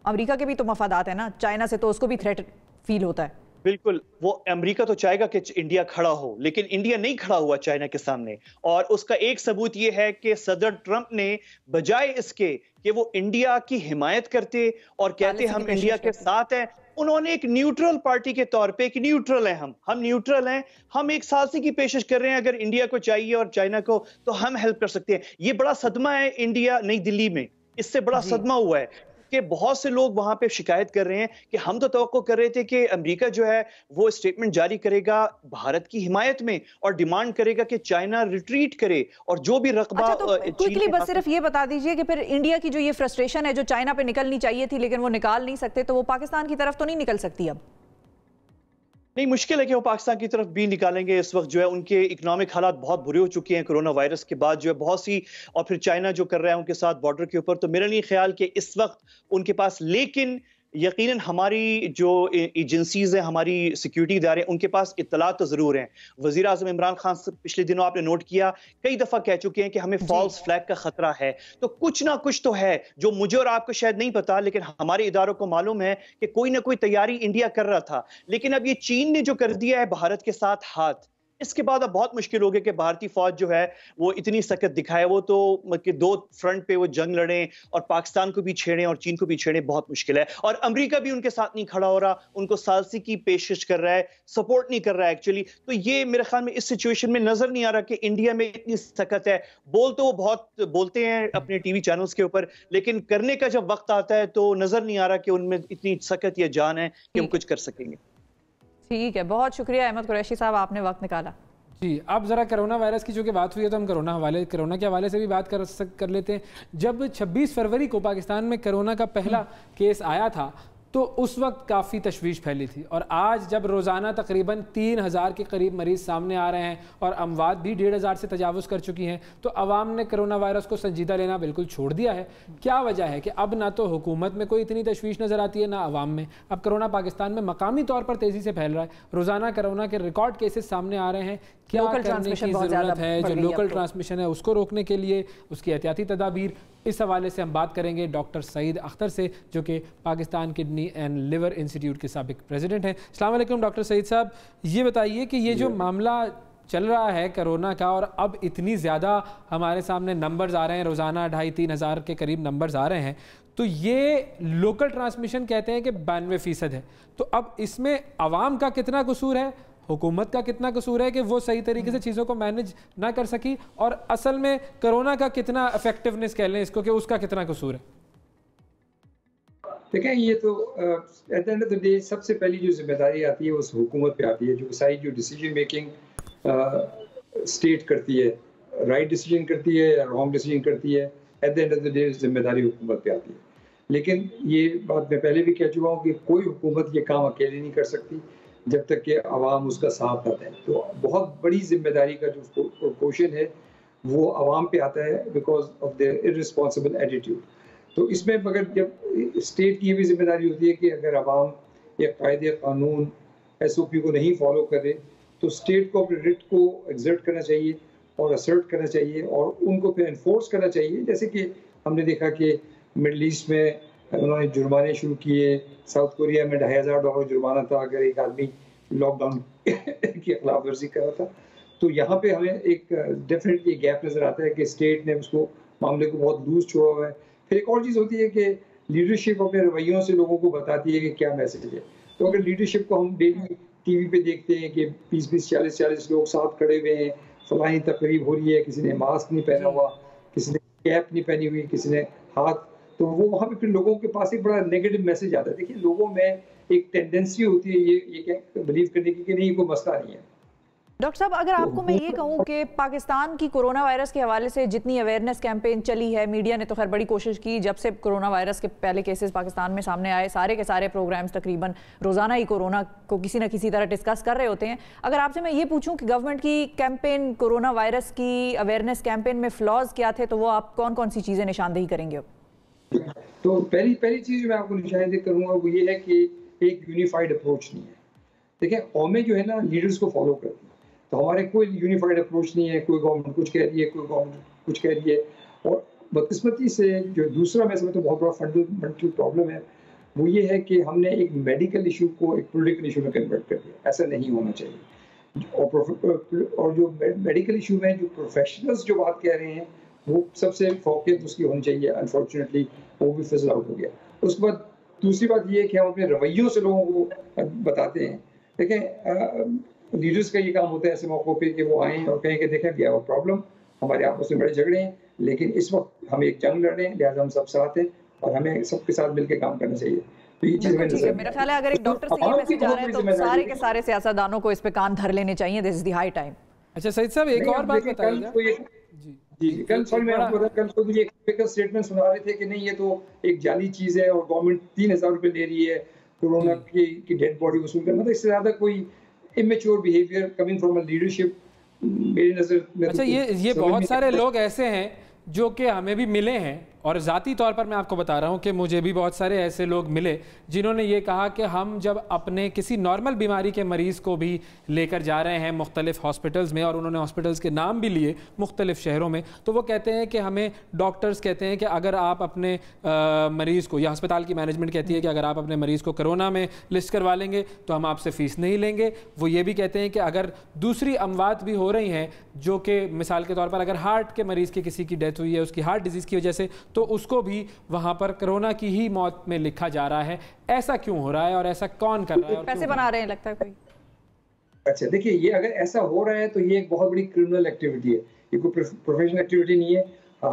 अमेरिका के भी तो मफादात है ना, चाइना से तो उसको भी थ्रेट फील होता है। बिल्कुल, वो अमेरिका तो चाहेगा कि इंडिया खड़ा हो, लेकिन इंडिया नहीं खड़ा हुआ चाइना के सामने। और उसका एक सबूत ये है कि सदर ट्रंप ने बजाय इसके कि वो इंडिया की हिमायत करते और कहते हम इंडिया के साथ हैं, उन्होंने एक न्यूट्रल पार्टी के तौर पे कि न्यूट्रल हैं, हम न्यूट्रल हैं, हम एक सालसी की पेशकश कर रहे हैं, अगर इंडिया को चाहिए और चाइना को तो हम हेल्प कर सकते हैं। ये बड़ा सदमा है इंडिया नई दिल्ली में, इससे बड़ा सदमा हुआ है कि बहुत से लोग वहां पे शिकायत कर रहे हैं कि हम तो तवक्को कर रहे थे कि अमेरिका जो है वो स्टेटमेंट जारी करेगा भारत की हिमायत में और डिमांड करेगा कि चाइना रिट्रीट करे और जो भी रकबा। तो क्विकली बस सिर्फ ये बता दीजिए कि फिर इंडिया की जो ये फ्रस्ट्रेशन है जो चाइना पे निकलनी चाहिए थी लेकिन वो निकाल नहीं सकते, तो वो पाकिस्तान की तरफ तो नहीं निकल सकती? अब नहीं, मुश्किल है कि वो पाकिस्तान की तरफ भी निकालेंगे। इस वक्त जो है उनके इकोनॉमिक हालात बहुत बुरे हो चुके हैं कोरोना वायरस के बाद, जो है बहुत सी, और फिर चाइना जो कर रहा है उनके साथ बॉर्डर के ऊपर, तो मेरा नहीं ख्याल कि इस वक्त उनके पास, लेकिन यकीनन हमारी जो एजेंसीज हैं, हमारी सिक्योरिटी इदारे, उनके पास इत्तलात तो जरूर हैं। वजीर आजम इमरान खान पिछले दिनों आपने नोट किया कई दफा कह चुके हैं कि हमें फॉल्स फ्लैग का खतरा है, तो कुछ ना कुछ तो है जो मुझे और आपको शायद नहीं पता, लेकिन हमारे इदारों को मालूम है कि कोई ना कोई तैयारी इंडिया कर रहा था। लेकिन अब ये चीन ने जो कर दिया है भारत के साथ हाथ, इसके बाद अब बहुत मुश्किल हो गया कि भारतीय फौज जो है वो इतनी सख्त दिखाए, वो तो कि दो फ्रंट पे वो जंग लड़ें और पाकिस्तान को भी छेड़ें और चीन को भी छेड़ें, बहुत मुश्किल है। और अमेरिका भी उनके साथ नहीं खड़ा हो रहा, उनको सालसी की पेशकश कर रहा है, सपोर्ट नहीं कर रहा है एक्चुअली। तो ये मेरे ख्याल में इस सिचुएशन में नजर नहीं आ रहा कि इंडिया में इतनी सख्त है। बोल तो वो बहुत बोलते हैं अपने टीवी चैनल्स के ऊपर, लेकिन करने का जब वक्त आता है तो नजर नहीं आ रहा कि उनमें इतनी सख्त या जान है कि हम कुछ कर सकेंगे। ठीक है, बहुत शुक्रिया अहमद कुरैशी साहब, आपने वक्त निकाला। जी, अब ज़रा कोरोना वायरस की जो कि बात हुई है तो हम कोरोना के हवाले से भी बात कर लेते हैं। जब 26 फरवरी को पाकिस्तान में कोरोना का पहला केस आया था तो उस वक्त काफ़ी तशवीश फैली थी, और आज जब रोज़ाना तकरीबन 3000 के करीब मरीज़ सामने आ रहे हैं और अमवात भी 1500 से तजावुज़ कर चुकी हैं, तो अवाम ने कोरोना वायरस को संजीदा लेना बिल्कुल छोड़ दिया है। क्या वजह है कि अब ना तो हुकूमत में कोई इतनी तशवीश नज़र आती है ना अवाम में? अब कोरोना पाकिस्तान में मकामी तौर पर तेज़ी से फैल रहा है, रोज़ाना कोरोना के रिकॉर्ड केसेस सामने आ रहे हैं। क्या करने की ज़रूरत है? जो लोकल ट्रांसमिशन है उसको रोकने के लिए उसकी एहतियाती तदाबीर, इस हवाले से हम बात करेंगे डॉक्टर सईद अख्तर से, जो कि Pakistan kidney and liver institute के साबिक प्रेसिडेंट हैं। अस्सलाम वालेकुम डॉक्टर सईद साहब, ये बताइए कि ये जो मामला चल रहा है कोरोना का, और अब इतनी ज़्यादा हमारे सामने नंबर्स आ रहे हैं, रोज़ाना 2500-3 हज़ार के करीब नंबर्स आ रहे हैं, तो ये लोकल ट्रांसमिशन कहते हैं कि 92% है, तो अब इसमें आवाम का कितना कसूर है, हुकूमत का कितना कसूर है कि वो सही तरीके से चीज़ों को मैनेज ना कर सकी, और असल में कोरोना का कितना इफेक्टिवनेस कह लें इसको कि उसका कितना कसूर है? देखें, ये तो at the end of the day सबसे पहली जो जिम्मेदारी आती है उस हुकूमत पे आती है, जो सारी जो डिसीजन मेकिंग स्टेट करती है, राइट डिसीजन करती है या रॉन्ग डिसीजन करती है, at the end of the day जिम्मेदारी हुकूमत पे आती है। लेकिन ये बात मैं पहले भी कह चुका हूँ कि कोई हुकूमत ये काम अकेले नहीं कर सकती जब तक कि आवाम उसका साथ आता है। तो बहुत बड़ी जिम्मेदारी का जो क्वेश्चन है वो आवाम पे आता है because of their irresponsible attitude. तो इसमें मगर जब स्टेट की ये भी जिम्मेदारी होती है कि अगर आवाम या कायदे कानून SOP को नहीं फॉलो करे तो स्टेट को अपने रिट को एग्जर्ट करना चाहिए और असर्ट करना चाहिए और उनको फिर एनफोर्स करना चाहिए। जैसे कि हमने देखा कि मिडल ईस्ट में उन्होंने जुर्माने शुरू किए, साउथ कोरिया में $2500 जुर्माना था अगर एक आदमी लॉकडाउन की खिलाफ वर्जी कर रहा था। तो यहाँ पे हमें एक डेफिनेटली गैप नज़र आता है कि स्टेट ने उसको मामले को बहुत लूज छोड़ा हुआ है। फिर एक और चीज़ होती है कि लीडरशिप अपने रवैयों से लोगों को बताती है कि क्या मैसेज है। तो अगर लीडरशिप को हम डेली टीवी पे देखते हैं कि 20-20, 40-40 लोग साथ खड़े हुए हैं, फलानी तकरीब हो रही है, किसी ने मास्क नहीं पहना हुआ, किसी ने कैप नहीं पहनी हुई, किसी ने हाथ, तो वो वहाँ पे फिर लोगों के पास एक बड़ा नेगेटिव मैसेज आता है। देखिए, लोगों में एक टेंडेंसी होती है ये बिलीव करने की कि नहीं कोई मसला नहीं है। डॉक्टर साहब, अगर आपको मैं ये कहूँ कि पाकिस्तान की कोरोना वायरस के हवाले से जितनी अवेयरनेस कैंपेन चली है, मीडिया ने तो खैर बड़ी कोशिश की, जब से कोरोना वायरस के पहले केसेस पाकिस्तान में सामने आए सारे के सारे प्रोग्राम्स तकरीबन रोज़ाना ही कोरोना को किसी न किसी तरह डिस्कस कर रहे होते हैं। अगर आपसे मैं ये पूछूं कि गवर्नमेंट की कैंपेन, कोरोना वायरस की अवेयरनेस कैंपेन में फ्लॉज क्या थे, तो वो आप कौन कौन सी चीज़ें निशानदेही करेंगे? तो पहली चीज़ मैं आपको निशानदेही करूँगा वो ये है कि एक यूनिफाइड अप्रोच नहीं है। देखिए, कौमें जो है ना लीडर्स को फॉलो करती है, तो हमारे कोई यूनिफाइड अप्रोच नहीं है। कोई गवर्नमेंट कुछ कह रही है, कोई गवर्नमेंट कुछ कह रही है। और बदकिस्मती से जो दूसरा मैं समझता हूँ बहुत बड़ा फंडामेंटल प्रॉब्लम है वो ये है कि हमने एक मेडिकल इशू को एक पॉलिटिकल इशू में कन्वर्ट कर दिया। ऐसा नहीं होना चाहिए। और जो मेडिकल इशू में जो प्रोफेशनल्स जो बात कह रहे हैं वो सबसे फोकस उसकी होनी चाहिए। अनफॉर्चुनेटली वो भी फिजल आउट हो गया। उसके बाद दूसरी बात ये है कि हम अपने रवैयों से लोगों को बताते हैं। देखें, लीडर्स का ये काम होता है ऐसे मौक़ों पे कि वो आएँ और कहें कि देखें वी हैव अ प्रॉब्लम, हमारे आपस में बड़े झगड़े हैं, लेकिन इस वक्त हम एक जंग लड़ रहे हैं, लिहाजा हम सब साथ हैं और हमें सबके साथ मिलकर काम करना चाहिए। तो ये चीज़ मेरा ख्याल है अगर एक डॉक्टर से ये मैसेज आ रहा है तो सारे के सारे सियासतदानों को इस पे कान धर लेने चाहिए। This is the high time. अच्छा सईद साहब, एक और बात बताइएगा। जी, कल सॉरी मैं आपको बता, कल मुझे एक स्टेटमेंट सुना रहे थे कि नहीं ये तो एक जाली चीज़ है और गवर्नमेंट 3000 रुपये ले रही है कोरोना की डेड बॉडी वसूल करना। मतलब इससे ज़्यादा कोई immature behavior coming from a leadership मेरी नजर में। अच्छा, ये बहुत सारे लोग ऐसे हैं जो कि हमें भी मिले हैं और ज़ाती तौर पर मैं आपको बता रहा हूँ कि मुझे भी बहुत सारे ऐसे लोग मिले जिन्होंने ये कहा कि हम जब अपने किसी नॉर्मल बीमारी के मरीज़ को भी लेकर जा रहे हैं मुख्तलिफ हॉस्पिटल्स में, और उन्होंने हॉस्पिटल्स के नाम भी लिए मुख्तलिफ शहरों में, तो वो कहते हैं कि हमें डॉक्टर्स कहते हैं कि अगर आप अपने मरीज़ को, या अस्पताल की मैनेजमेंट कहती है कि अगर आप अपने मरीज़ को कोरोना में लिस्ट करवा लेंगे तो हम आपसे फ़ीस नहीं लेंगे। वो ये भी कहते हैं कि अगर दूसरी अमवात भी हो रही हैं, जो कि मिसाल के तौर पर अगर हार्ट के मरीज़ की किसी की डेथ हुई है उसकी हार्ट डिजीज़ की वजह से, तो उसको भी वहाँ पर कोरोना की ही मौत में लिखा जा रहा है। ऐसा क्यों हो रहा है और ऐसा कौन कर रहा है? और पैसे बना रहे हैं लगता है कोई। अच्छा देखिए, ये अगर ऐसा हो रहा है तो ये एक बहुत बड़ी क्रिमिनल एक्टिविटी है, ये कोई प्रोफेशनल एक्टिविटी नहीं है।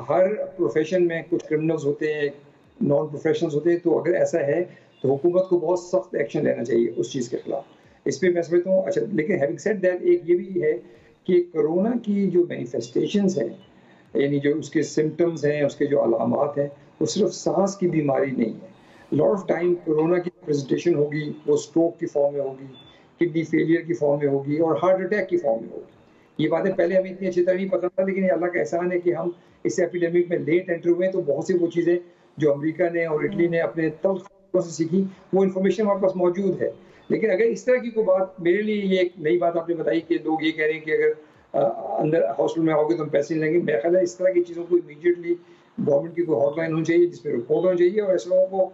हर प्रोफेशन में कुछ क्रिमिनल्स होते हैं, नॉन प्रोफेशनल्स होते हैं, तो अगर ऐसा है तो हुकूमत को बहुत सख्त एक्शन लेना चाहिए उस चीज़ के खिलाफ। इस पर मैं समझता हूँ। अच्छा, लेकिन हैविंग सेड दैट, एक ये भी है कि कोरोना की जो मैनिफेस्टेशंस हैं, यानी जो उसके सिम्टम्स हैं, उसके जो अलामात हैं, वो सिर्फ सांस की बीमारी नहीं है। लॉट ऑफ टाइम कोरोना की प्रेजेंटेशन होगी, वो स्ट्रोक की फॉर्म में होगी, किडनी फेलियर की फॉर्म में होगी और हार्ट अटैक की फॉर्म में होगी। ये बातें पहले हमें इतनी अच्छी तरह नहीं पता था, लेकिन अल्लाह का एहसान है कि हम इस एपिडेमिक में लेट एंटर हुए, तो बहुत सी वो चीज़ें जो अमेरिका ने और इटली ने अपने तल्खों से सीखी, वो इन्फॉर्मेशन हमारे पास मौजूद है। लेकिन अगर इस तरह की कोई बात, मेरे लिए ये एक नई बात आपने बताई कि लोग ये कह रहे हैं कि अगर अंदर हॉस्पिटल में आओगे तो हम पैसे नहीं लेंगे। मेरा ख्याल है इस तरह की चीज़ों को इमीडिएटली गवर्नमेंट की कोई हॉटलाइन होनी चाहिए जिसमें रिपोर्ट होनी चाहिए, और ऐसे लोगों को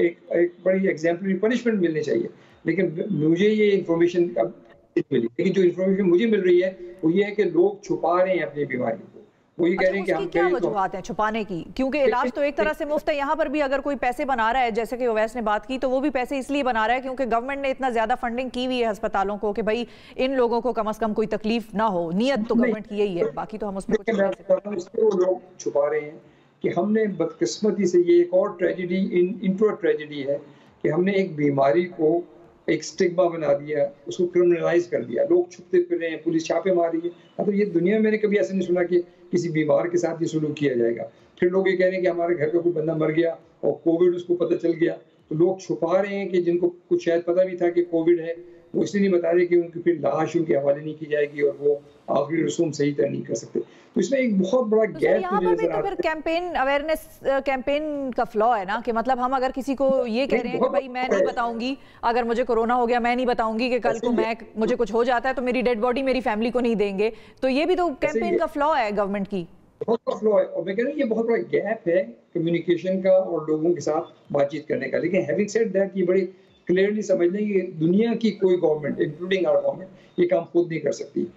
एक बड़ी एग्जाम्पलरी पनिशमेंट मिलनी चाहिए। लेकिन मुझे ये इन्फॉर्मेशन अब मिली, लेकिन जो इन्फॉर्मेशन मुझे मिल रही है वो ये है कि लोग छुपा रहे हैं अपनी बीमारी को। वो ये कह रहे हैं कि हम क्या वजूहात हैं छुपाने की? क्योंकि इलाज तो एक तरह से मुफ्त है। यहाँ पर भी अगर कोई पैसे बना रहा है, जैसे कि ओवैस ने बात की, तो वो भी पैसे इसलिए बना रहा है क्योंकि गवर्नमेंट ने इतना ज्यादा फंडिंग की हुई है अस्पतालों को कि भाई इन लोगों को कम से कम कोई तकलीफ ना हो। नियत तो गवर्नमेंट की यही है, बाकी तो हम उसमें कुछ नहीं कर सकते। वो लोग छुपा रहे हैं कि हमने बदकिस्मती से, ये एक और ट्रेजेडी इंट्रो ट्रेजेडी है कि हमने एक बीमारी को एक स्टिग्मा बना दिया, उसको क्रिमिनलाइज कर दिया। लोग छुपते फिर रहे हैं, पुलिस छापे मार रही है। तो ये दुनिया में मैंने कभी ऐसा नहीं सुना कि किसी बीमार के साथ ये सलूक किया जाएगा। फिर लोग ये कह रहे हैं कि हमारे घर का कोई बंदा मर गया और कोविड उसको पता चल गया, तो लोग छुपा रहे हैं कि जिनको कुछ शायद पता भी था कि कोविड है, वो इसलिए नहीं बता रहे कि उनकी फिर लाश उनके हवाले नहीं की जाएगी और वो आखिरी रसूम सही तरह नहीं कर सकते। तो इसमें एक बहुत बड़ा गैप यहाँ पर भी तो फिर कैंपेन अवेयरनेस कैंपेन का फ्लॉ है ना, कि मतलब हम अगर किसी को ये कह रहे हैं कि भाई मैं नहीं बताऊंगी, अगर मुझे कोरोना हो गया मैं नहीं बताऊंगी कि कल को मुझे कुछ हो जाता है तो मेरी डेड बॉडी मेरी फैमिली को नहीं देंगे, तो ये भी तो कैंपेन का फ्लॉ है गवर्नमेंट की। बहुत बड़ा फ्लॉ है, और मैं कह रहा हूँ ये बहुत बड़ा गैप है कम्युनिकेशन का और लोगों के साथ बातचीत करने का। लेकिन हैविंग सेड दैट, ये बड़ी क्लियरली समझ लें कि दुनिया की कोई गवर्नमेंट इंक्लूडिंग आवर गवर्नमेंट ये काम खुद नहीं कर सकती।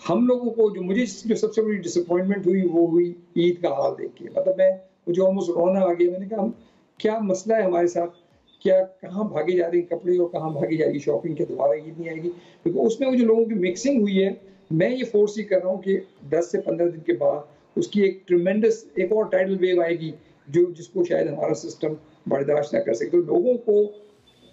हम लोगों को मुझे जो सबसे बड़ी डिसअपॉइंटमेंट हुई वो हुई ईद का हाल देख के। मतलब मुझे ऑलमोस्ट रोना आ गया। मैंने कहा क्या मसला है हमारे साथ, क्या कहाँ भागे जा रही कपड़े और कहाँ भागी जा रही शॉपिंग के, दोबारा ईद नहीं आएगी। क्योंकि उसमें वो जो लोगों की मिक्सिंग हुई है, मैं ये फोर्स ही कर रहा हूँ कि 10 से 15 दिन के बाद उसकी एक ट्रिमेंडस एक और टाइडल वेव आएगी जिसको शायद हमारा सिस्टम बर्दाश्त ना कर सके। तो लोगों को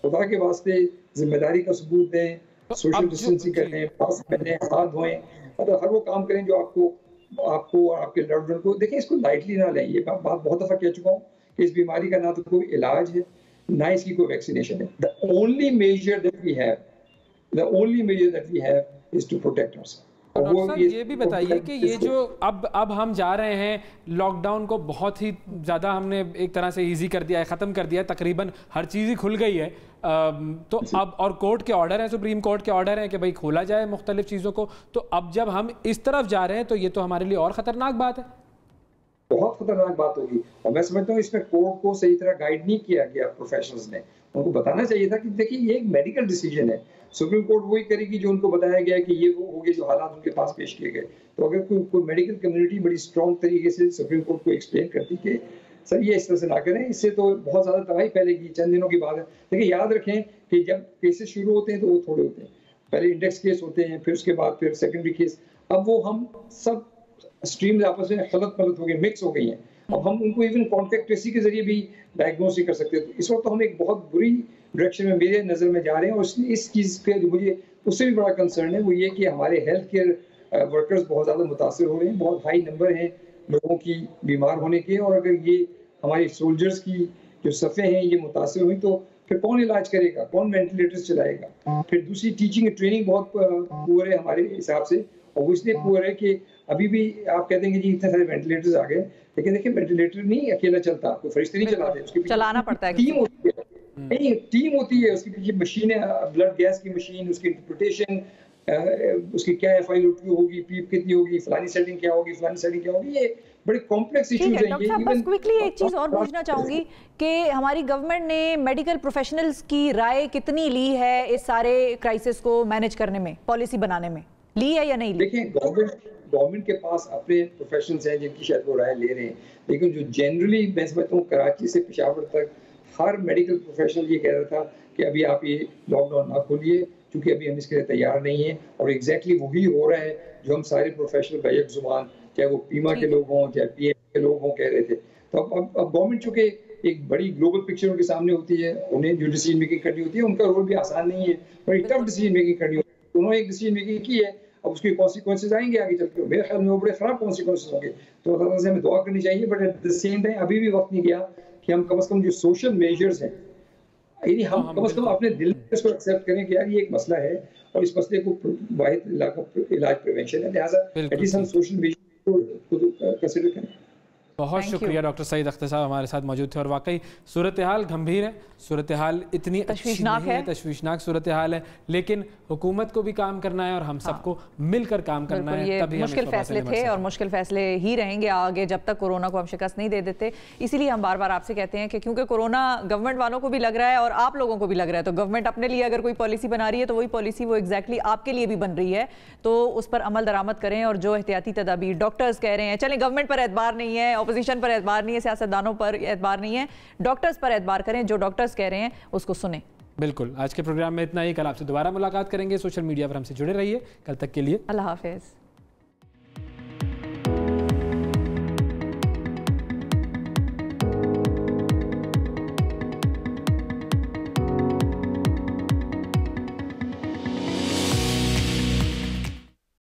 खुदा के वास्ते जिम्मेदारी का सबूत दें, सोशल डिस्टेंसिंग करें, मास्क पहने, हाथ धोएं, मतलब हर वो काम करें जो आपको और आपके लव्ड वन को। देखिए, इसको लाइटली ना लें। ये बात बहुत दफा कह चुका हूँ कि इस बीमारी का ना तो कोई इलाज है ना इसकी कोई वैक्सीनेशन है। The only major that we have is to protect ourselves. Doctor साहब ये भी बताइए कि ये जो अब हम जा रहे हैं लॉकडाउन को बहुत ही ज़्यादा हमने एक तरह से इजी कर दिया है, ख़त्म कर दिया है, तकरीबन हर चीज़ ही खुल गई है, तो अब और कोर्ट के ऑर्डर हैं, सुप्रीम कोर्ट के ऑर्डर हैं कि भाई खोला जाए मुख्तलिफ चीज़ों को, तो अब जब हम इस तरफ जा रहे हैं तो ये तो हमारे लिए और ख़तरनाक बात है। बहुत खतरनाक बात होगी, और मैं समझता हूँ इसमें कोर्ट को सही तरह गाइड नहीं किया गया। प्रोफेशनल्स ने उनको बताना चाहिए था कि देखिए ये एक मेडिकल डिसीजन है, सुप्रीम कोर्ट वही करेगी जो उनको बताया गया कि ये वो हो गए जो हालात उनके पास पेश किए गए। तो अगर कोई मेडिकल कम्युनिटी बड़ी स्ट्रॉन्ग तरीके से सुप्रीम कोर्ट को एक्सप्लेन करती कि सर ये इस तरह से ना करें, इससे तो बहुत ज़्यादा तबाही फैलेगी। चंद दिनों की बात है। देखिए याद रखें कि जब केसेस शुरू होते हैं तो वो थोड़े होते हैं, पहले इंडेक्स केस होते हैं, फिर उसके बाद फिर सेकेंडरी केस। अब वो हम सब स्ट्रीम्स आपस में खलत पलत हो गई, मिक्स हो गई हैं। अब हम उनको इवन कॉन्टैक्ट ट्रेसिंग के जरिए भी डायग्नोस नहीं कर सकते। तो इस वक्त तो हम एक बहुत बुरी डायरेक्शन में मेरे नज़र में जा रहे हैं, और इस चीज़ पे जो मुझे उससे भी बड़ा कंसर्न है वो ये कि हमारे हेल्थ केयर वर्कर्स बहुत ज़्यादा मुतासर हो रहे हैं। बहुत हाई नंबर हैं लोगों की बीमार होने के, और अगर ये हमारे सोल्जर्स की जो सफ़े हैं ये मुतासर हुई तो फिर कौन इलाज करेगा, कौन वेंटिलेटर्स चलाएगा। फिर दूसरी टीचिंग ट्रेनिंग बहुत पुअर है हमारे हिसाब से, और वो इसलिए पुअर है कि अभी भी आप कह देंगे जी इतने सारे वेंटिलेटर्स आ गए, लेकिन देखिए वेंटिलेटर नहीं अकेला चलता, कोई फरिश्ते नहीं चलाते, उसके पीछे चलाना पड़ता है, टीम होती है, नहीं टीम होती है, उसके पीछे मशीनें, ब्लड गैस की मशीन, उसकी इंटरप्रिटेशन, उसकी क्या FiO2 होगी, पीप कितनी होगी, फलानी सेटिंग क्या होगी, फलानी सेटिंग क्या होगी, ये बड़े कॉम्प्लेक्स इश्यूज हैं। डॉक्टर साहब बस क्विकली एक चीज और पूछना चाहूंगी कि हमारी गवर्नमेंट ने मेडिकल प्रोफेशनल्स की राय कितनी ली है इस सारे क्राइसिस को मैनेज करने में, पॉलिसी बनाने में, ली है या नहीं ली? देखिए गवर्नमेंट के पास अपने प्रोफेशनल्स हैं जिनकी शायद वो राय ले रहे हैं, लेकिन जो जनरली मैं समझता हूँ कराची से पेशावर तक हर मेडिकल प्रोफेशनल ये कह रहा था कि अभी आप ये लॉकडाउन ना खोलिए क्योंकि अभी हम इसके लिए तैयार नहीं है, और एग्जैक्टली वही हो रहा है जो हम सारे प्रोफेशनल बैक जुबान, चाहे वो पीमा के लोग हों चाहे PM के लोग हों, कह रहे थे। तो अब गवर्नमेंट चूंकि एक बड़ी ग्लोबल पिक्चर उनके सामने होती है, उन्हें जो डिसीजन मेकिंग करनी होती है, उनका रोल भी आसान नहीं है, बड़ी टफ डिसीजन मेकिंग करनी होती है। उन्होंने एक डिसीजन मेकिंग की है, अब उसके कॉन्सिक्वेंसेज आएंगे आगे चल के, मेरे ख्याल में वो बड़े खराब कॉन्सिक्वेंसेज होंगे, तो अल्लाह ताला से हमें दुआ करनी चाहिए। But at the same time अभी भी वक्त नहीं गया कि हम कम से कम जो सोशल मेजर्स हैं, यानी हम कम से कम अपने दिल में इसको एक्सेप्ट करें कि यार ये एक मसला है और इस मसले को वाहिद इलाज प्रिवेंशन है, लिहाजा एटलीस्ट हम सोशल मेजर को कंसिडर करें। बहुत शुक्रिया डॉक्टर सईद अख्तर साहब हमारे साथ मौजूद थे। और वाकई सूरत हाल गंभीर है, सूरत हाल इतनी तशवीशनाक है, तशवीशनाक सूरत हाल है, लेकिन हुकूमत को भी काम करना है और हम सबको मिलकर काम करना है। तभी मुश्किल फैसले थे और मुश्किल फैसले ही रहेंगे आगे जब तक कोरोना को हम शिकस्त नहीं दे देते। इसीलिए हम बार बार आपसे कहते हैं कि क्योंकि कोरोना गवर्नमेंट वालों को भी लग रहा है और आप लोगों को भी लग रहा है, तो गवर्नमेंट अपने लिए अगर कोई पॉलिसी बना रही है तो वही पॉलिसी वो एग्जैक्टली आपके लिए भी बन रही है, तो उस पर अमल दरामद करें। और जो एहतियाती तदाबीर डॉक्टर्स कह रहे हैं, चलें गवर्नमेंट पर एतबार नहीं है, अपोजिशन पर एतबार नहीं है, सियासतदानों पर एतबार नहीं है, डॉक्टर्स पर एतबार करें, जो डॉक्टर्स कह रहे हैं उसको सुने। बिल्कुल, आज के प्रोग्राम में इतना ही। कल आपसे दोबारा मुलाकात करेंगे। सोशल मीडिया पर हमसे जुड़े रहिए। कल तक के लिए अल्लाह हाफिज।